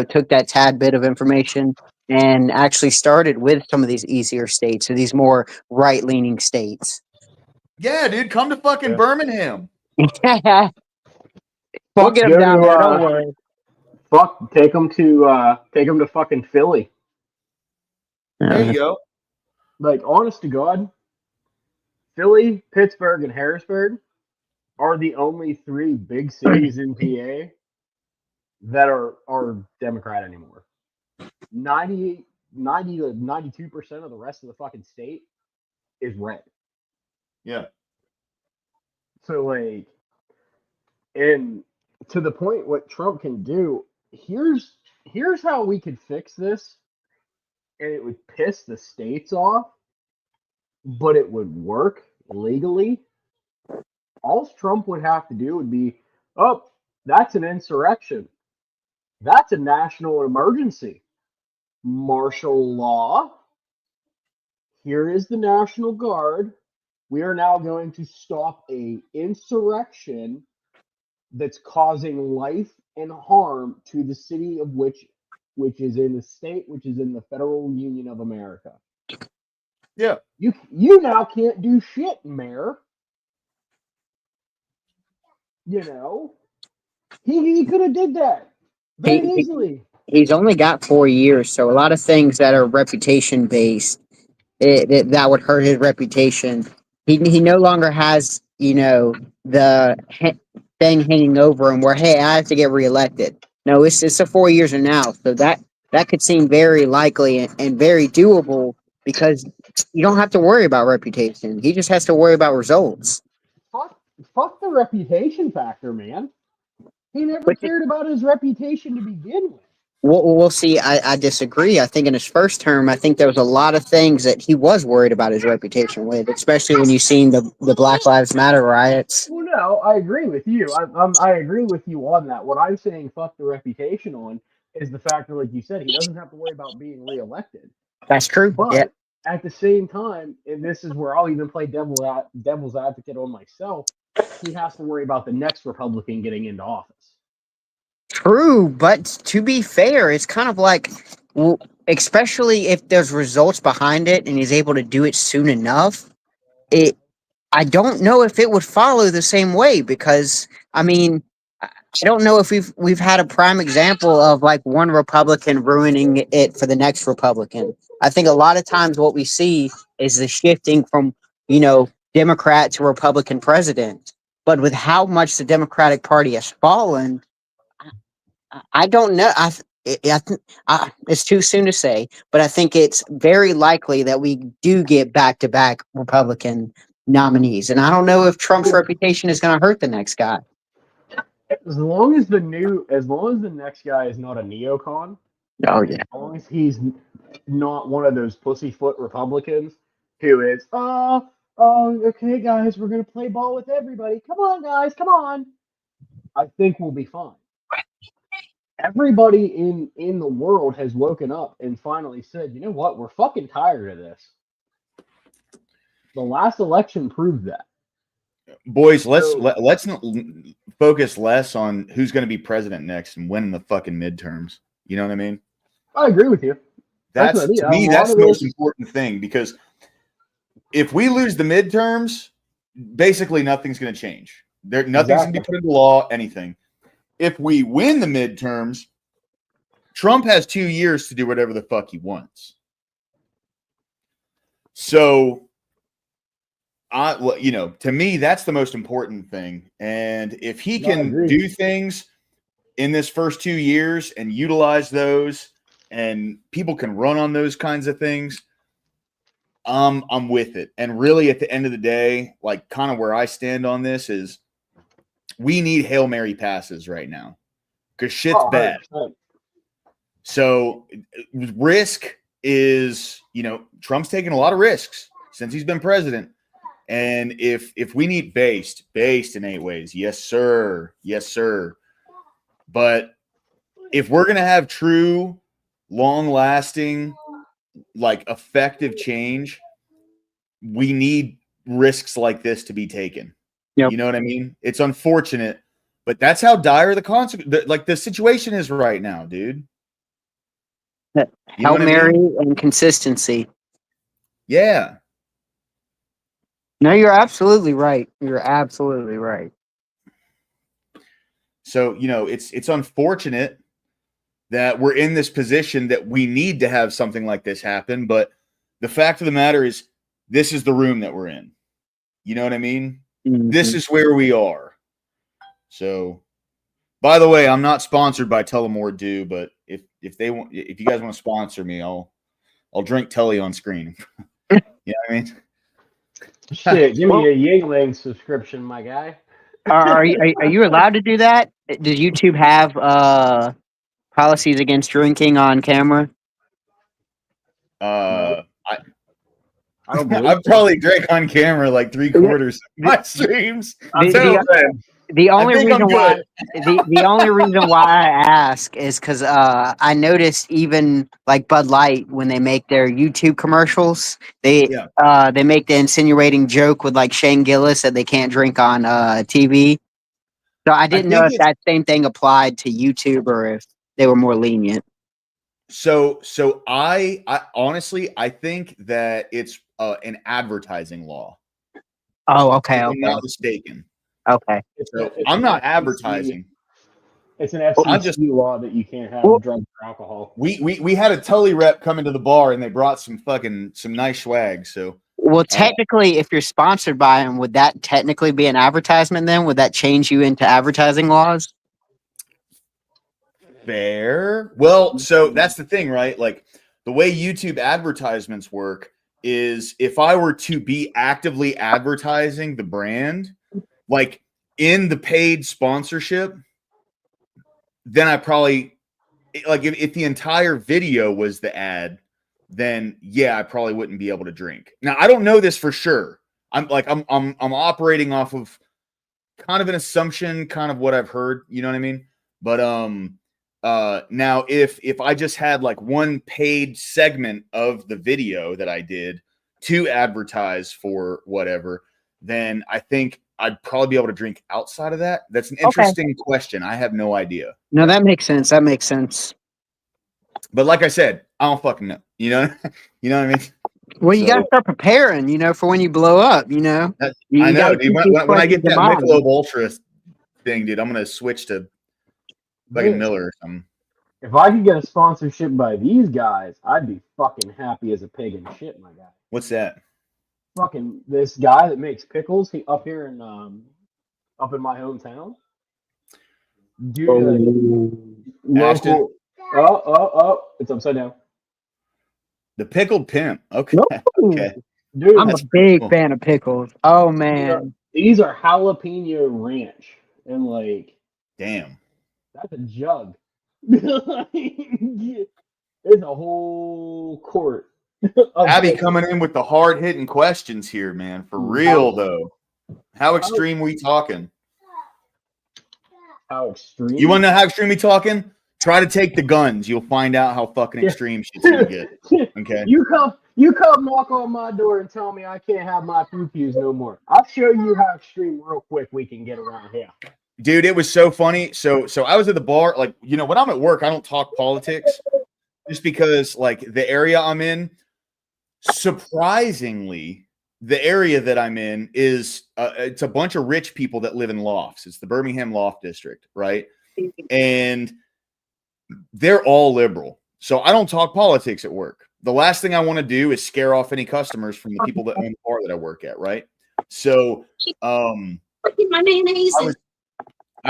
took that tad bit of information and actually started with some of these easier states or these more right leaning states. Yeah, dude, come to fucking Birmingham. We'll Fuck, get them go down to, there. Don't worry. Fuck, take them to fucking Philly. There you go. Like, honest to God, Philly, Pittsburgh, and Harrisburg are the only 3 big cities in PA that are Democrat anymore. 90 to 92% of the rest of the fucking state is red. Yeah. So, like, and to the point what Trump can do, here's how we could fix this, and it would piss the states off, but it would work legally. All Trump would have to do would be, oh, that's an insurrection. That's a national emergency. Martial law. Here is the National Guard. We are now going to stop a insurrection that's causing life and harm to the city of which is in the state, which is in the Federal Union of America. Yeah. You now can't do shit, Mayor. You know, he could have did that very easily. He's only got 4 years, so a lot of things that are reputation based that would hurt his reputation. He no longer has the thing hanging over him where, hey, I have to get reelected. No, it's a 4 years from now, so that could seem very likely and very doable because you don't have to worry about reputation. He just has to worry about results. Fuck the reputation factor, man. He never cared about his reputation to begin with. We'll see. I disagree. I think in his first term, I think there was a lot of things that he was worried about his reputation with, especially when you've seen the Black Lives Matter riots. Well, no, I agree with you. I agree with you on that. What I'm saying, fuck the reputation on, is the fact that, like you said, he doesn't have to worry about being reelected. That's true. But at the same time, and this is where I'll even play devil's advocate on myself, he has to worry about the next Republican getting into office. True, but to be fair, it's kind of like, well, especially if there's results behind it and he's able to do it soon enough, I don't know if it would follow the same way because, I mean, I don't know if we've had a prime example of like one Republican ruining it for the next Republican. I think a lot of times what we see is the shifting from, Democrat to Republican president. But with how much the Democratic Party has fallen, I don't know. It's too soon to say, but I think it's very likely that we do get back-to-back Republican nominees. And I don't know if Trump's reputation is going to hurt the next guy. As long as the next guy is not a neocon, oh yeah, as long as he's not one of those pussyfoot Republicans who is, okay, guys, we're gonna play ball with everybody. Come on, guys, come on. I think we'll be fine. Everybody in the world has woken up and finally said, you know what, we're fucking tired of this. The last election proved that. Boys, let's focus less on who's going to be president next and winning the fucking midterms. You know what I mean? I agree with you. That's to me, that's the most important thing because if we lose the midterms, basically nothing's going to change. Nothing's going to be put into law, anything. If we win the midterms, Trump has 2 years to do whatever the fuck he wants. So, to me, that's the most important thing. And if he can do things in this first 2 years and utilize those, and people can run on those kinds of things, I'm with it. And really, at the end of the day, like kind of where I stand on this is, we need Hail Mary passes right now because shit's bad. 100%. So risk is, Trump's taking a lot of risks since he's been president. And if we need based in 8 ways, yes, sir. Yes, sir. But if we're going to have true, long-lasting, like effective change, we need risks like this to be taken. Yep. You know what I mean? It's unfortunate, but that's how dire the situation is right now, dude. Hail Mary and consistency. Yeah. No, you're absolutely right. You're absolutely right. So, it's unfortunate that we're in this position that we need to have something like this happen. But the fact of the matter is, this is the room that we're in. You know what I mean? Mm-hmm. This is where we are. So, by the way, I'm not sponsored by Tullamore Dew, but if you guys want to sponsor me, I'll drink Tully on screen. You know what I mean? Shit, give me a Yingling subscription, my guy. Are you allowed to do that? Does YouTube have policies against drinking on camera? I don't I've probably drank on camera like 3/4 of my streams. The only reason why I ask is because I noticed even like Bud Light, when they make their YouTube commercials, they make the insinuating joke with like Shane Gillis that they can't drink on TV. So I didn't know if that same thing applied to YouTube or if they were more lenient. So I honestly, I think that it's an advertising law. Oh, okay. If I'm not mistaken. Okay. So I'm not advertising. It's an FCC law that you can't have drugs or alcohol. We had a Tully rep come into the bar and they brought some nice swag. So technically, if you're sponsored by them, would that technically be an advertisement then? Would that change you into advertising laws? Fair. Well, so that's the thing, right? Like the way YouTube advertisements work is if I were to be actively advertising the brand, like in the paid sponsorship, then I probably like if the entire video was the ad, then yeah, I probably wouldn't be able to drink. Now I don't know this for sure. I'm operating off of kind of an assumption, kind of what I've heard, you know what I mean? But now if I just had like one paid segment of the video that I did to advertise for whatever, then I think I'd probably be able to drink outside of that. That's an interesting question. I have no idea. No, that makes sense. That makes sense. But like I said, I don't fucking know. You know what I mean? Well, you got to start preparing, for when you blow up, I know. Dude, when I get that Michelob Ultra thing, dude, I'm going to switch to fucking Miller or something. If I could get a sponsorship by these guys, I'd be fucking happy as a pig in shit, my guy. What's that? Fucking this guy that makes pickles, he up here in up in my hometown. Dude, local. Oh, it's upside down. The pickled pimp. Okay. Okay. Dude, I'm a big fan of pickles. Oh man. These are jalapeno ranch. And like, damn. That's a jug. It's a whole quart. Abby coming in with the hard hitting questions here, man. For real though. How extreme we talking? How extreme? You want to know how extreme we talking? Try to take the guns. You'll find out how fucking extreme shit's gonna get. Okay. You come knock on my door and tell me I can't have my poo-pews no more. I'll show you how extreme real quick we can get around here. Dude, it was so funny. So I was at the bar, like, when I'm at work, I don't talk politics just because like the area I'm in, surprisingly, the area that I'm in is it's a bunch of rich people that live in lofts. It's the Birmingham Loft District, right? And they're all liberal. So I don't talk politics at work. The last thing I want to do is scare off any customers from the people that own the bar that I work at, right? So I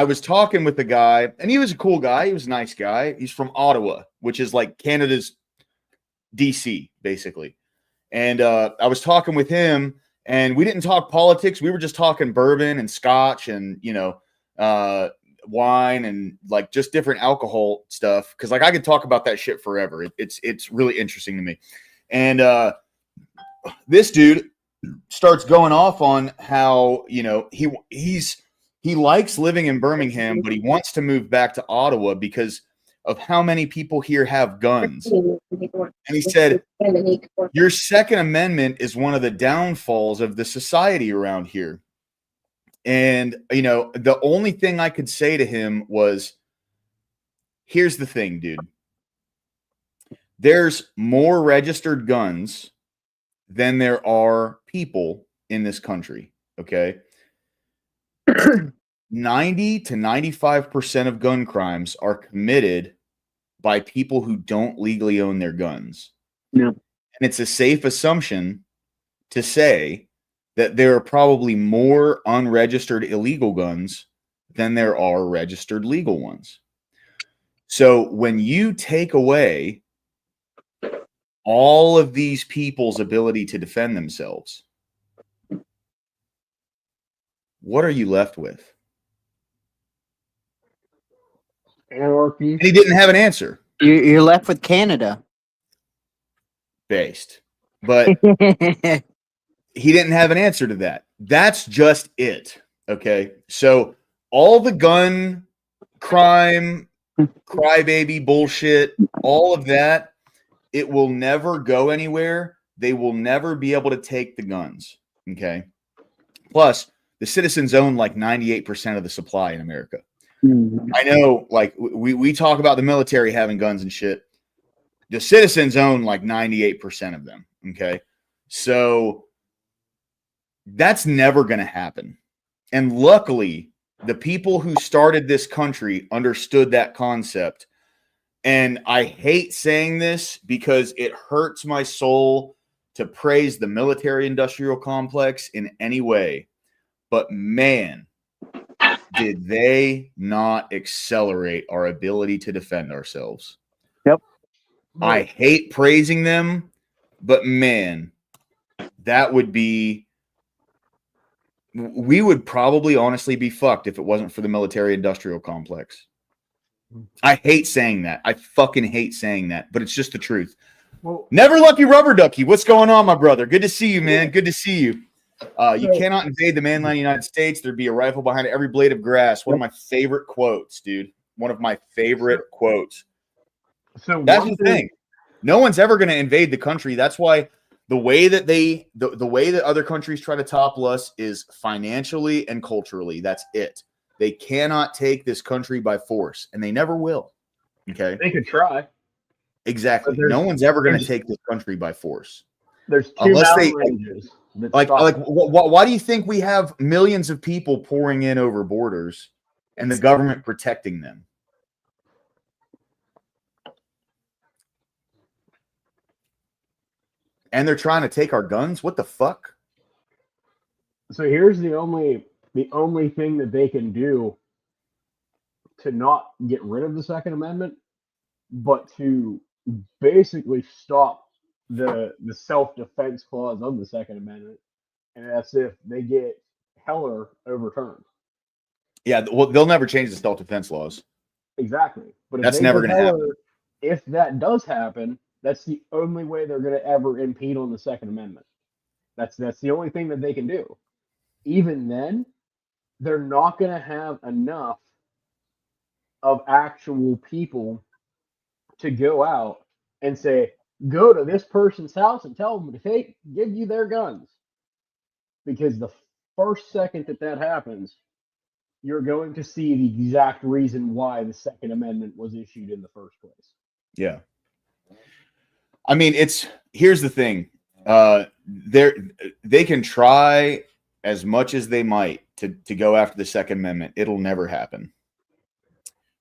was talking with the guy, and he was a cool guy. He was a nice guy. He's from Ottawa, which is like Canada's DC, basically. And I was talking with him, and we didn't talk politics. We were just talking bourbon and scotch and, wine and like just different alcohol stuff. Cause like I could talk about that shit forever. It's really interesting to me. And this dude starts going off on how, he likes living in Birmingham, but he wants to move back to Ottawa because of how many people here have guns. And he said, your Second Amendment is one of the downfalls of the society around here. And, the only thing I could say to him was, here's the thing, dude. There's more registered guns than there are people in this country. Okay. 90 to 95% of gun crimes are committed by people who don't legally own their guns. Yeah. And it's a safe assumption to say that there are probably more unregistered illegal guns than there are registered legal ones. So when you take away all of these people's ability to defend themselves, what are you left with? Anarchy. And he didn't have an answer. You're left with Canada. Based. But he didn't have an answer to that. That's just it. Okay. So all the gun crime, crybaby bullshit, all of that, it will never go anywhere. They will never be able to take the guns. Okay. Plus, the citizens own like 98% of the supply in America. Mm-hmm. I know, like, we talk about the military having guns and shit. The citizens own like 98% of them. Okay. So that's never going to happen. And luckily, the people who started this country understood that concept. And I hate saying this because it hurts my soul to praise the military industrial complex in any way. But man, did they not accelerate our ability to defend ourselves? Yep. I hate praising them, but man, that would be, we would probably honestly be fucked if it wasn't for the military industrial complex. I hate saying that. I fucking hate saying that, but it's just the truth. Well, Never Lucky Rubber Ducky. What's going on, my brother? Good to see you, man. Good to see you. You cannot invade the mainland United States. There'd be a rifle behind every blade of grass. One of my favorite quotes, dude. One of my favorite quotes. So that's the thing. No one's ever going to invade the country. That's why the way that the way that other countries try to topple us is financially and culturally. That's it. They cannot take this country by force, and they never will. Okay? They could try. Exactly. No one's ever going to take this country by force. There's two mountain ranges. Why do you think we have millions of people pouring in over borders and the government protecting them? And they're trying to take our guns? What the fuck? So here's the only thing that they can do to not get rid of the Second Amendment, but to basically stop the self-defense clause of the Second Amendment, and that's if they get Heller overturned. Yeah, well, they'll never change the self-defense laws. Exactly. But that's never going to happen. If that does happen, that's the only way they're going to ever impede on the Second Amendment. That's the only thing that they can do. Even then, they're not going to have enough of actual people to go out and say, go to this person's house and tell them to give you their guns. Because the first second that happens, you're going to see the exact reason why the Second Amendment was issued in the first place. Yeah. I mean, here's the thing. They can try as much as they might to go after the Second Amendment. It'll never happen.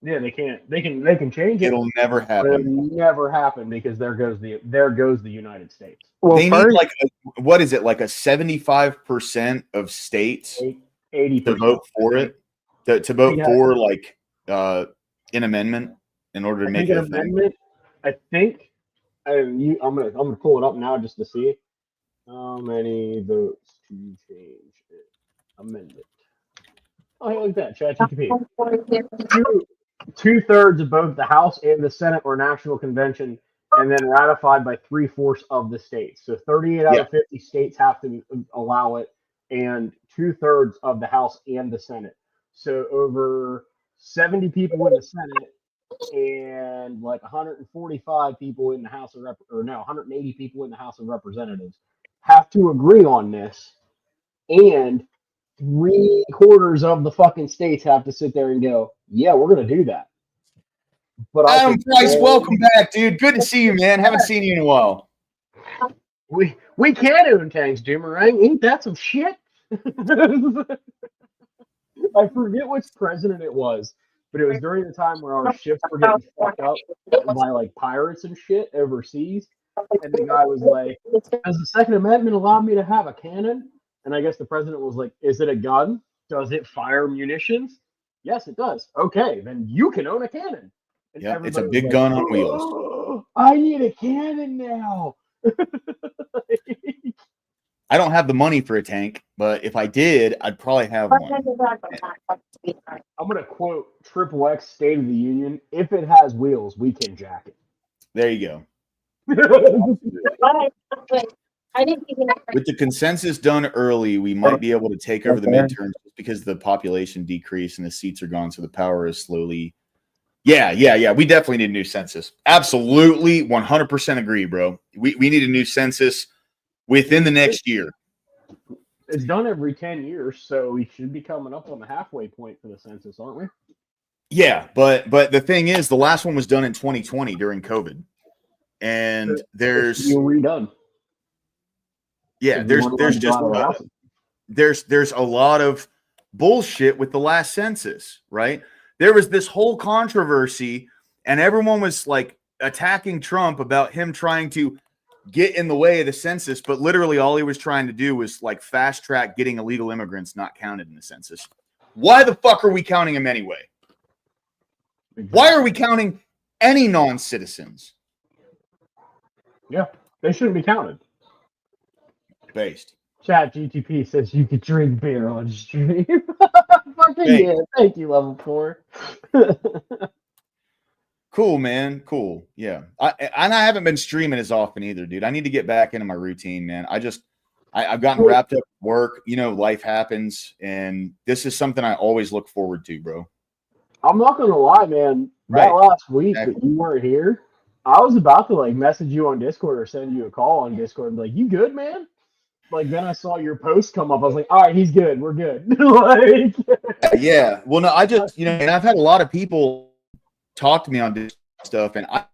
Yeah, they can't. They can change it. It'll never But it'll happen. never happen because there goes the United States. Well, They need first, like what is it, like a 75% of states 80% to vote for it, to vote Yeah. for like an amendment in order to I make think it an a thing. amendment. I think I'm gonna pull it up now just to see how many votes to change it. Amendment. Oh, hey, look at that, ChatGPT. Two-thirds of both the House and the Senate or National Convention, and then ratified by 3/4 of the states. So 38 out of 50 states have to allow it, and 2/3 of the House and the Senate. So over 70 people in the Senate and like 145 people in the House of or no, 180 people in the House of Representatives have to agree on this, and 3/4 of the fucking states have to sit there and go, "Yeah, we're gonna do that." But Adam Price, welcome back, dude. Good to see you, man. Haven't seen you in a while. We can own tanks, Doomerang. Ain't that some shit? I forget which president it was, but it was during the time where our ships were getting fucked up by like pirates and shit overseas. And the guy was like, "Does the Second Amendment allow me to have a cannon?" And I guess the president was like, "Is it a gun? Does it fire munitions?" "Yes, it does." "Okay, then you can own a cannon." And Yeah, it's a everybody was big like, gun on wheels. "Oh, I need a cannon now." I don't have the money for a tank, but if I did, I'd probably have one. I'm gonna quote XXX State of the Union: "If it has wheels, we can jack it." There you go. With the consensus done early, we might be able to take over the midterms just because the population decreased and the seats are gone, so the power is slowly. Yeah. We definitely need a new census. Absolutely, 100% agree, bro. We need a new census within the next year. It's done every 10 years, so we should be coming up on the halfway point for the census, aren't we? Yeah, but the thing is, the last one was done in 2020 during COVID, and there's redone. Yeah, there's a lot of bullshit with the last census, right? There was this whole controversy, and everyone was like attacking Trump about him trying to get in the way of the census, but literally all he was trying to do was like fast track getting illegal immigrants not counted in the census. Why the fuck are we counting them anyway? Why are we counting any non-citizens? Yeah, they shouldn't be counted. Based. ChatGTP says you could drink beer on stream. Fucking yeah, thank you, level 4. Cool, man. Cool. Yeah. I haven't been streaming as often either, dude. I need to get back into my routine, man. I've gotten wrapped up with work. You know, life happens, and this is something I always look forward to, bro. I'm not gonna lie, man. That last week that you weren't here, I was about to like message you on Discord or send you a call on Discord and be like, "You good, man?" Like then I saw your post come up. I was like, "All right, he's good. We're good." Like, yeah. Well, no, I just and I've had a lot of people talk to me on this stuff, and I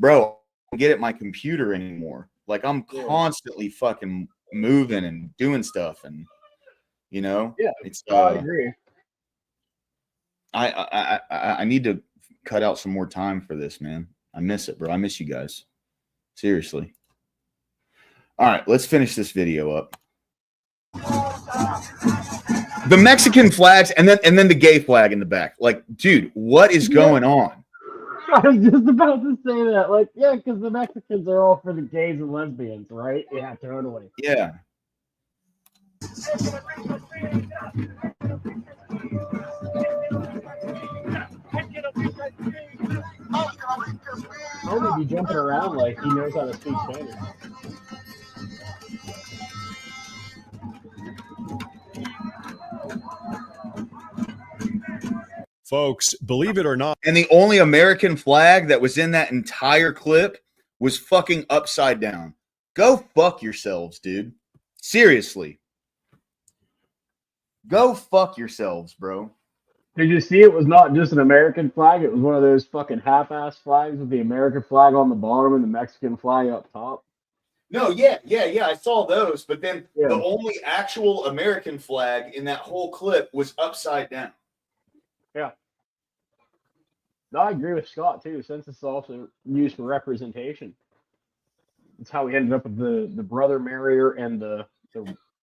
don't get at my computer anymore. Like I'm constantly fucking moving and doing stuff, and it's I agree. I need to cut out some more time for this, man. I miss it, bro. I miss you guys. Seriously. All right, let's finish this video up. The Mexican flags and then the gay flag in the back. Like, dude, what is going on? I was just about to say that. Like, yeah, because the Mexicans are all for the gays and lesbians, right? Yeah, totally. Yeah. Homie be jumping around like he knows how to speak Spanish. Folks, believe it or not. And the only American flag that was in that entire clip was fucking upside down. Go fuck yourselves, dude. Seriously. Go fuck yourselves, bro. Did you see it was not just an American flag? It was one of those fucking half-ass flags with the American flag on the bottom and the Mexican flag up top. No, yeah. I saw those, but then the only actual American flag in that whole clip was upside down. Yeah. No, I agree with Scott too. Census is also used for representation. It's how we ended up with the brother marrier and the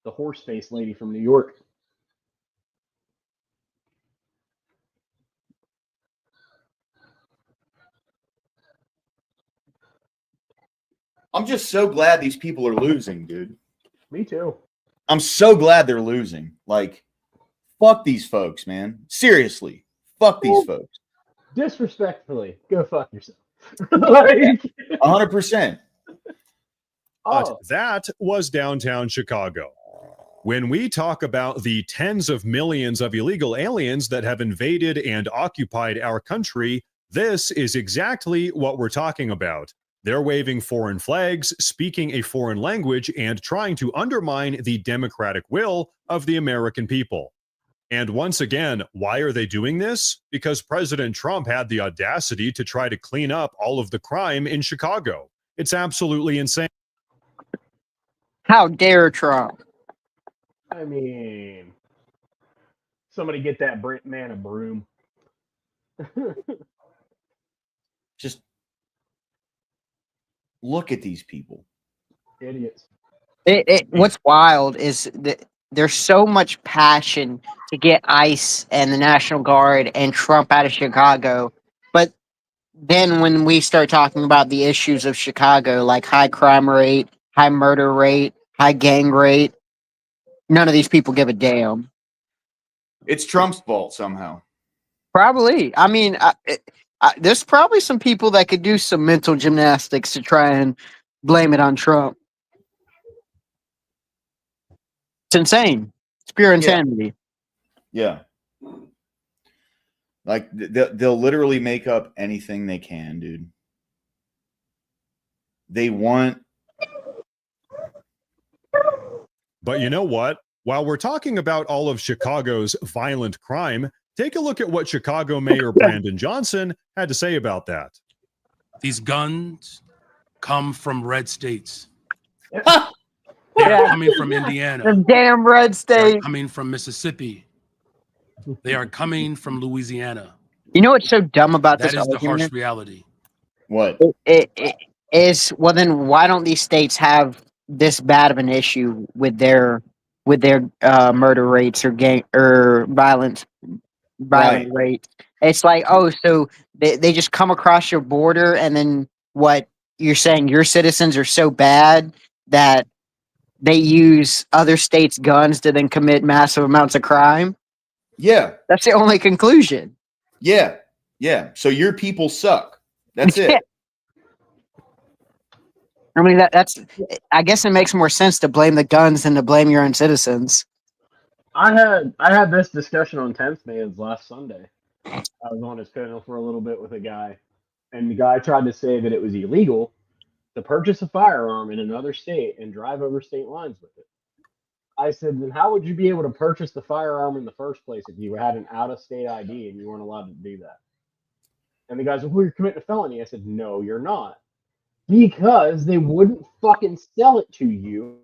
horse face lady from New York. I'm just so glad these people are losing, dude. Me too. I'm so glad they're losing. Like, fuck these folks, man. Seriously, fuck these folks. Disrespectfully, go fuck yourself. Like, 100%. oh, That was downtown Chicago. When we talk about the tens of millions of illegal aliens that have invaded and occupied our country, this is exactly what we're talking about. They're waving foreign flags, speaking a foreign language, and trying to undermine the democratic will of the American people. And once again, why are they doing this? Because President Trump had the audacity to try to clean up all of the crime in Chicago. It's absolutely insane. How dare Trump? I mean, somebody get that man a broom. Just look at these people. Idiots. What's wild is that there's so much passion to get ICE and the National Guard and Trump out of Chicago. But then when we start talking about the issues of Chicago, like high crime rate, high murder rate, high gang rate, none of these people give a damn. It's Trump's fault somehow. Probably. I mean, there's probably some people that could do some mental gymnastics to try and blame it on Trump. It's insane. It's pure insanity. Yeah. Like they'll literally make up anything they can, dude. They want. But you know what? While we're talking about all of Chicago's violent crime, take a look at what Chicago Mayor Brandon Johnson had to say about that. These guns come from red states. They're coming from Indiana. The damn red state. They're coming from Mississippi. They are coming from Louisiana. You know what's so dumb about this That is the argument? harsh reality. What? It is, well, then why don't these states have this bad of an issue with their murder rates or gang or violent rates? It's like, oh, so they just come across your border, and then what you're saying, your citizens are so bad that they use other states' guns to then commit massive amounts of crime? Yeah. That's the only conclusion. Yeah. Yeah. So your people suck. That's it. I mean, that's. I guess it makes more sense to blame the guns than to blame your own citizens. I had this discussion on 10th Man's last Sunday. I was on his panel for a little bit with a guy, and the guy tried to say that it was illegal to purchase a firearm in another state and drive over state lines with it. I said, then how would you be able to purchase the firearm in the first place if you had an out-of-state ID and you weren't allowed to do that? And the guy said, well, you're committing a felony. I said, no, you're not. Because they wouldn't fucking sell it to you.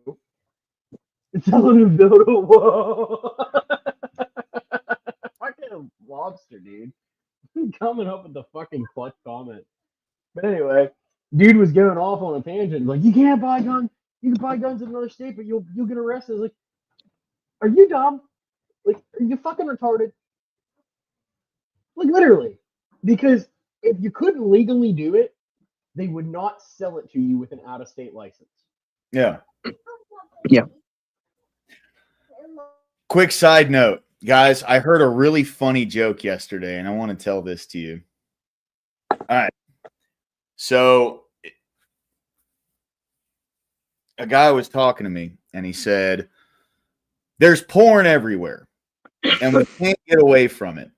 Tell them to build a wall. Fucking lobster, dude. Coming up with the fucking clutch comment. But anyway, dude was going off on a tangent. Like, you can't buy guns. You can buy guns in another state, but you'll get arrested. Like, are you dumb? Like, are you fucking retarded? Like, literally. Because if you couldn't legally do it, they would not sell it to you with an out-of-state license. Yeah. Yeah. Quick side note, guys. I heard a really funny joke yesterday, and I want to tell this to you. All right. So a guy was talking to me, and he said, there's porn everywhere, and we can't get away from it.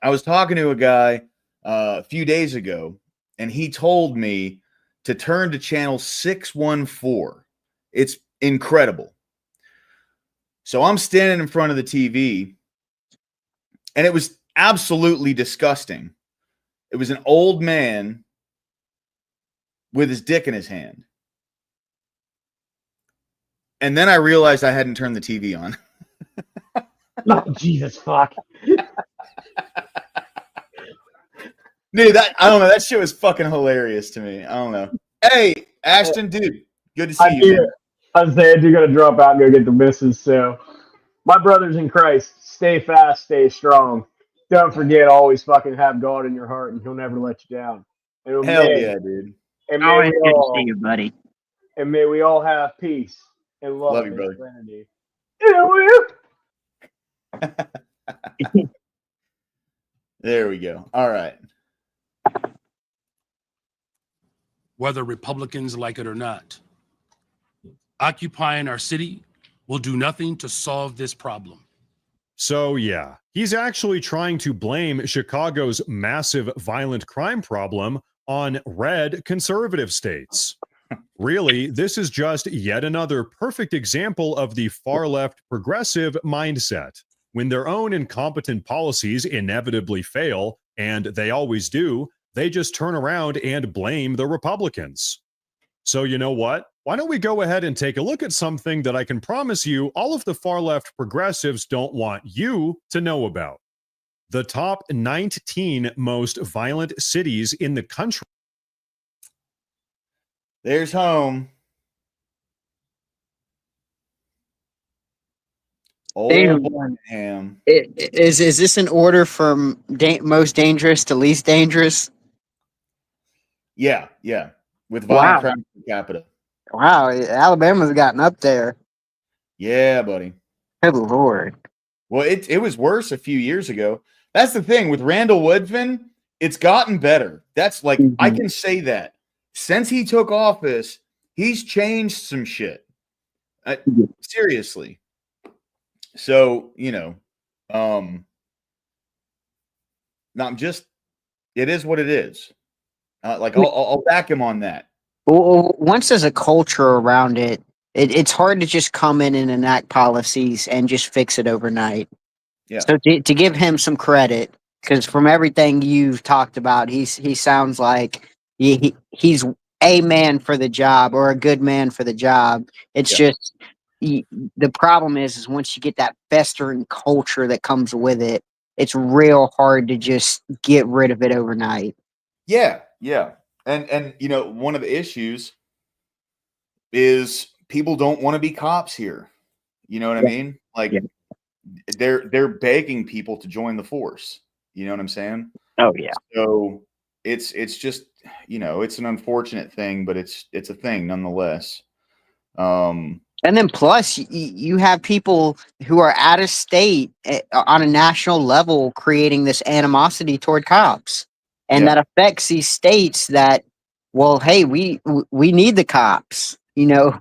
I was talking to a guy a few days ago, and he told me to turn to channel 614. It's incredible. So I'm standing in front of the TV, and it was absolutely disgusting. It was an old man with his dick in his hand. And then I realized I hadn't turned the TV on. Oh, Jesus fuck. Dude, I don't know. That shit was fucking hilarious to me. I don't know. Hey, Ashton, dude, good to see you, man. I was saying you're gonna drop out and go get the misses. So, my brothers in Christ, stay fast, stay strong. Don't forget, always fucking have God in your heart, and He'll never let you down. And Hell yeah, dude. Always good to see you, buddy. And may we all have peace and love, Love you, and brother. serenity. There we go. All right. Whether Republicans like it or not, occupying our city will do nothing to solve this problem. So, yeah, he's actually trying to blame Chicago's massive violent crime problem on red conservative states. Really, this is just yet another perfect example of the far left progressive mindset. When their own incompetent policies inevitably fail, and they always do, they just turn around and blame the Republicans. So you know what? Why don't we go ahead and take a look at something that I can promise you all of the far left progressives don't want you to know about. The top 19 most violent cities in the country. There's home. Old Birmingham. Is this an order from most dangerous to least dangerous? Yeah. With violent crime per capita. Wow, Alabama's gotten up there. Yeah, buddy. Good Lord. Well, it was worse a few years ago. That's the thing with Randall Woodfin. It's gotten better. That's like I can say that since he took office, he's changed some shit. Seriously. So not just. It is what it is. I'll back him on that. Well, once there's a culture around it, it's hard to just come in and enact policies and just fix it overnight. Yeah. So to give him some credit, because from everything you've talked about, he sounds like he's a man for the job or a good man for the job. It's just the problem is once you get that festering culture that comes with it, it's real hard to just get rid of it overnight. Yeah. And one of the issues is people don't want to be cops here. You know what I mean? Like they're begging people to join the force. You know what I'm saying? Oh yeah. So it's just it's an unfortunate thing, but it's a thing nonetheless. And then plus you have people who are out of state on a national level creating this animosity toward cops. And that affects these states that, well, hey, we need the cops, and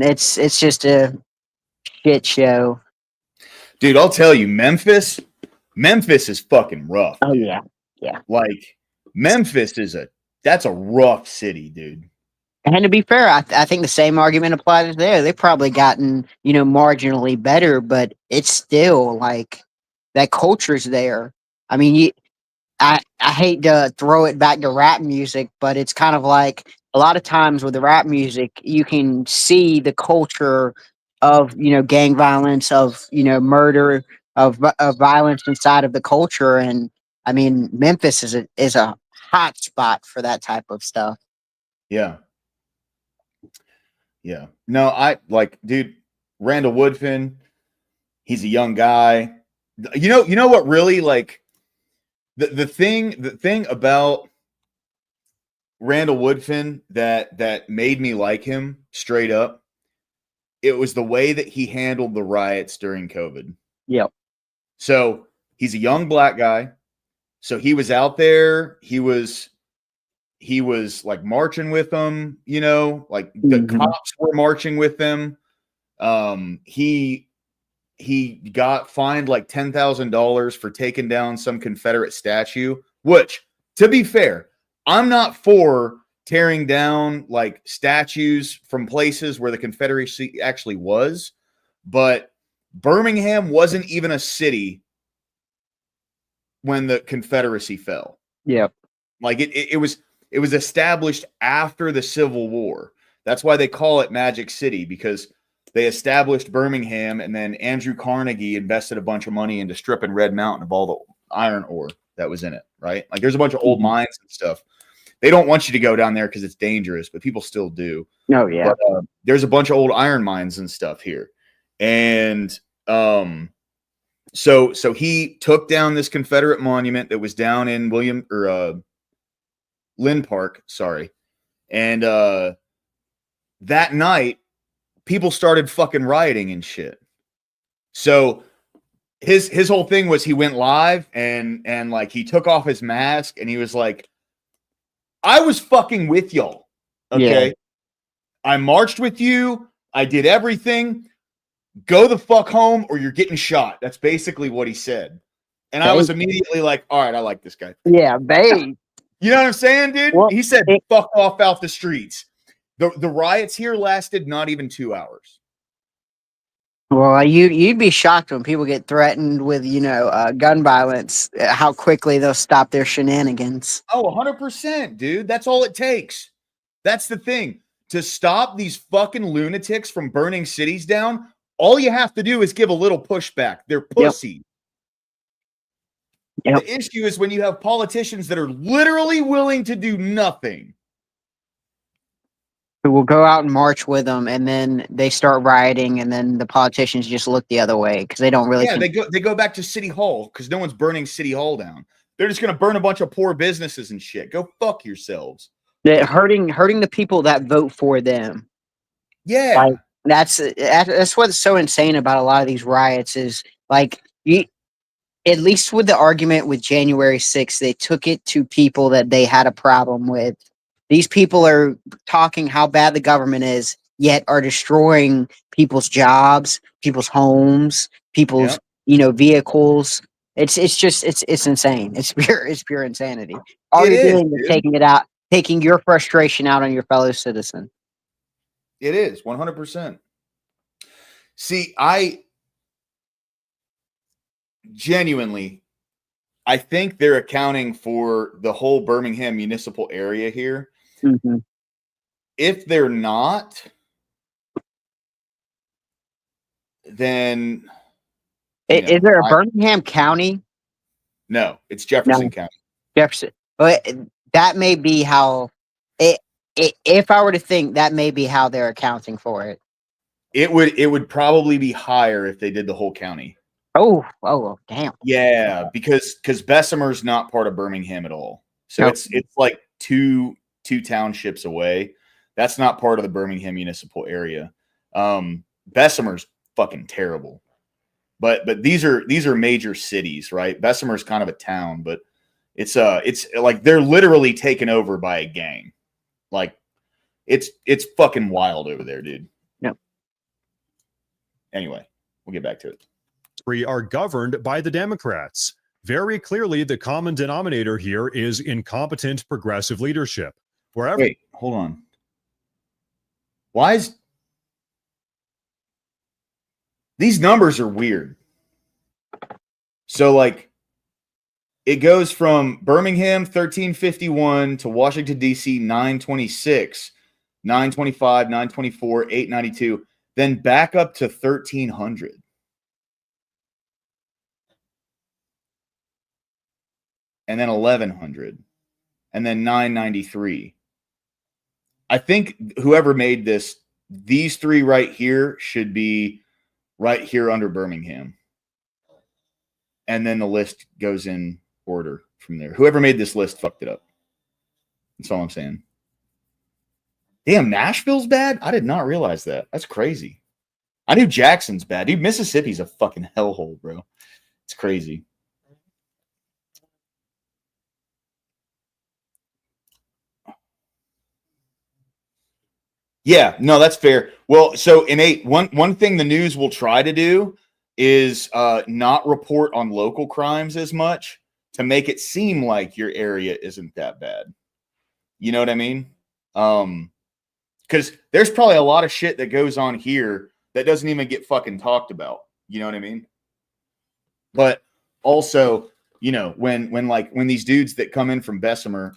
it's just a shit show. Dude, I'll tell you, Memphis is fucking rough. Oh dude. Yeah. Like Memphis that's a rough city, dude. And to be fair, I think the same argument applies there. They've probably gotten, marginally better, but it's still like that culture's there. I mean, I hate to throw it back to rap music, but it's kind of like a lot of times with the rap music, you can see the culture of, gang violence, of, murder, of violence inside of the culture. And I mean, Memphis is a hot spot for that type of stuff. Yeah. No, dude, Randall Woodfin, he's a young guy. You know what really like the thing about Randall Woodfin that made me like him straight up, it was the way that he handled the riots during COVID. Yep. So he's a young black guy. So he was out there. He was like marching with them, like the cops were marching with them. He got fined like $10,000 for taking down some Confederate statue, which, to be fair, I'm not for tearing down like statues from places where the Confederacy actually was, but Birmingham wasn't even a city when the Confederacy fell. Yep. Like it was established after the Civil War. That's why they call it Magic City, because they established Birmingham, and then Andrew Carnegie invested a bunch of money into stripping Red Mountain of all the iron ore. that was in it, right? Like there's a bunch of old mines and stuff. They don't want you to go down there because it's dangerous, but people still do. Oh yeah. But there's a bunch of old iron mines and stuff here, and so he took down this Confederate monument that was down in Lynn Park, sorry, and that night people started fucking rioting and shit. So his whole thing was he went live and like he took off his mask and he was like, I was fucking with y'all. Okay. Yeah. I marched with you. I did everything. Go the fuck home or you're getting shot. That's basically what he said. And I was immediately like, all right, I like this guy. Yeah, babe. You know what I'm saying, dude? Well, he said, fuck off out the streets. The riots here lasted not even 2 hours. Well, you'd be shocked when people get threatened with, gun violence, how quickly they'll stop their shenanigans. Oh, 100%, dude. That's all it takes. That's the thing. To stop these fucking lunatics from burning cities down, all you have to do is give a little pushback. They're pussy. Yep. The issue is when you have politicians that are literally willing to do nothing. Who will go out and march with them, and then they start rioting, and then the politicians just look the other way because they don't really. Yeah, they go back to City Hall because no one's burning City Hall down. They're just gonna burn a bunch of poor businesses and shit. Go fuck yourselves. They're hurting the people that vote for them. Yeah, like, that's what's so insane about a lot of these riots is like at least with the argument with January 6th, they took it to people that they had a problem with. These people are talking how bad the government is, yet are destroying people's jobs, people's homes, people's vehicles. It's insane. It's pure insanity. All you're doing is taking your frustration out on your fellow citizen. It is 100%. See, I genuinely, I think they're accounting for the whole Birmingham municipal area here. Mm-hmm. If they're not, then is there a Birmingham County? No, it's Jefferson County. Jefferson. But that may be how if I were to think, that may be how they're accounting for it. It would probably be higher if they did the whole county. Oh, damn. Yeah, because Bessemer's not part of Birmingham at all. So it's like two townships away. That's not part of the Birmingham municipal area. Bessemer's fucking terrible. But these are major cities, right? Bessemer's kind of a town, but it's like they're literally taken over by a gang. Like it's fucking wild over there, dude. Yep. Anyway, we'll get back to it. Are governed by the Democrats. Very clearly, the common denominator here is incompetent progressive leadership. Wait, hold on. Why is these numbers are weird? So like it goes from Birmingham 1351 to Washington D.C. 926, 925, 924, 892, then back up to 1300. And then 1100, and then 993. I think whoever made this, these three right here should be right here under Birmingham. And then the list goes in order from there. Whoever made this list fucked it up. That's all I'm saying. Damn, Nashville's bad? I did not realize that. That's crazy. I knew Jackson's bad. Dude, Mississippi's a fucking hellhole, bro. It's crazy. Yeah, no, that's fair. Well, so one thing the news will try to do is not report on local crimes as much to make it seem like your area isn't that bad. You know what I mean? Because there's probably a lot of shit that goes on here that doesn't even get fucking talked about. You know what I mean? But also, you know, when these dudes that come in from Bessemer,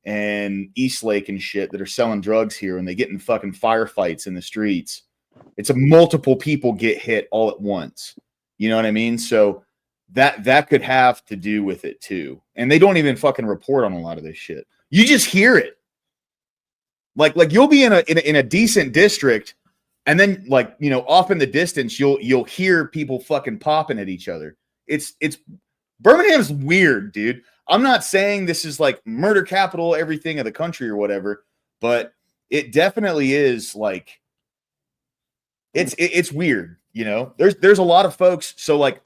and Eastlake and shit that are selling drugs here, and they get in fucking firefights in the streets, it's a multiple people get hit all at once. You know what I mean? So that could have to do with it too. And they don't even fucking report on a lot of this shit. You just hear it. Like you'll be in a decent district, and then like, you know, off in the distance, you'll hear people fucking popping at each other. It's Birmingham's weird, dude. I'm not saying this is like murder capital, everything of the country or whatever, but it definitely is like it's weird, you know. There's a lot of folks. So like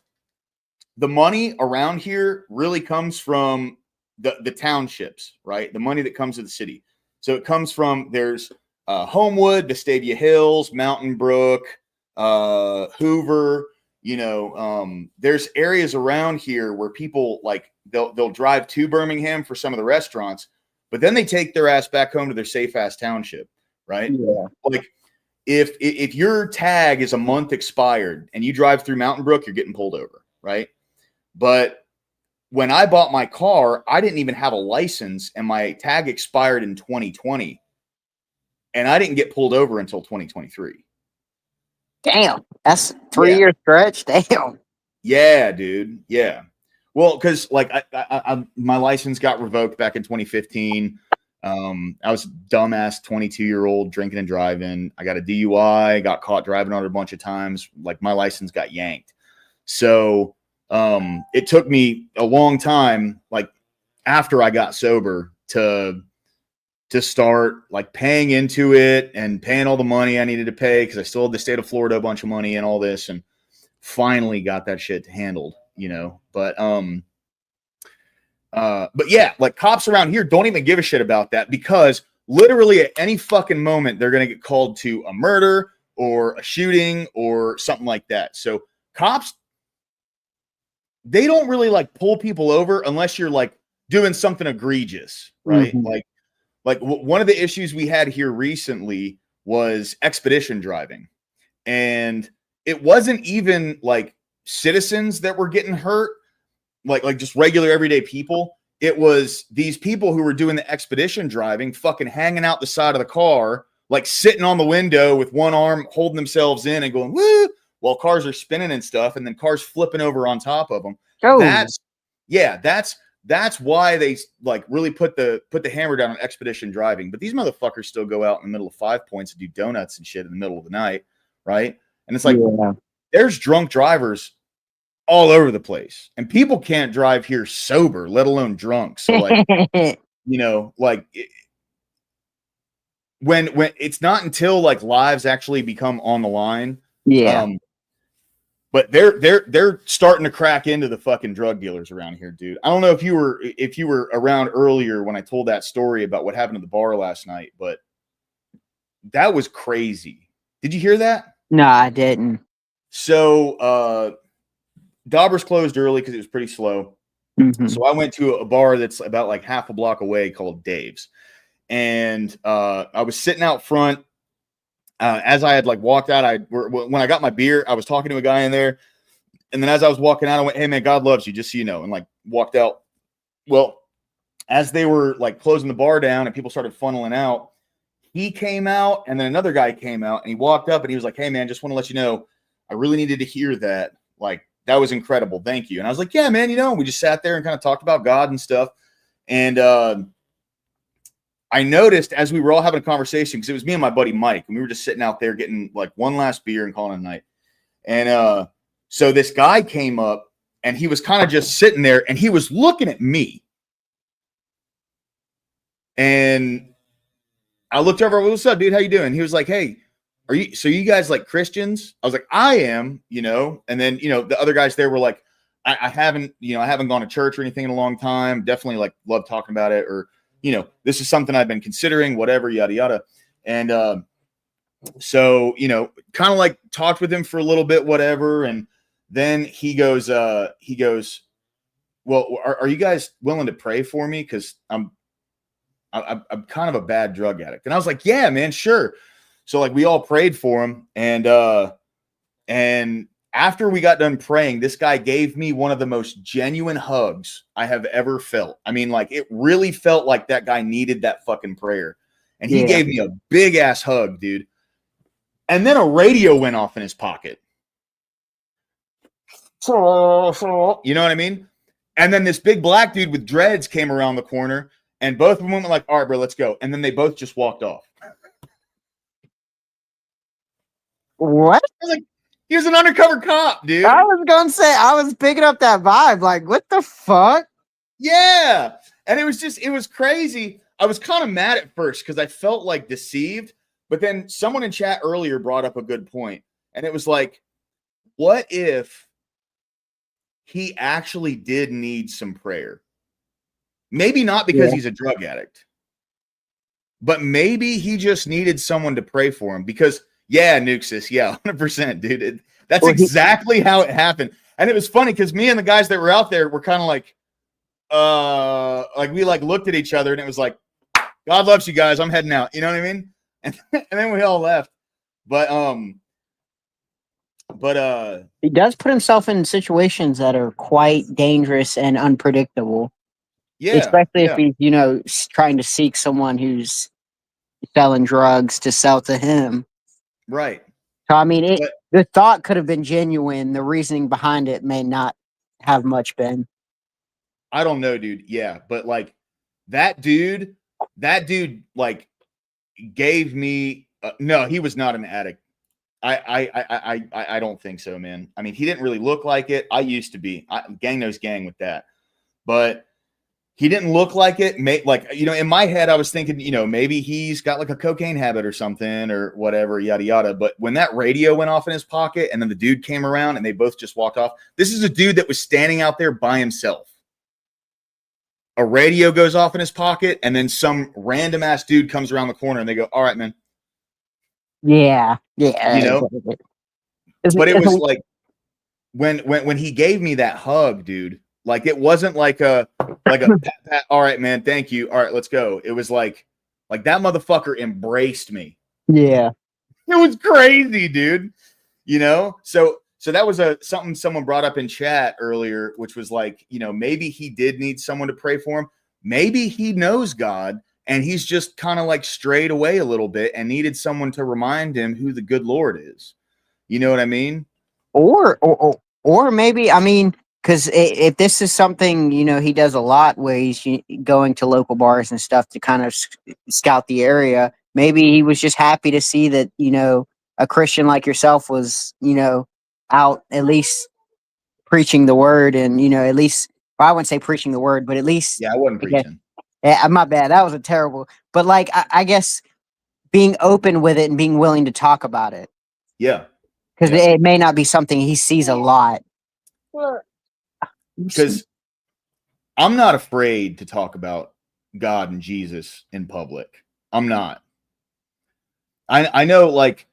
the money around here really comes from the townships, right? The money that comes to the city. So it comes from there's Homewood, Vestavia Hills, Mountain Brook, Hoover. You know, there's areas around here where people like they'll drive to Birmingham for some of the restaurants, but then they take their ass back home to their safe ass township, right? Yeah. Like if your tag is a month expired and you drive through Mountain Brook, you're getting pulled over, right? But when I bought my car, I didn't even have a license, and my tag expired in 2020, and I didn't get pulled over until 2023. Damn, that's 3-year stretch. Damn. Yeah, dude. Yeah. Well, because like I my license got revoked back in 2015. I was a dumbass 22-year-old drinking and driving. I got a DUI, got caught driving on it a bunch of times. Like my license got yanked. So it took me a long time, like after I got sober, to start like paying into it and paying all the money I needed to pay, because I still had the state of Florida a bunch of money and all this, and finally got that shit handled, you know. But yeah, like cops around here don't even give a shit about that, because literally at any fucking moment they're gonna get called to a murder or a shooting or something like that. So cops, they don't really like pull people over unless you're like doing something egregious, right? Mhm. Like one of the issues we had here recently was expedition driving, and it wasn't even like citizens that were getting hurt, like just regular everyday people. It was these people who were doing the expedition driving, fucking hanging out the side of the car, like sitting on the window with one arm holding themselves in and going woo, while cars are spinning and stuff, and then cars flipping over on top of them. Oh. That's why they like really put the hammer down on expedition driving. But these motherfuckers still go out in the middle of 5 Points and do donuts and shit in the middle of the night, right? And it's like there's drunk drivers all over the place, and people can't drive here sober, let alone drunk. So like, you know, like when it's not until like lives actually become on the line. Yeah. But they're starting to crack into the fucking drug dealers around here, dude. I don't know if you were around earlier when I told that story about what happened at the bar last night, but that was crazy. Did you hear that? No, I didn't. So Dauber's closed early because it was pretty slow. Mhm. So I went to a bar that's about like half a block away called Dave's. And I was sitting out front. As I had like walked out, when I got my beer, I was talking to a guy in there. And then as I was walking out, I went, "Hey man, God loves you, just so you know," and like walked out. Well, as they were like closing the bar down and people started funneling out, he came out, and then another guy came out, and he walked up and he was like, "Hey man, just want to let you know, I really needed to hear that. Like, that was incredible. Thank you." And I was like, "Yeah, man, you know," we just sat there and kind of talked about God and stuff. And I noticed as we were all having a conversation, because it was me and my buddy Mike, and we were just sitting out there getting like one last beer and calling it a night. And so this guy came up, and he was kind of just sitting there, and he was looking at me. And I looked over, "What's up, dude? How you doing?" He was like, "Hey, so you guys like Christians?" I was like, "I am," you know. And then, you know, the other guys there were like, I haven't gone to church or anything in a long time. Definitely like love talking about it, or, you know, this is something I've been considering, whatever, yada, yada. And so, you know, kind of like talked with him for a little bit, whatever. And then he goes, "Well, are you guys willing to pray for me? Because I'm kind of a bad drug addict." And I was like, "Yeah, man, sure." So like we all prayed for him. And after we got done praying, this guy gave me one of the most genuine hugs I have ever felt. I mean, like, it really felt like that guy needed that fucking prayer. And he gave me a big ass hug, dude. And then a radio went off in his pocket. you know what I mean? And then this big black dude with dreads came around the corner, and both of them went like, all right, bro, let's go. And then they both just walked off. What? Like, he was an undercover cop, dude. I was gonna say, I was picking up that vibe. Like, what the fuck? Yeah. And it was crazy. I was kind of mad at first because I felt like deceived. But then someone in chat earlier brought up a good point. And it was like, what if he actually did need some prayer? Maybe not because he's a drug addict, but maybe he just needed someone to pray for him because, yeah, Nuxus, yeah, 100%, dude. That's exactly how it happened. And it was funny because me and the guys that were out there were kind of like we like looked at each other and it was like, God loves you guys. I'm heading out. You know what I mean? And then we all left. But he does put himself in situations that are quite dangerous and unpredictable. Yeah. Especially if he's, you know, trying to seek someone who's selling drugs to sell to him. Right. So, I mean, the thought could have been genuine. The reasoning behind it may not have much been. I don't know, dude. Yeah. But like that dude like gave me, no, he was not an addict. I don't think so, man. I mean, he didn't really look like it. I used to be. Gang knows gang with that. But he didn't look like it. Like, you know, in my head, I was thinking, you know, maybe he's got like a cocaine habit or something or whatever, yada, yada. But when that radio went off in his pocket and then the dude came around and they both just walked off, this is a dude that was standing out there by himself. A radio goes off in his pocket and then some random ass dude comes around the corner and they go, all right, man. Yeah. Yeah. You know, but it was like when he gave me that hug, dude, like it wasn't like a pat, all right, man, thank you. All right, let's go. It was like that motherfucker embraced me. Yeah. It was crazy, dude. You know, so that was something someone brought up in chat earlier, which was like, you know, maybe he did need someone to pray for him. Maybe he knows God and he's just kind of like strayed away a little bit and needed someone to remind him who the good Lord is. You know what I mean? Or maybe, I mean, because if this is something, you know, he does a lot where he's going to local bars and stuff to kind of scout the area, maybe he was just happy to see that, you know, a Christian like yourself was, you know, out at least preaching the word and, you know, at least, well, I wouldn't say preaching the word, but at least. Yeah, I wasn't preaching. Yeah, my bad. That was a terrible, but like, I guess being open with it and being willing to talk about it. Yeah. Because it may not be something he sees a lot. Because I'm not afraid to talk about God and Jesus in public. I'm not. I know, like,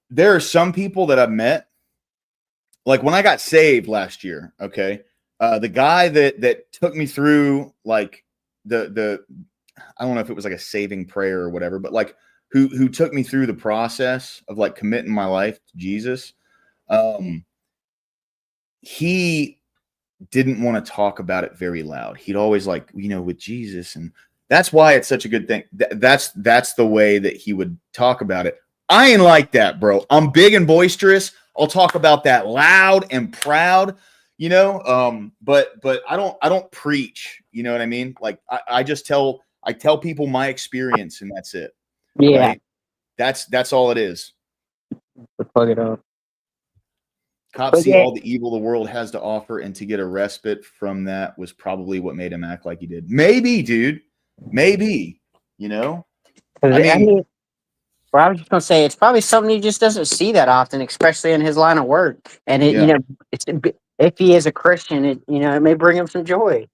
there are some people that I've met, like when I got saved last year, okay, the guy that took me through like the I don't know if it was like a saving prayer or whatever, but like who took me through the process of like committing my life to Jesus. He didn't want to talk about it very loud. He'd always like, you know, with Jesus, and that's why it's such a good thing. That's the way that he would talk about it. I ain't like that, bro. I'm big and boisterous. I'll talk about that loud and proud, you know. But I don't preach. You know what I mean? Like I tell people my experience, and that's it. Yeah, right? That's all it is. Plug it up. Cops see all the evil the world has to offer, and to get a respite from that was probably what made him act like he did. Maybe, dude. Maybe. You know? I mean, well, I was just gonna say it's probably something he just doesn't see that often, especially in his line of work. And it, you know, if he is a Christian, it it may bring him some joy.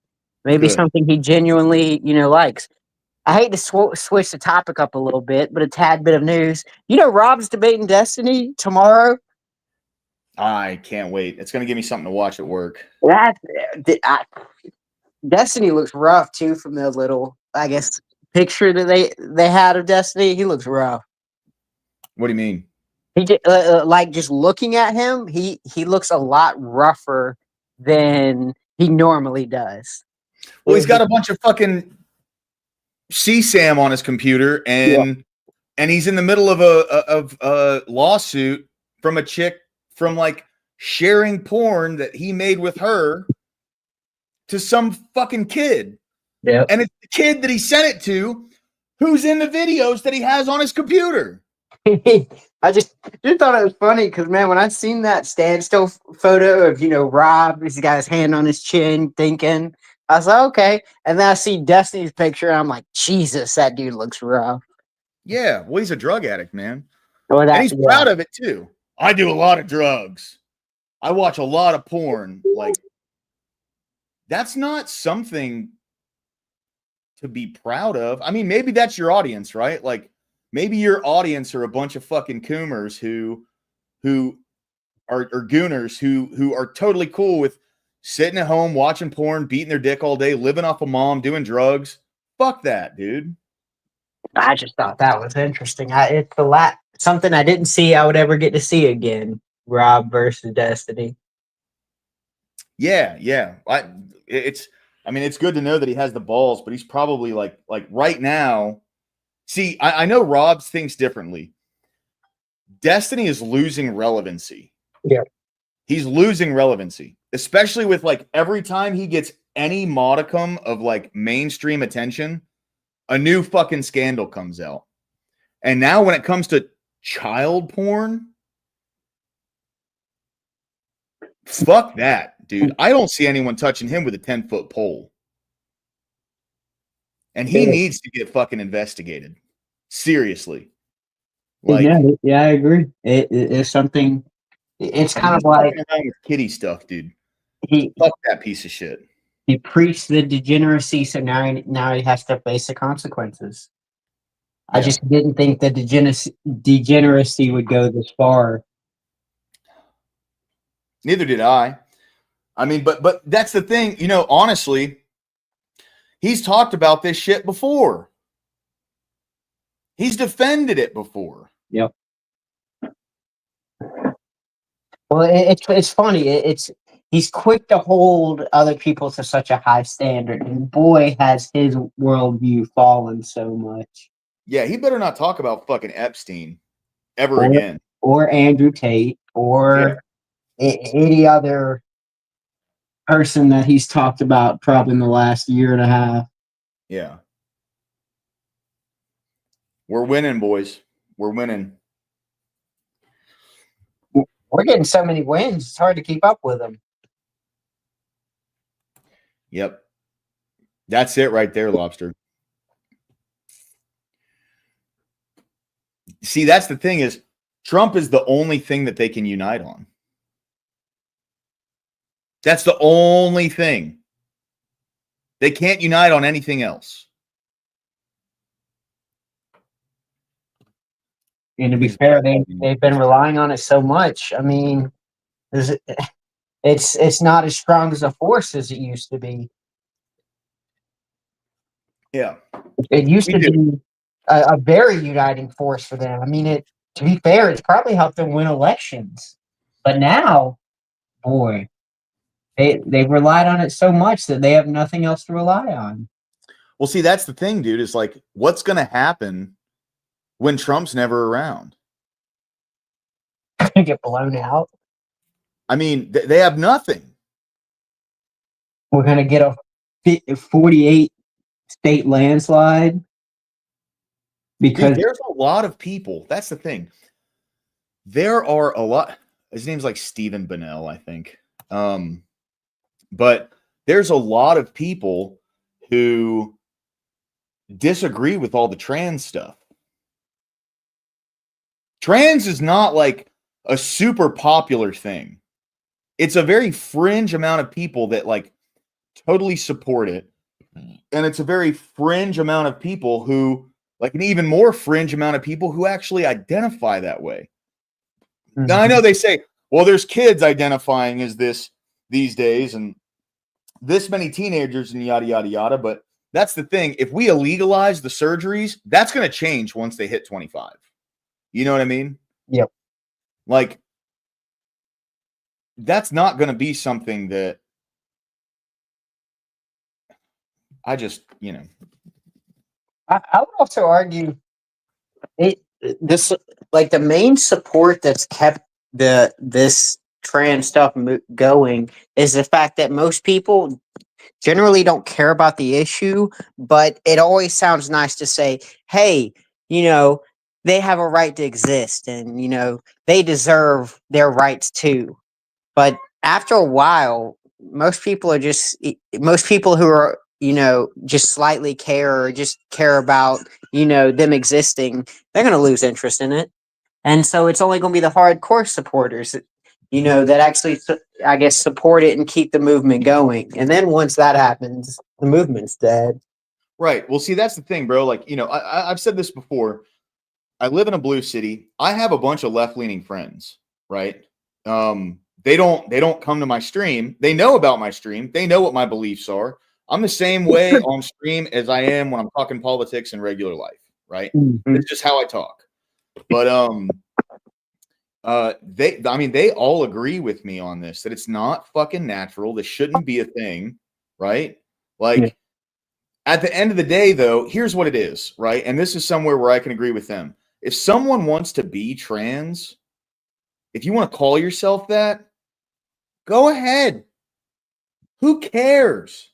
Maybe something he genuinely likes. I hate to switch the topic up a little bit, but a tad bit of news. You know, Rob's debating Destiny tomorrow. I can't wait. It's going to give me something to watch at work. Destiny looks rough too from the little, I guess, picture that they had of Destiny. He looks rough. What do you mean? He like just looking at him, he looks a lot rougher than he normally does. Well, he's got a bunch of fucking CSAM on his computer, and he's in the middle of a lawsuit from a chick from like sharing porn that he made with her to some fucking kid. Yeah. And it's the kid that he sent it to who's in the videos that he has on his computer. I just thought it was funny because, man, when I seen that standstill photo of, Rob, he's got his hand on his chin thinking, I was like, okay. And then I see Destiny's picture and I'm like, Jesus, that dude looks rough. Yeah, well, he's a drug addict, man. Or that, and he's proud of it too. I do a lot of drugs. I watch a lot of porn. Like, that's not something to be proud of. I mean, maybe that's your audience, right? Like, maybe your audience are a bunch of fucking coomers who are gooners who are totally cool with sitting at home watching porn, beating their dick all day, living off a mom, doing drugs. Fuck that, dude. I just thought that was interesting. It's something I didn't see I would ever get to see again. Rob versus Destiny. Yeah. It's good to know that he has the balls, but he's probably like right now. See, I know Rob thinks differently. Destiny is losing relevancy. Yeah. He's losing relevancy, especially with like every time he gets any modicum of like mainstream attention, a new fucking scandal comes out. And now when it comes to child porn, fuck that, dude. I don't see anyone touching him with a 10-foot pole. And he needs to get fucking investigated. Seriously. Like, yeah, I agree. It's something. It's kind of like around with kitty stuff, dude. Fuck that piece of shit. He preached the degeneracy, so now he has to face the consequences. I just didn't think the degeneracy would go this far. Neither did I. I mean, but that's the thing, honestly, he's talked about this shit before. He's defended it before. Yep. Well, it's funny. He's quick to hold other people to such a high standard, and boy, has his worldview fallen so much. Yeah, he better not talk about fucking Epstein ever again. Or Andrew Tate, or any other person that he's talked about probably in the last year and a half. Yeah. We're winning, boys. We're winning. We're getting so many wins, it's hard to keep up with them. Yep. That's it right there, Lobster. See, that's the thing is Trump is the only thing that they can unite on. That's the only thing. They can't unite on anything else. And to be fair, they've been relying on it so much. I mean, it's not as strong as a force as it used to be. Yeah. It used to be a very uniting force for them. I mean, to be fair, it's probably helped them win elections. But now, boy, they've relied on it so much that they have nothing else to rely on. Well, see, that's the thing, dude, is like, what's going to happen when Trump's never around? Get blown out. I mean, they have nothing. We're going to get a 48 state landslide. Because dude, there's a lot of people. That's the thing. There are a lot. His name's like Stephen Bunnell, I think. But there's a lot of people who disagree with all the trans stuff. Trans is not like a super popular thing. It's a very fringe amount of people that like totally support it. And it's a very fringe amount of people who, like an even more fringe amount of people who actually identify that way. Mm-hmm. Now I know they say, well, there's kids identifying as this these days and this many teenagers and yada, yada, yada. But that's the thing. If we illegalize the surgeries, that's going to change once they hit 25. You know what I mean? Yep. Like, that's not going to be something that I just, I would also argue the main support that's kept this trans stuff going is the fact that most people generally don't care about the issue, but it always sounds nice to say, hey, you know, they have a right to exist and, you know, they deserve their rights too. But after a while, most people who are, you know, just slightly care or just care about, you know, them existing, they're going to lose interest in it. And so it's only going to be the hardcore supporters, you know, that actually, I guess, support it and keep the movement going. And then once that happens, the movement's dead. Right. Well, see, that's the thing, bro. Like, you know, I've said this before. I live in a blue city. I have a bunch of left-leaning friends, right? They don't come to my stream. They know about my stream. They know what my beliefs are. I'm the same way on stream as I am when I'm talking politics in regular life, right? Mm-hmm. It's just how I talk. But they all agree with me on this, that it's not fucking natural. This shouldn't be a thing, right? Like, at the end of the day, though, here's what it is, right? And this is somewhere where I can agree with them. If someone wants to be trans, if you want to call yourself that, go ahead. Who cares?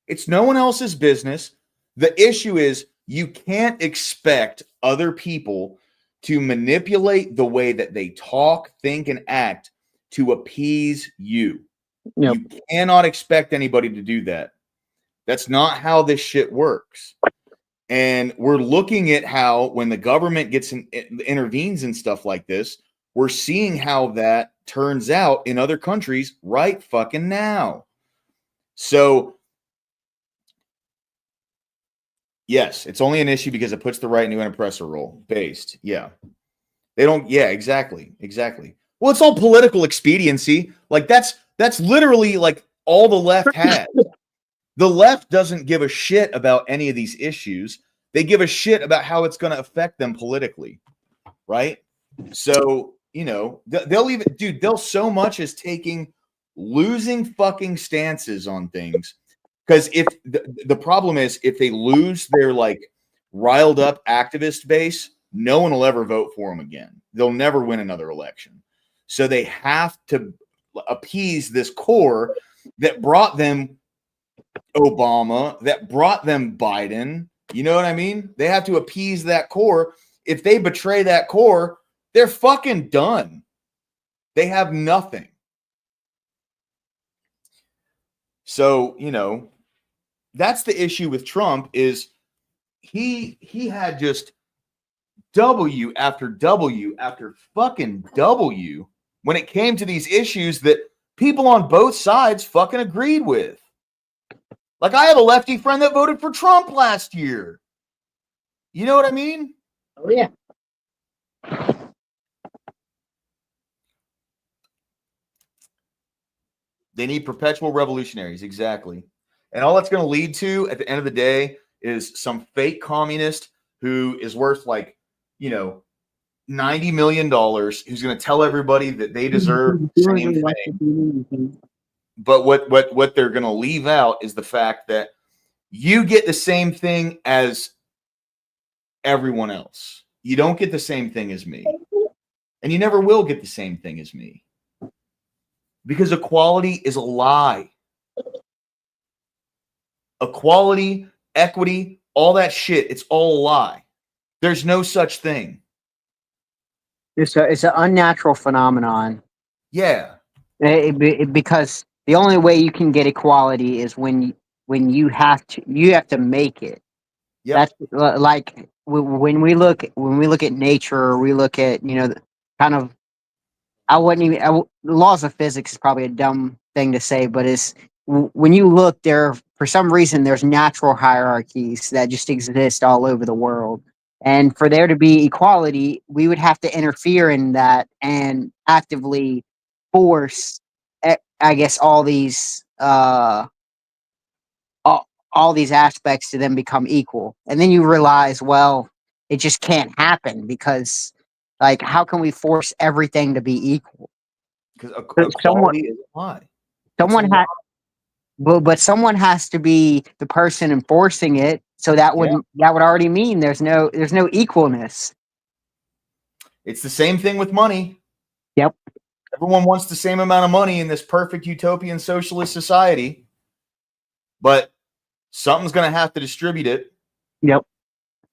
It's no one else's business. The issue is you can't expect other people to manipulate the way that they talk, think, and act to appease you. Yep. You cannot expect anybody to do that. That's not how this shit works. And we're looking at how when the government intervenes in stuff like this, we're seeing how that turns out in other countries right fucking now. So, yes, it's only an issue because it puts the right into an oppressor role based. Yeah. They don't. Yeah, exactly. Well, it's all political expediency. Like that's literally like all the left has. The left doesn't give a shit about any of these issues. They give a shit about how it's going to affect them politically, right? So, you know, they'll so much as losing fucking stances on things. Because if the problem is, if they lose their like riled up activist base, no one will ever vote for them again. They'll never win another election. So they have to appease this core that brought them Obama, that brought them Biden. You know what I mean? They have to appease that core. If they betray that core, they're fucking done. They have nothing. So, you know, that's the issue with Trump is he had just W after W after fucking W when it came to these issues that people on both sides fucking agreed with. Like, I have a lefty friend that voted for Trump last year. You know what I mean? Oh, yeah. They need perpetual revolutionaries. Exactly. And all that's going to lead to at the end of the day is some fake communist who is worth like, you know, $90 million, who's going to tell everybody that they deserve the same thing. But what they're going to leave out is the fact that you get the same thing as everyone else. You don't get the same thing as me. And you never will get the same thing as me. Because equality is a lie. Equality, equity, all that shit, it's all a lie. There's no such thing. It's an unnatural phenomenon. Yeah. Because the only way you can get equality is when you have to make it. Yep. That's like when we look at nature, or we look at, you know, kind of, laws of physics is probably a dumb thing to say, but it's when you look there, for some reason there's natural hierarchies that just exist all over the world. And for there to be equality, we would have to interfere in that and actively force, I guess, all these aspects to then become equal. And then you realize, well, it just can't happen because, like, how can we force everything to be equal? Because equality is a lie. But someone has to be the person enforcing it. So that would already mean there's no equalness. It's the same thing with money. Yep. Everyone wants the same amount of money in this perfect utopian socialist society, but something's going to have to distribute it. Yep.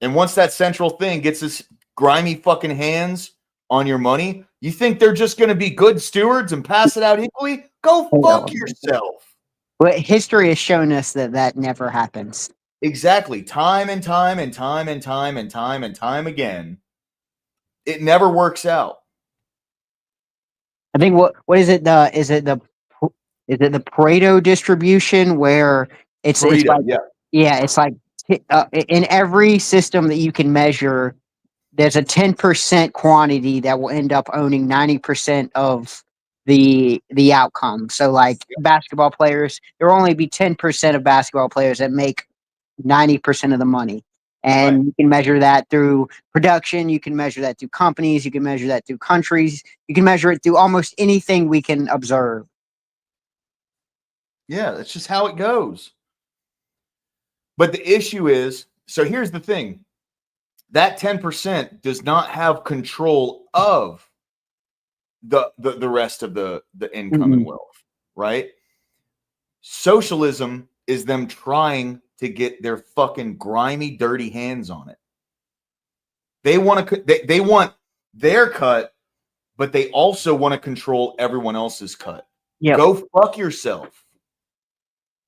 And once that central thing gets its grimy fucking hands on your money, you think they're just going to be good stewards and pass it out equally? Go fuck yourself. But history has shown us that that never happens. Exactly. Time and time and time and time and time and time again. It never works out. I think what is it the Pareto distribution where it's Pareto, like yeah. it's like in every system that you can measure, there's a 10% quantity that will end up owning 90% of the outcome. So like basketball players, there will only be 10% of basketball players that make 90% of the money. And you can measure that through production, you can measure that through companies, you can measure that through countries, you can measure it through almost anything we can observe. Yeah, that's just how it goes. But the issue is, so here's the thing. That 10% does not have control of the rest of the income and wealth, right? Socialism is them trying to get their fucking grimy, dirty hands on it. They want to they want their cut, but they also want to control everyone else's cut. Yep. Go fuck yourself.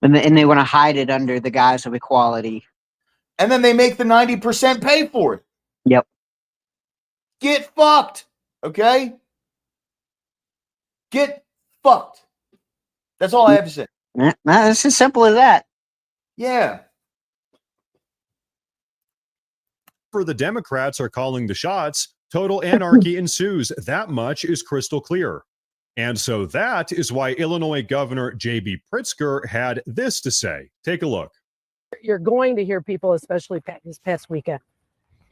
And they want to hide it under the guise of equality. And then they make the 90% pay for it. Yep. Get fucked. Okay? Get fucked. That's all I have to say. It's as simple as that. Yeah. For the Democrats are calling the shots, total anarchy ensues. That much is crystal clear. And so that is why Illinois Governor J.B. Pritzker had this to say. Take a look. You're going to hear people, especially this past weekend,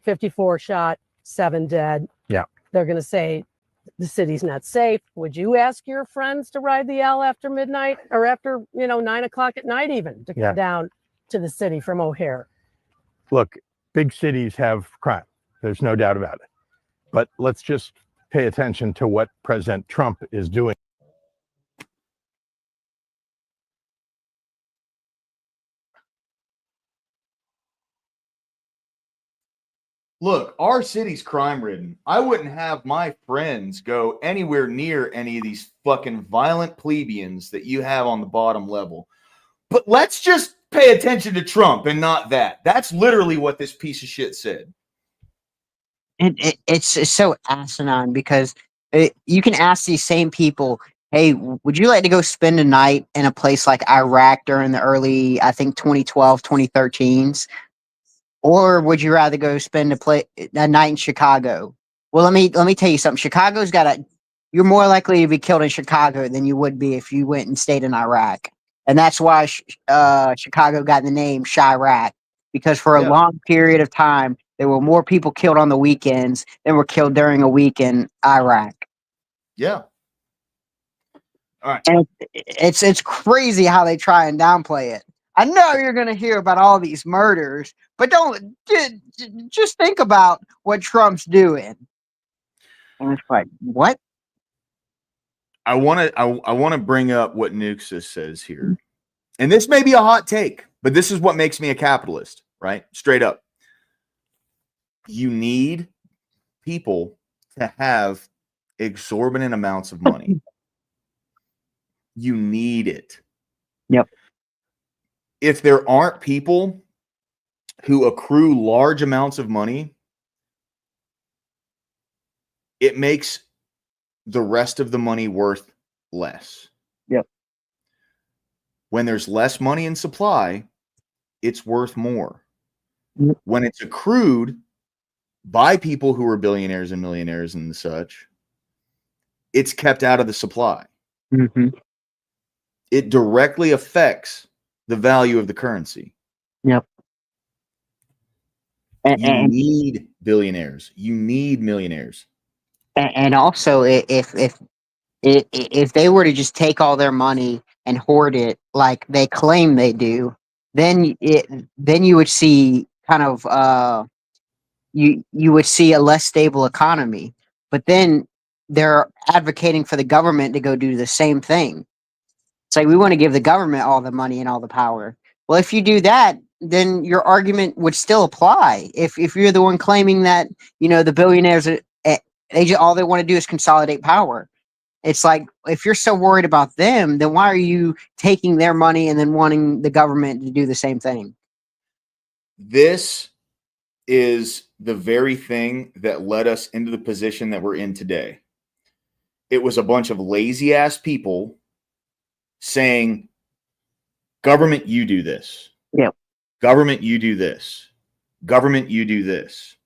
54 shot, 7 dead. Yeah. They're going to say the city's not safe. Would you ask your friends to ride the L after midnight or after, 9 o'clock at night even to come down to the city from O'Hare? Look, big cities have crime. There's no doubt about it. But let's just pay attention to what President Trump is doing. Look, our city's crime ridden. I wouldn't have my friends go anywhere near any of these fucking violent plebeians that you have on the bottom level. But let's just pay attention to Trump and not that. That's literally what this piece of shit said. And it's so asinine because you can ask these same people, hey, would you like to go spend a night in a place like Iraq during the early, I think, 2012, 2013s? Or would you rather go spend a night in Chicago? Well, let me tell you something. You're more likely to be killed in Chicago than you would be if you went and stayed in Iraq. And that's why Chicago got the name Chirac, because for a long period of time, there were more people killed on the weekends than were killed during a week in Iraq. Yeah. All right. And it's crazy how they try and downplay it. I know you're going to hear about all these murders, but just think about what Trump's doing. And it's like, what? I want to bring up what Nuxus says here. And this may be a hot take, but this is what makes me a capitalist, right? Straight up. You need people to have exorbitant amounts of money. You need it. Yep. If there aren't people who accrue large amounts of money, it makes the rest of the money worth less. Yep. When there's less money in supply, it's worth more. Yep. When it's accrued by people who are billionaires and millionaires and such, it's kept out of the supply. Mm-hmm. It directly affects the value of the currency. Yep. You need billionaires. You need millionaires. And also, if they were to just take all their money and hoard it like they claim they do, then you would see kind of you would see a less stable economy. But then they're advocating for the government to go do the same thing. It's like we want to give the government all the money and all the power. Well, if you do that, then your argument would still apply. If you're the one claiming that the billionaires all they want to do is consolidate power. It's like if you're so worried about them, then why are you taking their money and then wanting the government to do the same thing? This is the very thing that led us into the position that we're in today. It was a bunch of lazy ass people saying, government, you do this. Yep. Government, you do this. Government, you do this.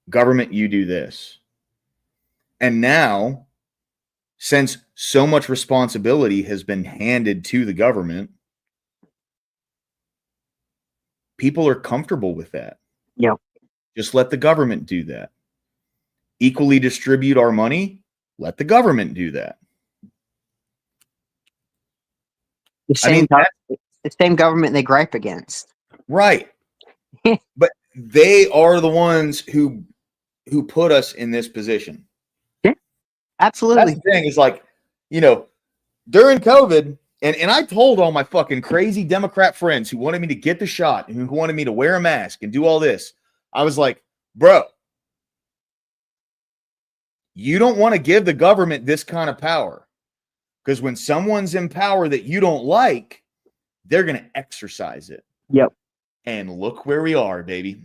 Government, you do this. And now, since so much responsibility has been handed to the government, people are comfortable with that. Yep. Just let the government do that. Equally distribute our money. Let the government do that. The same government they gripe against. Right. But they are the ones who put us in this position. Yeah, absolutely. That's the thing is like, during COVID, and I told all my fucking crazy Democrat friends who wanted me to get the shot and who wanted me to wear a mask and do all this, I was like, bro, you don't want to give the government this kind of power, because when someone's in power that you don't like, they're going to exercise it. Yep. And look where we are, baby.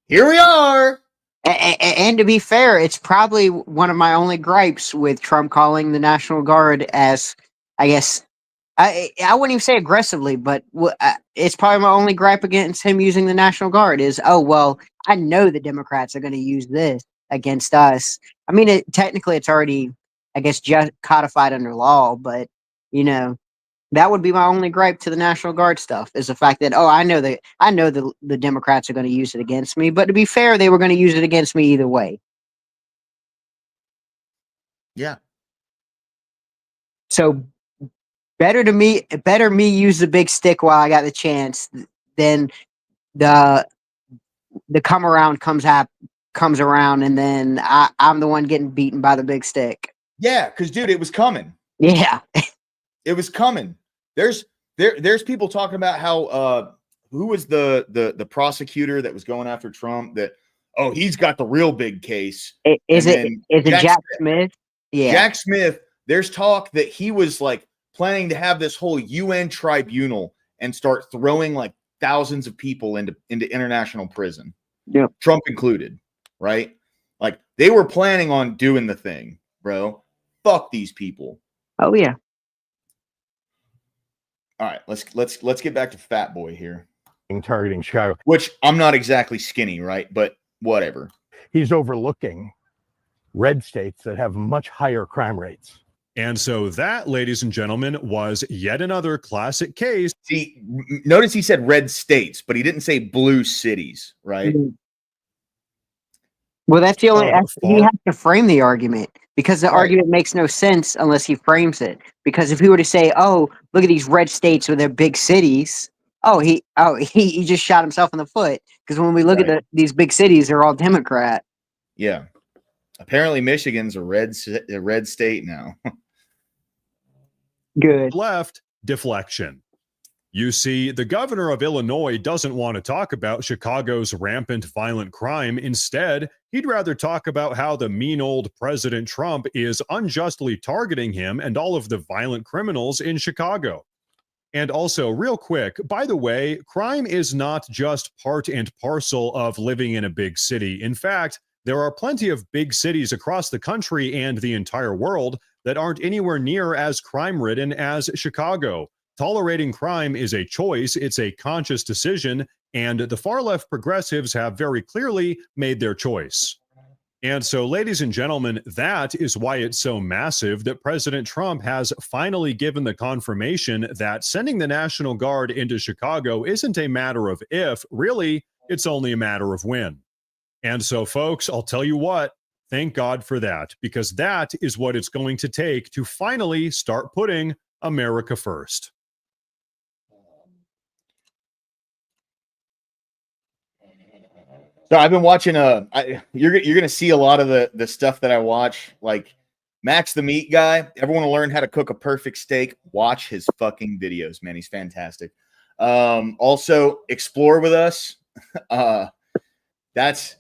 Here we are. And to be fair, it's probably one of my only gripes with Trump calling the National Guard as, I guess, I wouldn't even say aggressively, but it's probably my only gripe against him using the National Guard is, oh, well, I know the Democrats are going to use this against us. I mean, technically it's already, I guess, just codified under law, but, that would be my only gripe to the National Guard stuff is the fact that, I know the Democrats are going to use it against me, but to be fair, they were going to use it against me either way. Yeah. So better me use the big stick while I got the chance than the come around comes around and then I'm the one getting beaten by the big stick. Yeah, because dude, it was coming. Yeah. It was coming. There's people talking about how who was the prosecutor that was going after Trump that he's got the real big case. Is it Jack Smith? Yeah. Jack Smith, there's talk that he was like planning to have this whole UN tribunal and start throwing like thousands of people into international prison. Yeah. Trump included, right? Like they were planning on doing the thing, bro. Fuck these people. Oh yeah. All right, let's get back to Fat Boy here. Targeting Chicago, which I'm not exactly skinny, right? But whatever. He's overlooking red states that have much higher crime rates. And so that, ladies and gentlemen, was yet another classic case. See, notice he said red states, but he didn't say blue cities, right? Mm-hmm. Well, that's the only he has to frame the argument because the argument makes no sense unless he frames it. Because if he were to say, "Oh, look at these red states with their big cities," he just shot himself in the foot. Because when we look at these big cities, they're all Democrat. Yeah, apparently Michigan's a red state now. Good. Left deflection. You see, the governor of Illinois doesn't want to talk about Chicago's rampant violent crime. Instead, he'd rather talk about how the mean old President Trump is unjustly targeting him and all of the violent criminals in Chicago. And also, real quick, by the way, crime is not just part and parcel of living in a big city. In fact, there are plenty of big cities across the country and the entire world that aren't anywhere near as crime-ridden as Chicago. Tolerating crime is a choice, it's a conscious decision, and the far-left progressives have very clearly made their choice. And so, ladies and gentlemen, that is why it's so massive that President Trump has finally given the confirmation that sending the National Guard into Chicago isn't a matter of if, really, it's only a matter of when. And so, folks, I'll tell you what, thank God for that, because that is what it's going to take to finally start putting America first. So I've been watching. You're gonna see a lot of the stuff that I watch, like Max the Meat Guy. Everyone will learn how to cook a perfect steak. Watch his fucking videos, man. He's fantastic. Also, explore with us. That's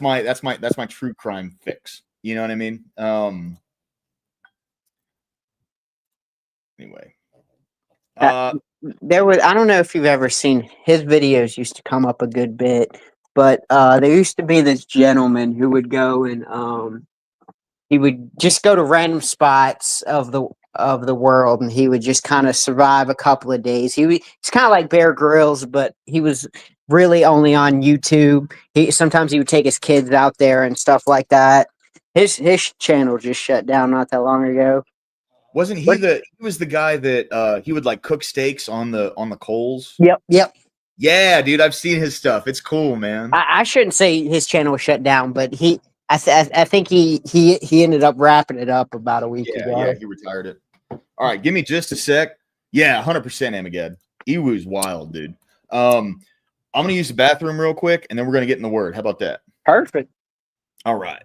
my true crime fix. You know what I mean? Anyway. There was, I don't know if you've ever seen his videos used to come up a good bit, but there used to be this gentleman who would go and he would just go to random spots of the world, and he would just kind of survive a couple of days. He's kind of like Bear Grylls, but he was really only on YouTube. Sometimes he would take his kids out there and stuff like that. His channel just shut down not that long ago. Wasn't he he was the guy that he would like cook steaks on the coals? Yep. Yeah, dude, I've seen his stuff. It's cool, man. I shouldn't say his channel was shut down, but I think he ended up wrapping it up about a week ago. Yeah, he retired it. All right, give me just a sec. Yeah, 100% Amaged. Ewu's wild, dude. I'm gonna use the bathroom real quick, and then we're gonna get in the word. How about that? Perfect. All right.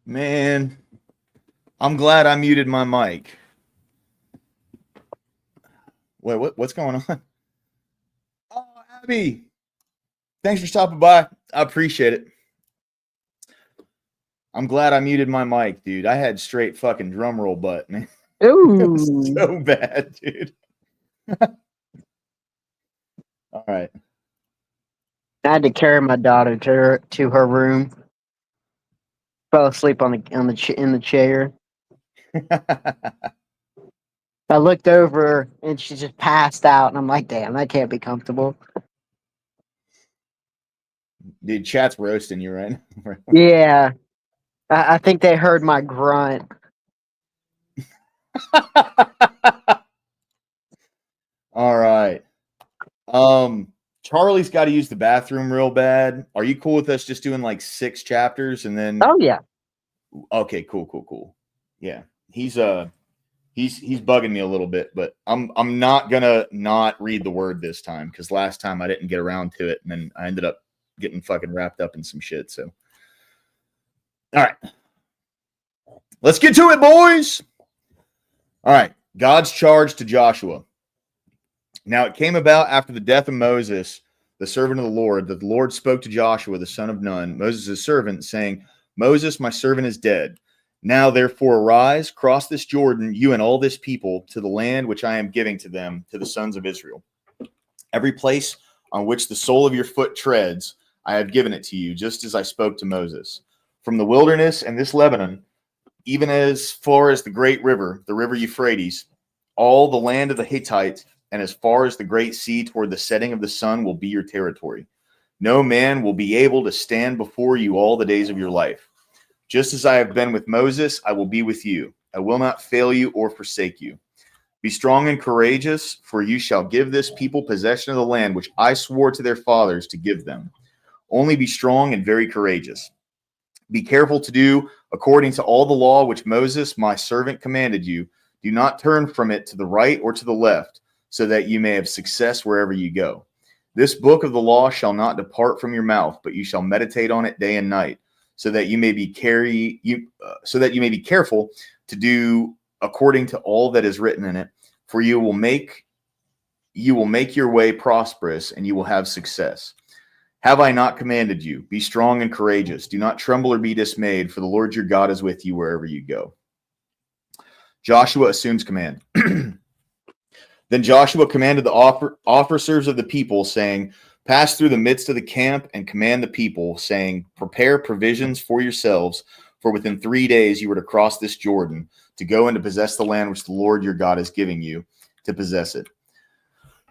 Man, I'm glad I muted my mic. Wait, what's going on? Oh, Abby, thanks for stopping by. I appreciate it. I'm glad I muted my mic, dude. I had straight fucking drum roll butt, man. Ooh. So bad, dude. All right. I had to carry my daughter to her room. Fell asleep in the chair. I looked over and she just passed out, and I'm like, damn, that can't be comfortable. Dude, chat's roasting you, right? Yeah, I think they heard my grunt. All right. Charlie's got to use the bathroom real bad. Are you cool with us just doing like 6 chapters and then? Oh yeah. Okay, cool. Yeah, he's bugging me a little bit, but I'm not gonna not read the word this time because last time I didn't get around to it, and then I ended up getting fucking wrapped up in some shit. So, all right, let's get to it, boys. All right, God's charge to Joshua. Now it came about after the death of Moses, the servant of the Lord, that the Lord spoke to Joshua, the son of Nun, Moses' servant, saying, Moses, my servant, is dead. Now, therefore, arise, cross this Jordan, you and all this people, to the land which I am giving to them, to the sons of Israel. Every place on which the sole of your foot treads, I have given it to you, just as I spoke to Moses. From the wilderness and this Lebanon, even as far as the great river, the river Euphrates, all the land of the Hittites, and as far as the great sea toward the setting of the sun will be your territory. No man will be able to stand before you all the days of your life. Just as I have been with Moses, I will be with you. I will not fail you or forsake you. Be strong and courageous, for you shall give this people possession of the land which I swore to their fathers to give them. Only be strong and very courageous. Be careful to do according to all the law which Moses, my servant, commanded you. Do not turn from it to the right or to the left, so that you may have success wherever you go. This book of the law shall not depart from your mouth, but you shall meditate on it day and night, so that you may be careful to do according to all that is written in it. For you will make your way prosperous, and you will have success. Have I not commanded you? Be strong and courageous. Do not tremble or be dismayed, for the Lord your God is with you wherever you go. Joshua assumes command. Then Joshua commanded the officers of the people, saying, pass through the midst of the camp and command the people, saying, prepare provisions for yourselves, for within 3 days you are to cross this Jordan, to go and to possess the land which the Lord your God is giving you, to possess it.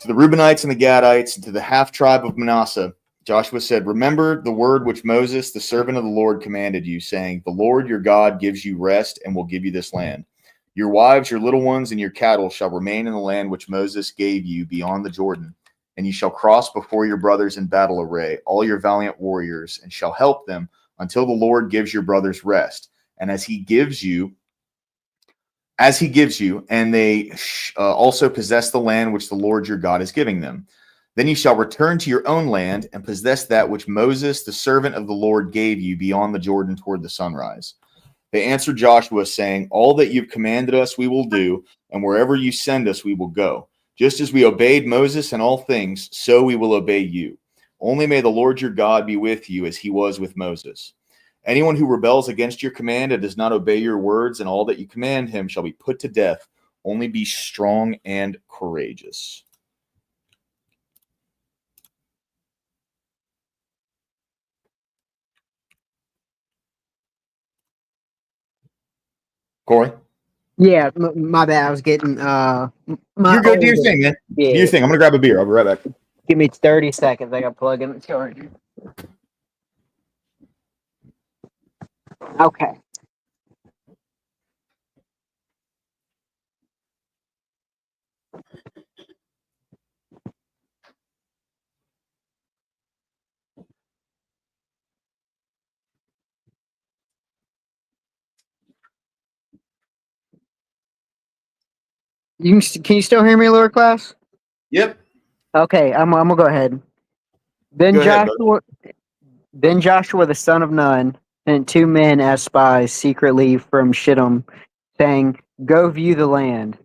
To the Reubenites and the Gadites, and to the half tribe of Manasseh, Joshua said, remember the word which Moses, the servant of the Lord, commanded you, saying, the Lord your God gives you rest and will give you this land. Your wives, your little ones, and your cattle shall remain in the land which Moses gave you beyond the Jordan, and you shall cross before your brothers in battle array, all your valiant warriors, and shall help them until the Lord gives your brothers rest. And as he gives you, and they also possess the land which the Lord your God is giving them. Then you shall return to your own land and possess that which Moses, the servant of the Lord, gave you beyond the Jordan toward the sunrise. They answered Joshua, saying, all that you've commanded us we will do, and wherever you send us we will go. Just as we obeyed Moses in all things, so we will obey you. Only may the Lord your God be with you as he was with Moses. Anyone who rebels against your command and does not obey your words and all that you command him shall be put to death. Only be strong and courageous. Corey? Yeah, my bad. I was getting my You're good. Do your thing, man. Yeah. Do your thing. I'm gonna grab a beer. I'll be right back. Give me 30 seconds. I got to plug in the charger. Okay. Can you still hear me, lower class? Yep. Okay, I'm gonna go ahead. Then Go ahead, Joshua the son of Nun sent 2 men as spies secretly from Shittim, saying, go view the land,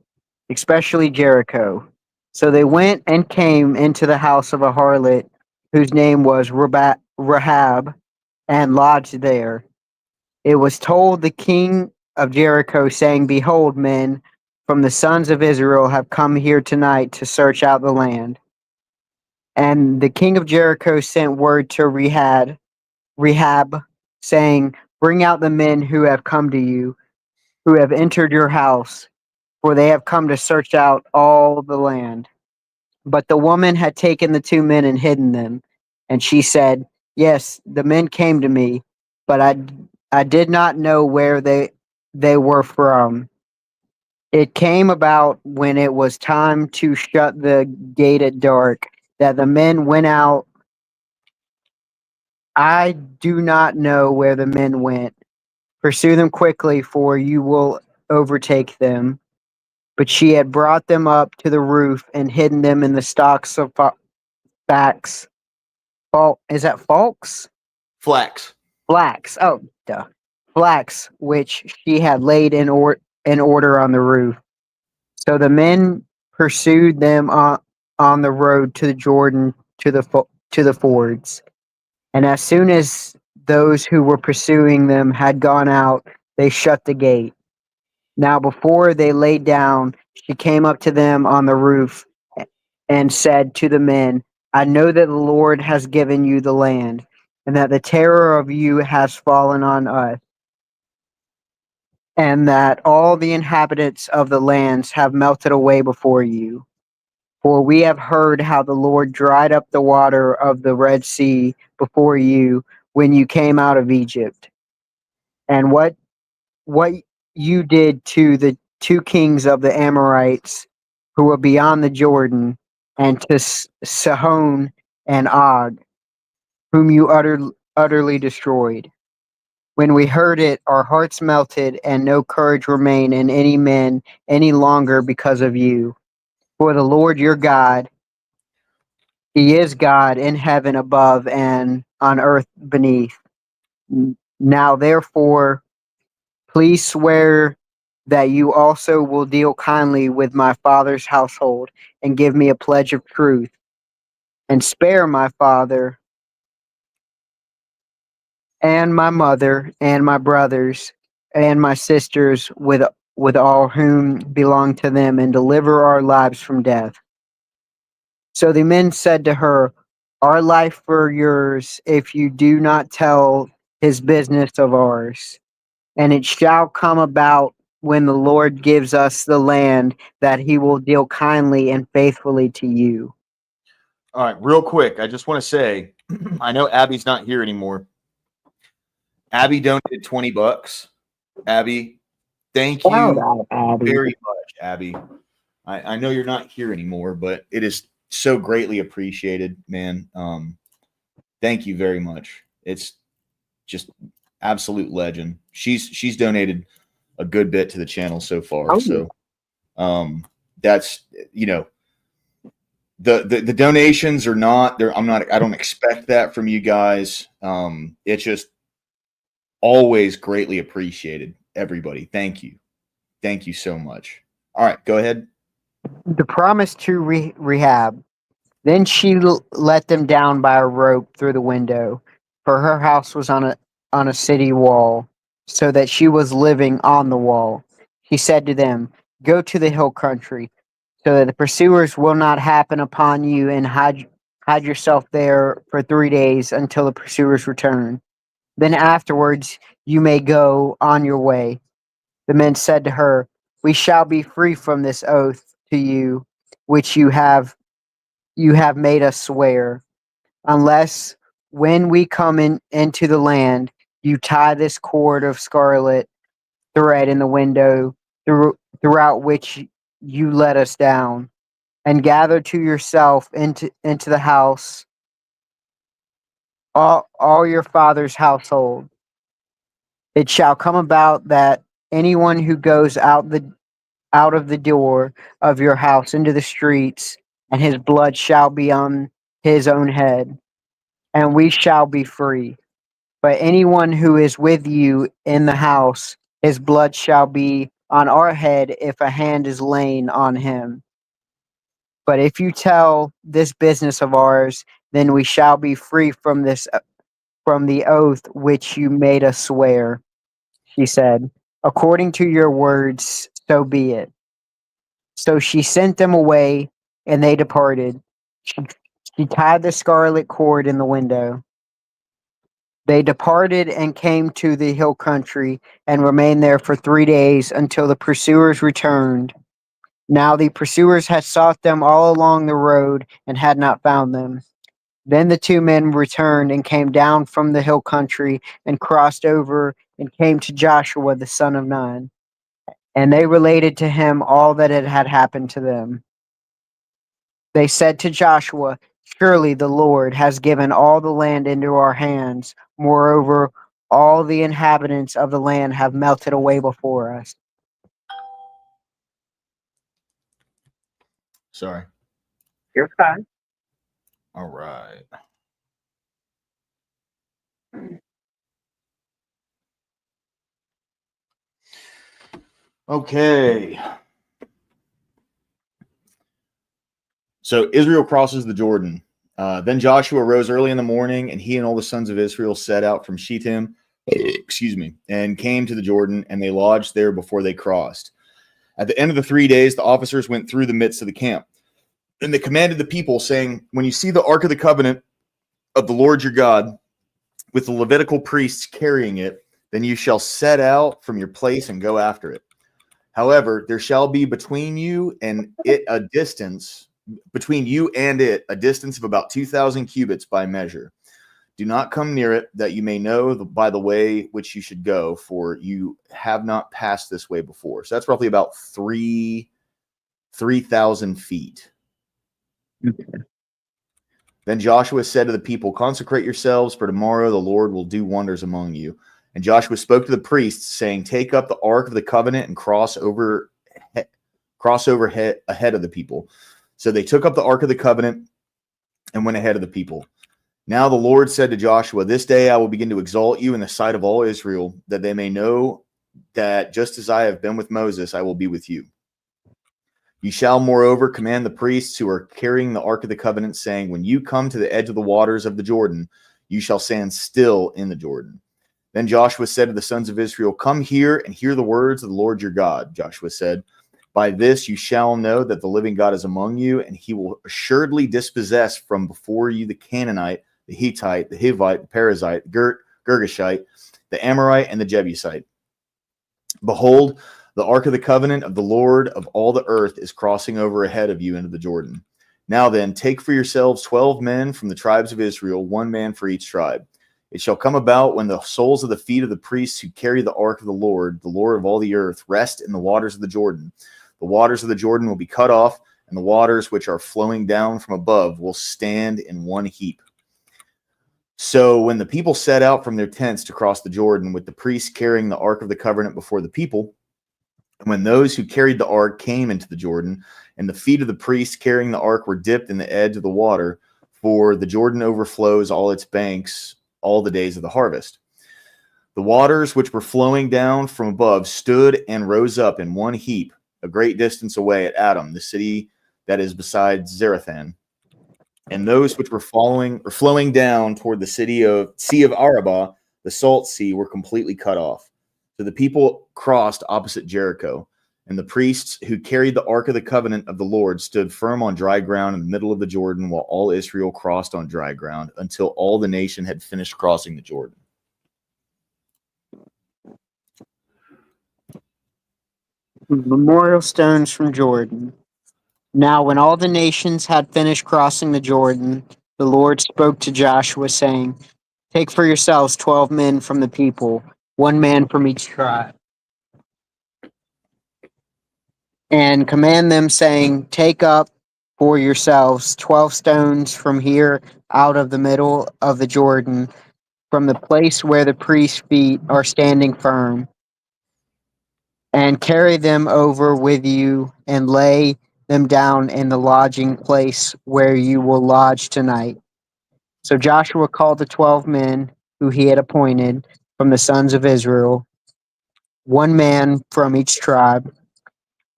especially Jericho. So they went and came into the house of a harlot whose name was Rahab, and lodged there. It was told the king of Jericho, saying, behold, men from the sons of Israel have come here tonight to search out the land. And the king of Jericho sent word to Rahab, saying, bring out the men who have come to you, who have entered your house. for they have come to search out all the land. But the woman had taken the 2 men and hidden them. And she said, Yes, the men came to me, but I did not know where they were from. It came about when it was time to shut the gate at dark that the men went out. I do not know where the men went. Pursue them quickly, for you will overtake them. But she had brought them up to the roof and hidden them in the stalks of flax. Is that falks? Flax. Flax. Oh, duh. Flax, which she had laid in order on the roof. So the men pursued them on the road to the Jordan to the fords. And as soon as those who were pursuing them had gone out, they shut the gate. Now before they lay down, she came up to them on the roof and said to the men, I know that the Lord has given you the land, and that the terror of you has fallen on us, and that all the inhabitants of the lands have melted away before you. For we have heard how the Lord dried up the water of the Red Sea before you when you came out of Egypt, and what you did to the 2 kings of the Amorites who were beyond the Jordan, and to Sihon and Og, whom you utterly destroyed. When we heard it, our hearts melted, and no courage remained in any men any longer because of you. For the Lord your God, He is God in heaven above and on earth beneath. Now, therefore, please swear that you also will deal kindly with my father's household and give me a pledge of truth, and spare my father and my mother and my brothers and my sisters with all whom belong to them, and deliver our lives from death. So the men said to her, Our life for yours, if you do not tell his business of ours. And it shall come about when the Lord gives us the land that he will deal kindly and faithfully to you. All right, real quick, I just want to say, I know Abby's not here anymore. Abby donated $20. Abby, thank you very much, Abby. I know you're not here anymore, but it is so greatly appreciated, man. Thank you very much. It's just absolute legend. She's donated a good bit to the channel so far. So that's, you know, the donations are not there. I don't expect that from you guys. It's just always greatly appreciated. Everybody, thank you. Thank you so much. All right, go ahead. The promise to rehab. Then she let them down by a rope through the window, for her house was on a city wall, so that she was living on the wall. She said to them, Go to the hill country, so that the pursuers will not happen upon you, and hide yourself there for 3 days until the pursuers return. Then afterwards you may go on your way. The men said to her, We shall be free from this oath to you, which you have made us swear, unless when we come into the land, you tie this cord of scarlet thread in the window throughout which you let us down, and gather to yourself into the house all your father's household. It shall come about that anyone who goes out of the door of your house into the streets, and his blood shall be on his own head, and we shall be free. But anyone who is with you in the house, his blood shall be on our head if a hand is laid on him. But if you tell this business of ours, then we shall be free from the oath which you made us swear. She said, According to your words, so be it. So she sent them away, and they departed. She tied the scarlet cord in the window. They departed and came to the hill country, and remained there for 3 days until the pursuers returned. Now the pursuers had sought them all along the road and had not found them. Then the two men returned and came down from the hill country and crossed over and came to Joshua the son of Nun. And they related to him all that had happened to them. They said to Joshua, "Surely the Lord has given all the land into our hands. Moreover, all the inhabitants of the land have melted away before us." Sorry. You're fine. All right. Okay. So Israel crosses the Jordan. Then Joshua rose early in the morning, and he and all the sons of Israel set out from Shittim, and came to the Jordan, and they lodged there before they crossed. At the end of the 3 days, the officers went through the midst of the camp. And they commanded the people, saying, "When you see the ark of the covenant of the Lord your God, with the Levitical priests carrying it, then you shall set out from your place and go after it. However, there shall be between you and it a distance of about 2,000 cubits by measure. Do not come near it, that you may know by the way which you should go, for you have not passed this way before." So that's roughly about 3,000 feet. Okay. Then Joshua said to the people, "Consecrate yourselves, for tomorrow the Lord will do wonders among you." And Joshua spoke to the priests, saying, "Take up the ark of the covenant and cross over ahead of the people." So they took up the ark of the covenant and went ahead of the people. Now the Lord said to Joshua, "This day I will begin to exalt you in the sight of all Israel, that they may know that just as I have been with Moses, I will be with you. You shall, moreover, command the priests who are carrying the ark of the covenant, saying, when you come to the edge of the waters of the Jordan, you shall stand still in the Jordan." Then Joshua said to the sons of Israel, "Come here and hear the words of the Lord your God." Joshua said, "By this you shall know that the living God is among you, and he will assuredly dispossess from before you the Canaanite, the Hittite, the Hivite, the Perizzite, the Girgashite, the Amorite, and the Jebusite. Behold, the ark of the covenant of the Lord of all the earth is crossing over ahead of you into the Jordan. Now then, take for yourselves 12 men from the tribes of Israel, one man for each tribe. It shall come about when the soles of the feet of the priests who carry the ark of the Lord of all the earth, rest in the waters of the Jordan. The waters of the Jordan will be cut off, and the waters which are flowing down from above will stand in one heap." So when the people set out from their tents to cross the Jordan, with the priests carrying the ark of the covenant before the people, and when those who carried the ark came into the Jordan, and the feet of the priests carrying the ark were dipped in the edge of the water, for the Jordan overflows all its banks all the days of the harvest. The waters which were flowing down from above stood and rose up in one heap, a great distance away at Adam, the city that is beside Zarethan. And those which were flowing down toward the Sea of Arabah, the Salt Sea, were completely cut off. So the people crossed opposite Jericho, and the priests who carried the ark of the covenant of the Lord stood firm on dry ground in the middle of the Jordan, while all Israel crossed on dry ground until all the nation had finished crossing the Jordan. Memorial stones from Jordan. Now, when all the nations had finished crossing the Jordan, the Lord spoke to Joshua, saying, "Take for yourselves 12 men from the people, one man from each tribe, and command them, saying, Take up for yourselves 12 stones from here out of the middle of the Jordan, from the place where the priest's feet are standing firm, and carry them over with you, and lay them down in the lodging place where you will lodge tonight." So Joshua called the 12 men who he had appointed from the sons of Israel, one man from each tribe.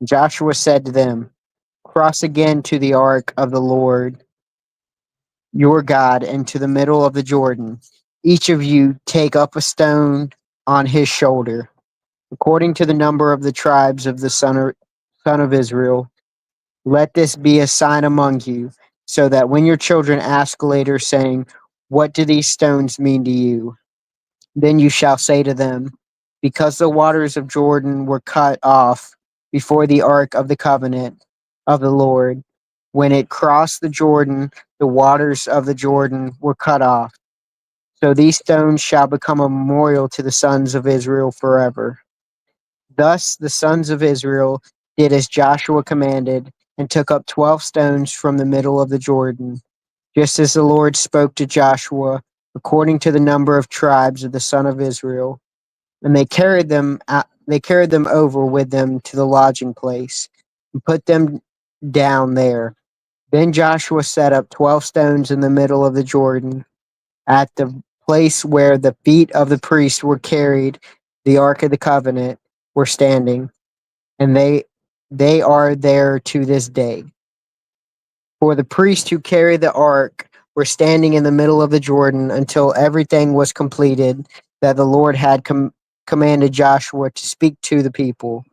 Joshua said to them, "Cross again to the ark of the Lord your God into the middle of the Jordan. Each of you take up a stone on his shoulder, according to the number of the tribes of the son of Israel. Let this be a sign among you, so that when your children ask later, saying, 'What do these stones mean to you?' then you shall say to them, 'Because the waters of Jordan were cut off before the ark of the covenant of the Lord. When it crossed the Jordan, the waters of the Jordan were cut off. So these stones shall become a memorial to the sons of Israel forever. Thus the sons of Israel did as Joshua commanded, and took up 12 stones from the middle of the Jordan, just as the Lord spoke to Joshua, according to the number of tribes of the son of Israel. And they carried them over with them to the lodging place, and put them down there. Then Joshua set up 12 stones in the middle of the Jordan, at the place where the feet of the priests were carried, the ark of the covenant were standing, and they are there to this day. For the priests who carried the ark were standing in the middle of the Jordan until everything was completed that the Lord had commanded Joshua to speak to the people.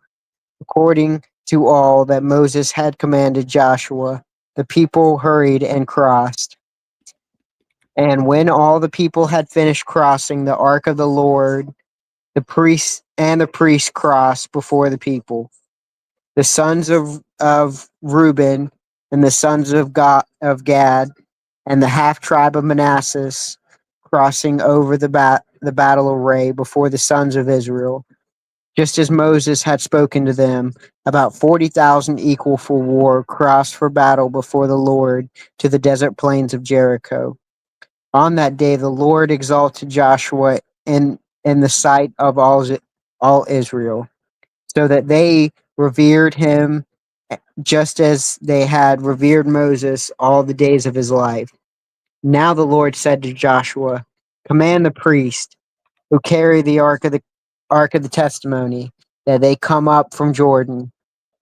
According to all that Moses had commanded Joshua, the people hurried and crossed. And when all the people had finished crossing the ark of the Lord, the priests crossed before the people. The sons of Reuben and the sons of Gad and the half tribe of Manasseh crossing over the battle array before the sons of Israel, just as Moses had spoken to them. About 40,000 equal for war crossed for battle before the Lord to the desert plains of Jericho. On that day the Lord exalted Joshua in the sight of all Israel, so that they revered him just as they had revered Moses all the days of his life. Now the Lord said to Joshua, command the priest who carry the ark of the testimony that they come up from Jordan.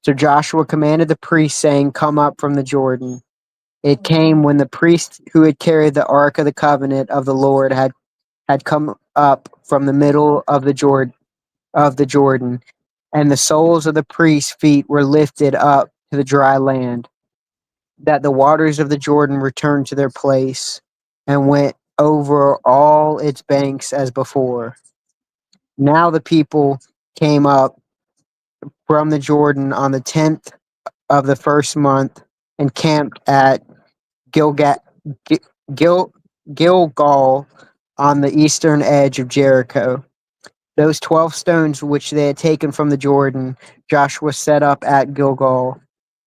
So Joshua commanded the priest, saying, come up from the Jordan. It came when the priest who had carried the ark of the covenant of the Lord had come up from the middle of the Jordan, and the soles of the priest's feet were lifted up to the dry land, that the waters of the Jordan returned to their place and went over all its banks as before. Now the people came up from the Jordan on the 10th of the first month and camped at Gilgal on the eastern edge of Jericho. Those 12 stones which they had taken from the Jordan, Joshua set up at Gilgal.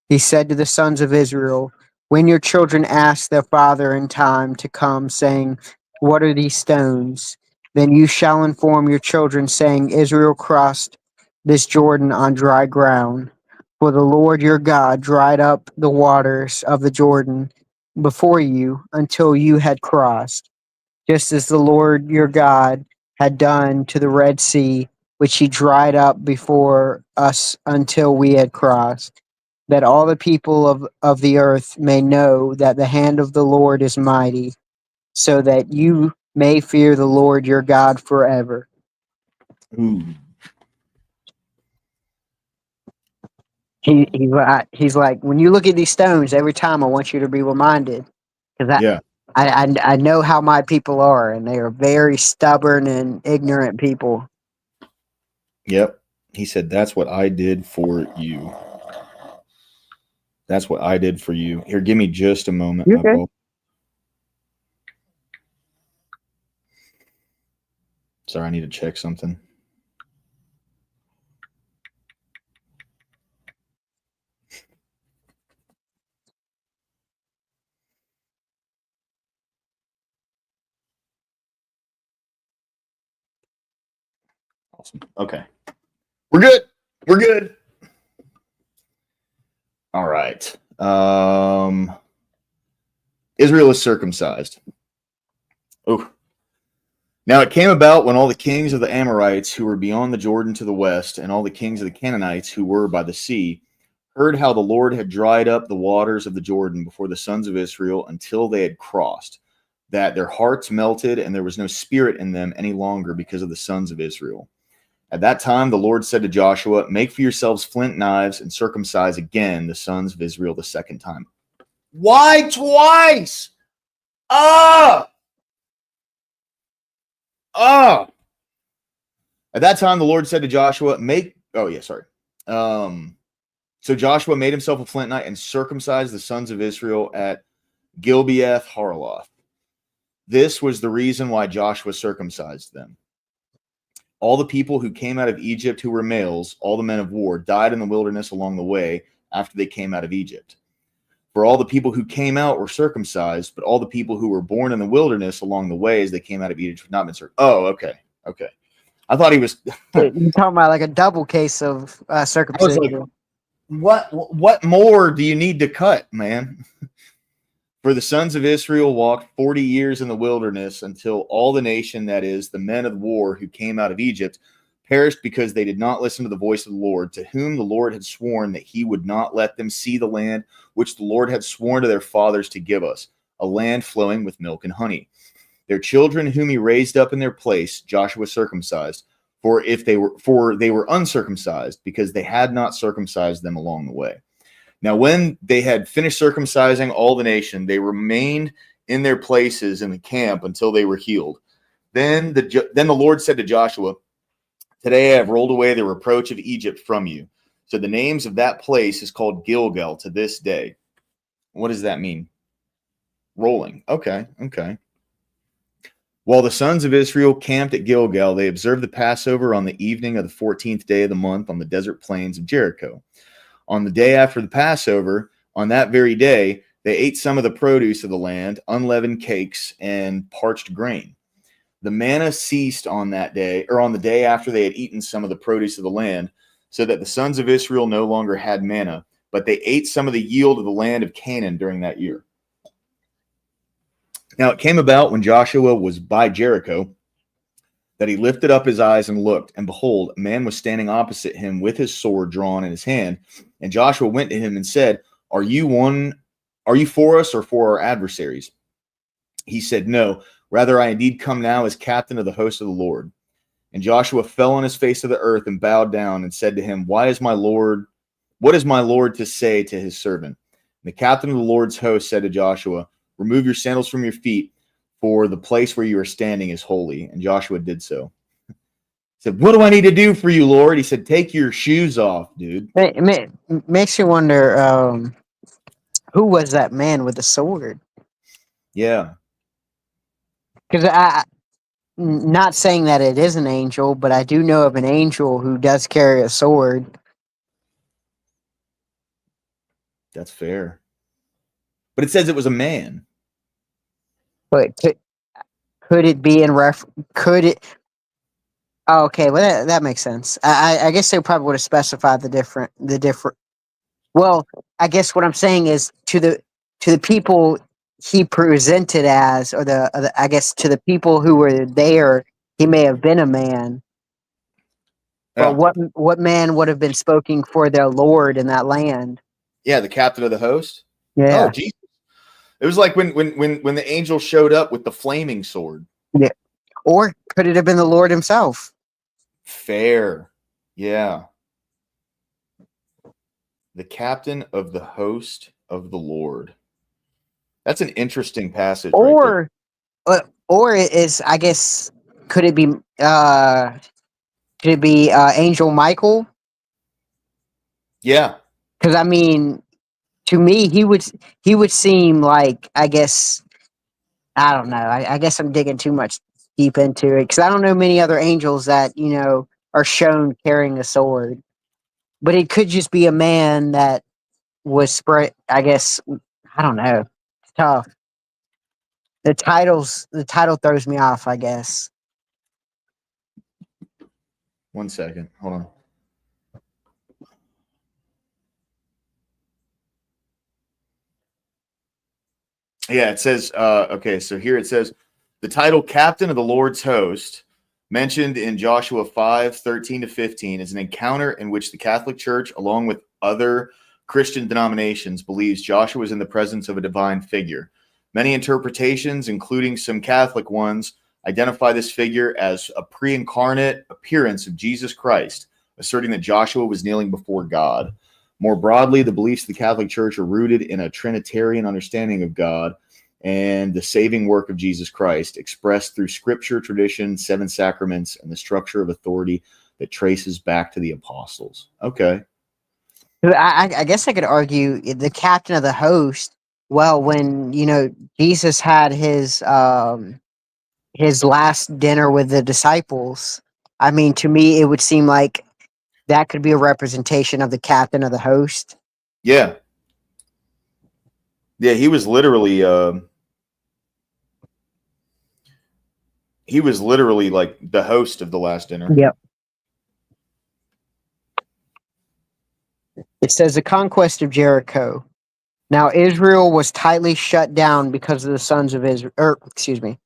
He said to the sons of Israel, when your children ask their father in time to come, saying, what are these stones? Then you shall inform your children, saying, Israel crossed this Jordan on dry ground. For the Lord your God dried up the waters of the Jordan before you until you had crossed, just as the Lord your God had done to the Red Sea, which he dried up before us until we had crossed, that all the people of the earth may know that the hand of the Lord is mighty, so that you may fear the Lord your God forever. Ooh. He's like, when you look at these stones, every time I want you to be reminded, because Yeah. I know how my people are, and they are very stubborn and ignorant people. Yep. He said, that's what I did for you. That's what I did for you. Here, give me just a moment. You're good. Sorry, I need to check something. Awesome. Okay. We're good. We're good. All right. Israel is circumcised. Oh. Now it came about when all the kings of the Amorites who were beyond the Jordan to the west, and all the kings of the Canaanites who were by the sea, heard how the Lord had dried up the waters of the Jordan before the sons of Israel until they had crossed, that their hearts melted, and there was no spirit in them any longer because of the sons of Israel. At that time the Lord said to Joshua, make for yourselves flint knives and circumcise again the sons of Israel the second time. Why twice? Ah! At that time the Lord said to Joshua, So Joshua made himself a flint knife and circumcised the sons of Israel at Gibeath Haraloth. This was the reason why Joshua circumcised them. All the people who came out of Egypt who were males, all the men of war, died in the wilderness along the way after they came out of Egypt. For all the people who came out were circumcised, but all the people who were born in the wilderness along the way as they came out of Egypt have not been circumcised. Oh, okay. Okay. I thought he was... You're talking about like a double case of circumcision. I was like, what more do you need to cut, man? For the sons of Israel walked 40 years in the wilderness until all the nation, that is, the men of war who came out of Egypt, perished because they did not listen to the voice of the Lord, to whom the Lord had sworn that he would not let them see the land which the Lord had sworn to their fathers to give us, a land flowing with milk and honey. Their children whom he raised up in their place, Joshua circumcised, for they were uncircumcised, because they had not circumcised them along the way. Now, when they had finished circumcising all the nation, they remained in their places in the camp until they were healed. Then the Lord said to Joshua, "Today I have rolled away the reproach of Egypt from you." So the names of that place is called Gilgal to this day. What does that mean? Rolling. Okay. While the sons of Israel camped at Gilgal, they observed the Passover on the evening of the 14th day of the month on the desert plains of Jericho. On the day after the Passover, on that very day, they ate some of the produce of the land, unleavened cakes, and parched grain. The manna ceased on that day, or on the day after they had eaten some of the produce of the land, so that the sons of Israel no longer had manna, but they ate some of the yield of the land of Canaan during that year. Now it came about when Joshua was by Jericho that he lifted up his eyes and looked, and behold, a man was standing opposite him with his sword drawn in his hand. And Joshua went to him and said, Are you for us or for our adversaries? He said, No, rather I indeed come now as captain of the host of the Lord. And Joshua fell on his face to the earth and bowed down and said to him, What is my Lord to say to his servant? And the captain of the Lord's host said to Joshua, Remove your sandals from your feet, for the place where you are standing is holy. And Joshua did so. He said, What do I need to do for you, Lord? He said, Take your shoes off, dude. It makes you wonder, who was that man with the sword? Yeah. Because not saying that it is an angel, but I do know of an angel who does carry a sword. That's fair. But it says it was a man. But could it be in could it? Oh, okay, well that makes sense. I guess they probably would have specified the different. Well, I guess what I'm saying is to the people he presented as, or I guess to the people who were there, he may have been a man. Yeah. But what man would have been speaking for their Lord in that land? Yeah, the captain of the host. Yeah. Oh, Jesus. It was like when the angel showed up with the flaming sword. Yeah. Or could it have been the Lord himself? Fair. Yeah. The captain of the host of the Lord. That's an interesting passage. Or it is, I guess, could it be Angel Michael? Yeah. Because I mean, to me, he would seem like, I guess, I don't know. I guess I'm digging too much deep into it because I don't know many other angels that are shown carrying a sword. But it could just be a man that was spread. I guess I don't know. It's tough. The title throws me off, I guess. 1 second. Hold on. Yeah, it says, okay, so here it says, the title Captain of the Lord's Host, mentioned in Joshua 5:13-15, is an encounter in which the Catholic Church, along with other Christian denominations, believes Joshua is in the presence of a divine figure. Many interpretations, including some Catholic ones, identify this figure as a pre-incarnate appearance of Jesus Christ, asserting that Joshua was kneeling before God. More broadly, the beliefs of the Catholic Church are rooted in a Trinitarian understanding of God and the saving work of Jesus Christ, expressed through scripture, tradition, 7 sacraments, and the structure of authority that traces back to the apostles. Okay. I guess I could argue the captain of the host. Well, when Jesus had his last dinner with the disciples, I mean, to me, it would seem like that could be a representation of the captain of the host. Yeah. Yeah, he was literally like the host of the last dinner. Yep. It says the conquest of Jericho. Now Israel was tightly shut down because of the sons of Israel. Excuse me.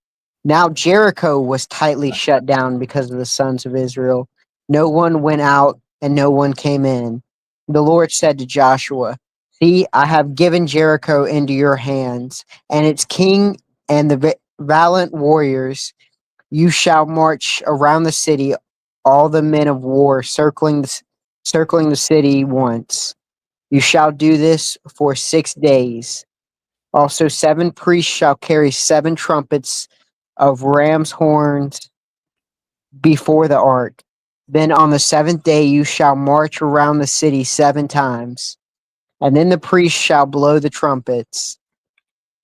Now Jericho was tightly shut down because of the sons of Israel. No one went out and no one came in. The Lord said to Joshua, "See, I have given Jericho into your hands, and its king and the valiant warriors. You shall march around the city, all the men of war circling the city once. You shall do this for 6 days. Also, 7 priests shall carry 7 trumpets of ram's horns before the ark. Then on the 7th day you shall march around the city 7 times. And then the priests shall blow the trumpets.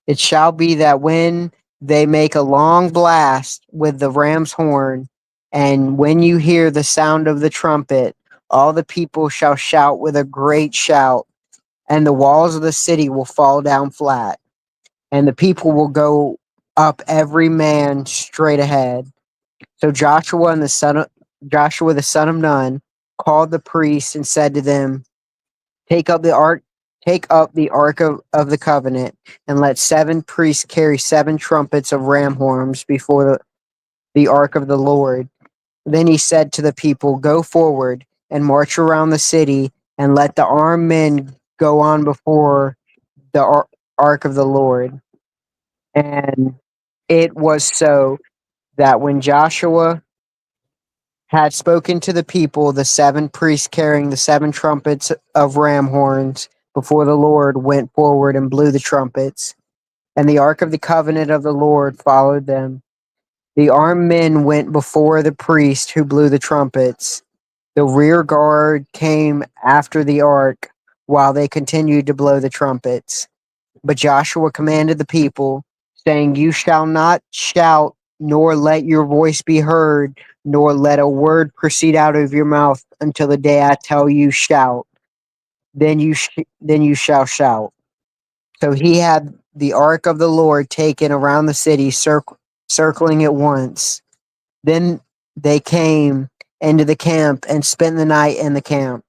It shall be that when they make a long blast with the ram's horn, and when you hear the sound of the trumpet, all the people shall shout with a great shout, and the walls of the city will fall down flat, and the people will go up every man straight ahead." So Joshua the son of Nun called the priests and said to them, Take up the ark of the covenant, and let 7 priests carry 7 trumpets of ram horns before the ark of the Lord. Then he said to the people, Go forward and march around the city, and let the armed men go on before the ark of the Lord. And it was so that when Joshua had spoken to the people, the 7 priests carrying the 7 trumpets of ram horns before the Lord went forward and blew the trumpets, and the ark of the covenant of the Lord followed them. The armed men went before the priest who blew the trumpets. The rear guard came after the ark while they continued to blow the trumpets. But Joshua commanded the people, saying, You shall not shout, nor let your voice be heard, nor let a word proceed out of your mouth until the day I tell you, shout. Then you shall shout. So he had the ark of the Lord taken around the city, circling it once. Then they came into the camp and spent the night in the camp.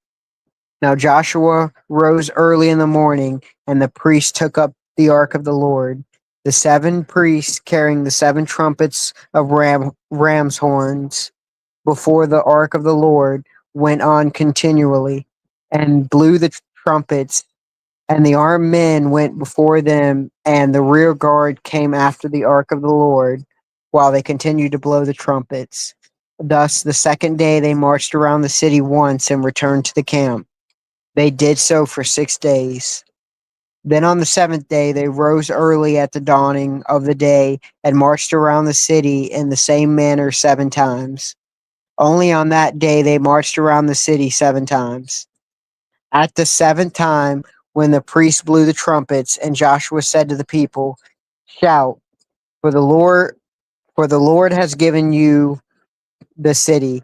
Now Joshua rose early in the morning, and the priests took up the ark of the Lord. The 7 priests carrying the 7 trumpets of ram's horns before the ark of the Lord went on continually and blew the trumpets, and the armed men went before them, and the rear guard came after the ark of the Lord while they continued to blow the trumpets. Thus, the 2nd day they marched around the city once and returned to the camp. They did so for 6 days. Then on the 7th day they rose early at the dawning of the day and marched around the city in the same manner 7 times. Only on that day they marched around the city 7 times. At the 7th time, when the priests blew the trumpets, and Joshua said to the people, Shout, for the Lord has given you the city.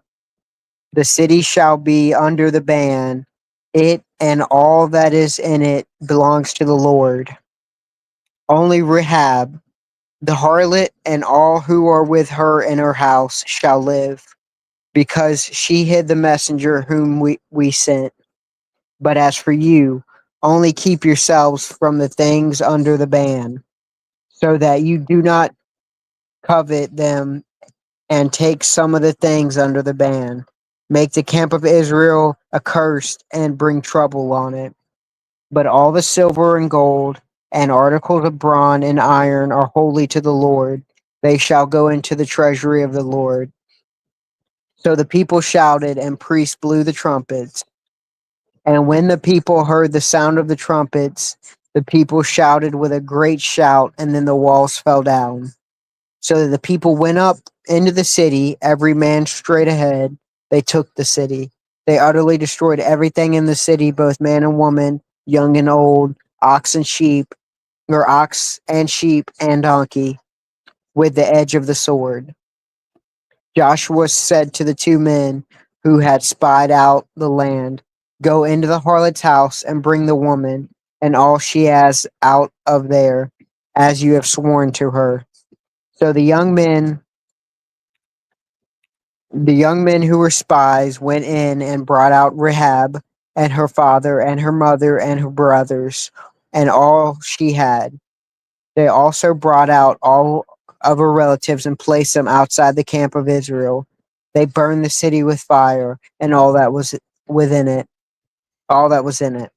The city shall be under the ban. It and all that is in it belongs to the Lord. Only Rahab, the harlot, and all who are with her in her house shall live, because she hid the messenger whom we sent. But as for you, only keep yourselves from the things under the ban, so that you do not covet them and take some of the things under the ban. Make the camp of Israel accursed and bring trouble on it. But all the silver and gold and articles of bronze and iron are holy to the Lord. They shall go into the treasury of the Lord. So the people shouted, and priests blew the trumpets. And when the people heard the sound of the trumpets, the people shouted with a great shout, and then the walls fell down. So that the people went up into the city, every man straight ahead. They took the city. They utterly destroyed everything in the city, both man and woman, young and old, ox and sheep, or ox and sheep and donkey, with the edge of the sword. Joshua said to the two men who had spied out the land, "Go into the harlot's house and bring the woman and all she has out of there, as you have sworn to her." So the young men who were spies went in and brought out Rahab and her father and her mother and her brothers and all she had. They also brought out all of her relatives and placed them outside the camp of Israel. They burned the city with fire and all that was within it, all that was in it.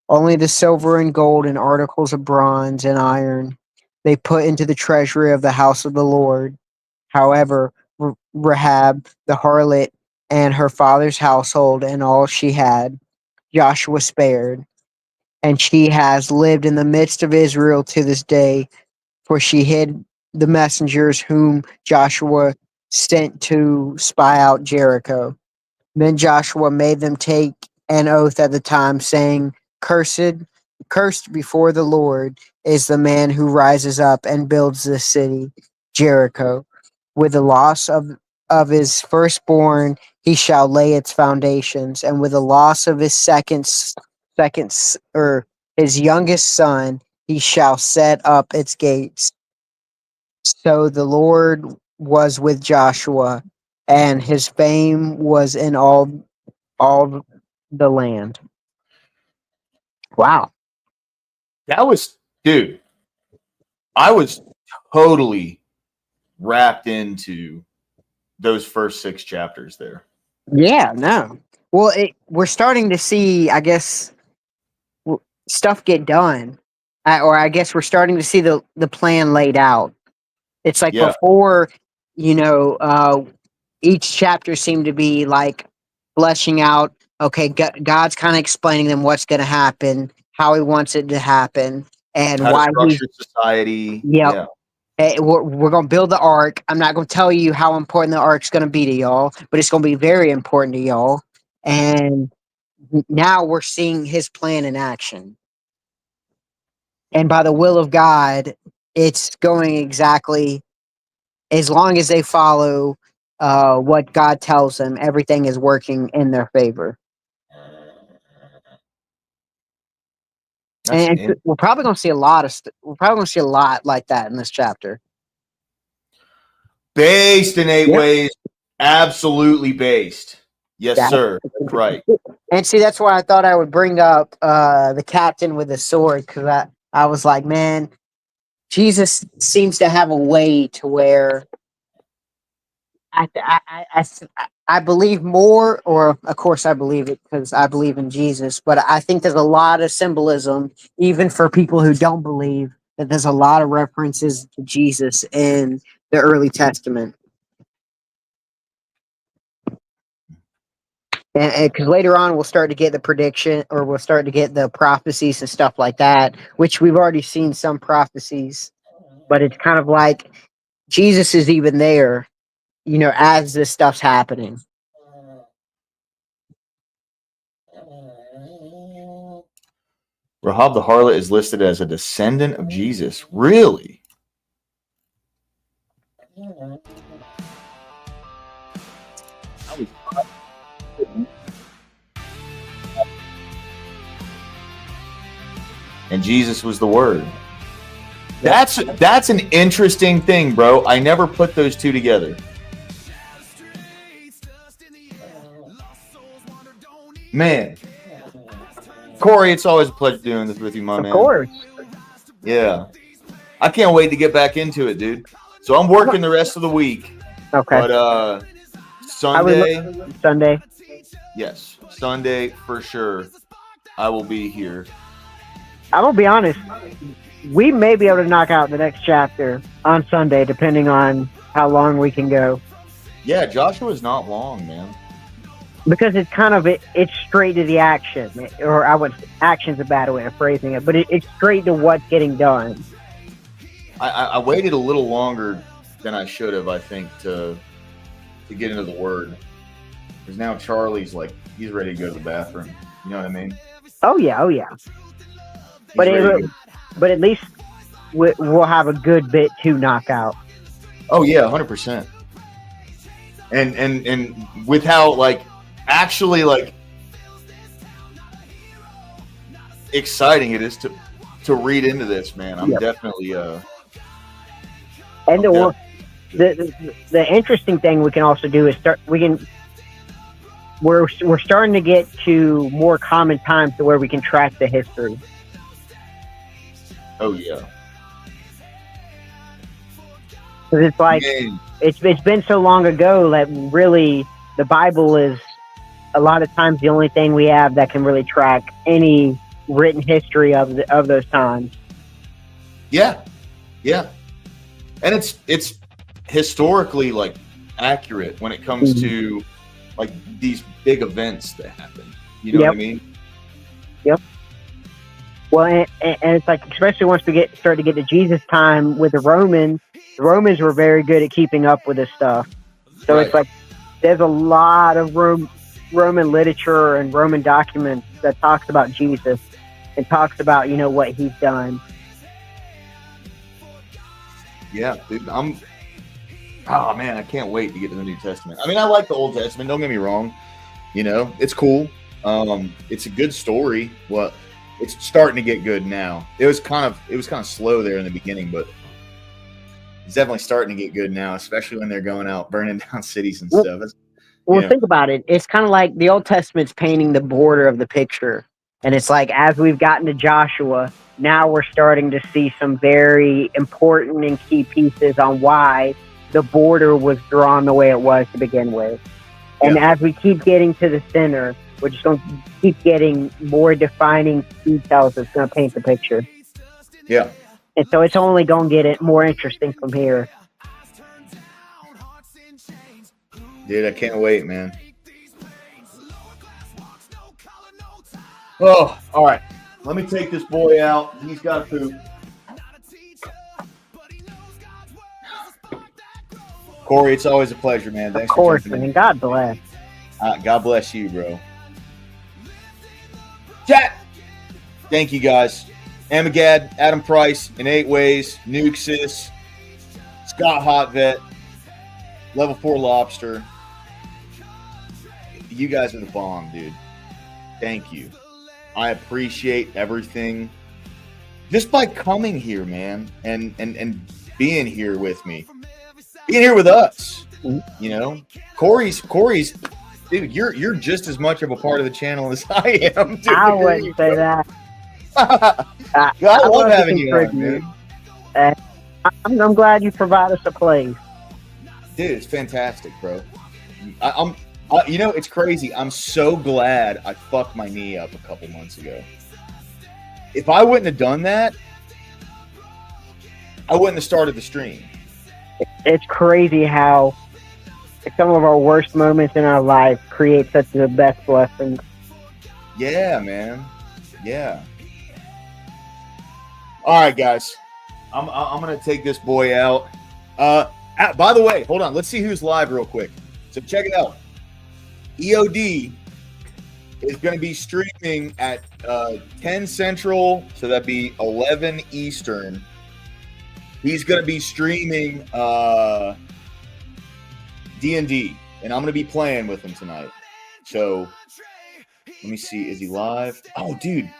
Only the silver and gold and articles of bronze and iron they put into the treasury of the house of the Lord. However, Rahab the harlot and her father's household and all she had, Joshua spared, and she has lived in the midst of Israel to this day, for she hid the messengers whom Joshua sent to spy out Jericho. Then Joshua made them take an oath at the time, saying, Cursed before the Lord is the man who rises up and builds this city, Jericho. With the loss of his firstborn, he shall lay its foundations, and with the loss of his or his youngest son, he shall set up its gates. So the Lord was with Joshua, and his fame was in all the land. Wow. That was, dude, I was totally wrapped into those first 6 chapters there. Yeah, no. Well, we're starting to see, I guess, stuff get done. Or I guess we're starting to see the plan laid out. It's like before, each chapter seemed to be like fleshing out, okay, God's kind of explaining them what's going to happen, how he wants it to happen, and how why to structure society. Yep. Yeah. We're going to build the ark. I'm not going to tell you how important the ark's going to be to y'all, but it's going to be very important to y'all. And now we're seeing his plan in action. And by the will of God, it's going exactly as long as they follow what God tells them, everything is working in their favor. And we're probably going to see a lot like that in this chapter. Based in 8 ways, absolutely based. Yes, sir. Right. And see, that's why I thought I would bring up the captain with the sword, because I was like, man, Jesus seems to have a way to where I believe more, or of course I believe it because I believe in Jesus, but I think there's a lot of symbolism, even for people who don't believe, that there's a lot of references to Jesus in the early Testament. And because later on we'll start to get the prediction, or we'll start to get the prophecies and stuff like that, which we've already seen some prophecies, but it's kind of like Jesus is even there, as this stuff's happening. Rahab the harlot is listed as a descendant of Jesus. Really? And Jesus was the Word. That's an interesting thing, bro. I never put those two together. Man. Corey, it's always a pleasure doing this with you, my man. Of course. Yeah. I can't wait to get back into it, dude. So I'm working the rest of the week. Okay. But Sunday. Yes. Sunday for sure. I will be here. I'm going to be honest. We may be able to knock out the next chapter on Sunday, depending on how long we can go. Yeah, Joshua's not long, man. Because it's kind of, it's straight to the action. Or action's a bad way of phrasing it, but it's straight to what's getting done. I waited a little longer than I should have, I think, to get into the Word. Because now Charlie's like He's ready to go to the bathroom. You know what I mean? Oh yeah, oh yeah. He's But ready to go. but at least we'll have a good bit to knock out. Oh yeah, 100%. And with how like actually like exciting it is to read into this, man. I'm definitely And the interesting thing we can also do is we're starting to get to more common times to where we can track the history. Oh yeah. Because it's like it's been so long ago that really the Bible is a lot of times the only thing we have that can really track any written history of those times. Yeah, yeah, and it's historically like accurate when it comes to like these big events that happen. You know what I mean? Yep. Well, and it's like, especially once we start to get to Jesus' time with the Romans were very good at keeping up with this stuff. So it's like there's a lot of Roman literature and Roman documents that talks about Jesus and talks about, you know, what he's done. Yeah, dude, oh man, I can't wait to get to the New Testament. I mean, I like the Old Testament, don't get me wrong. You know, it's cool. It's a good story. Well, it's starting to get good now. It was kind of slow there in the beginning, but it's definitely starting to get good now, especially when they're going out burning down cities and stuff. Think about it. It's kind of like the Old Testament's painting the border of the picture. And it's like, as we've gotten to Joshua, now we're starting to see some very important and key pieces on why the border was drawn the way it was to begin with. And as we keep getting to the center, we're just going to keep getting more defining details that's going to paint the picture. Yeah. And so it's only going to get it more interesting from here. Dude, I can't wait, man. Oh, all right. Let me take this boy out. He's got to poop. Corey, it's always a pleasure, man. Thanks of course, for jumping in. man. God bless. God bless you, bro. Chat. Thank you, guys. Amagad, Adam Price, in 8 Ways, Nuxus, Scott Hotvet, Level 4 Lobster. You guys are the bomb, dude. Thank you. I appreciate everything. Just by coming here, man, and being here with me. Being here with us. You know? Corey's dude, you're just as much of a part of the channel as I am. Dude. I wouldn't say that. I love having you on, dude. I'm glad you provide us a place. Dude, it's fantastic, bro. I'm you know, it's crazy. I'm so glad I fucked my knee up a couple months ago. If I wouldn't have done that, I wouldn't have started the stream. It's crazy how some of our worst moments in our life create such the best blessings. Yeah, man. Yeah. All right, guys. I'm gonna take this boy out. By the way, hold on. Let's see who's live real quick. So check it out. EOD is going to be streaming at 10 Central, so that'd be 11 Eastern. He's going to be streaming D&D, and I'm going to be playing with him tonight. So let me see. Is he live? Oh, dude.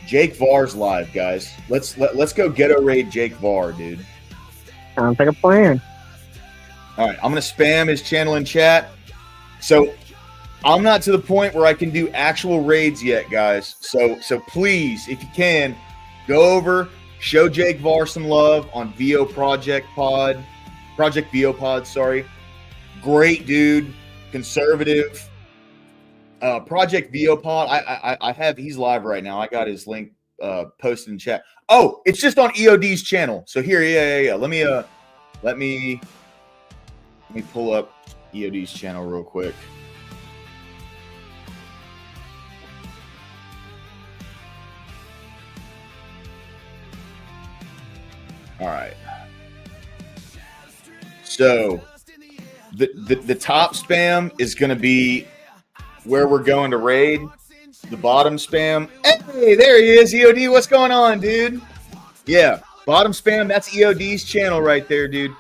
Jake Var's live, guys. Let's go ghetto raid Jake Var, dude. Sounds like a plan. All right, I'm going to spam his channel in chat. So I'm not to the point where I can do actual raids yet, guys. So please, if you can, go over, show Jake Var some love on Project VO Pod, sorry. Great dude, conservative. Project VO Pod, I have, he's live right now. I got his link posted in chat. Oh, it's just on EOD's channel. So here, yeah. Let me pull up EOD's channel real quick. All right. So the top spam is going to be where we're going to raid. The bottom spam. Hey, there he is, EOD. What's going on, dude? Yeah, bottom spam. That's EOD's channel right there, dude.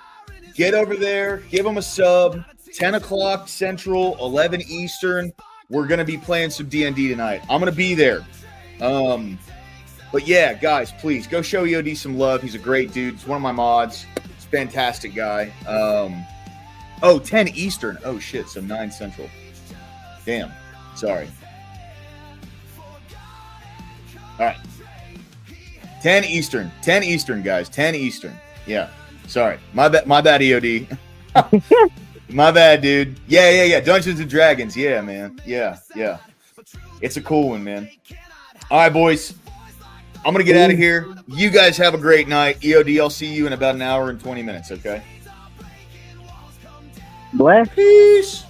Get over there. Give him a sub. 10 o'clock Central, 11 Eastern. We're going to be playing some D&D tonight. I'm going to be there. But yeah, guys, please go show EOD some love. He's a great dude. He's one of my mods. He's a fantastic guy. 10 Eastern. Oh, shit. So 9 Central. Damn. Sorry. All right. 10 Eastern. 10 Eastern, guys. 10 Eastern. Yeah. Sorry. My bad, EOD. My bad, dude. Yeah. Dungeons and Dragons. Yeah, man. Yeah. It's a cool one, man. All right, boys. I'm going to get out of here. You guys have a great night. EOD, I'll see you in about an hour and 20 minutes, okay? Bless. Peace.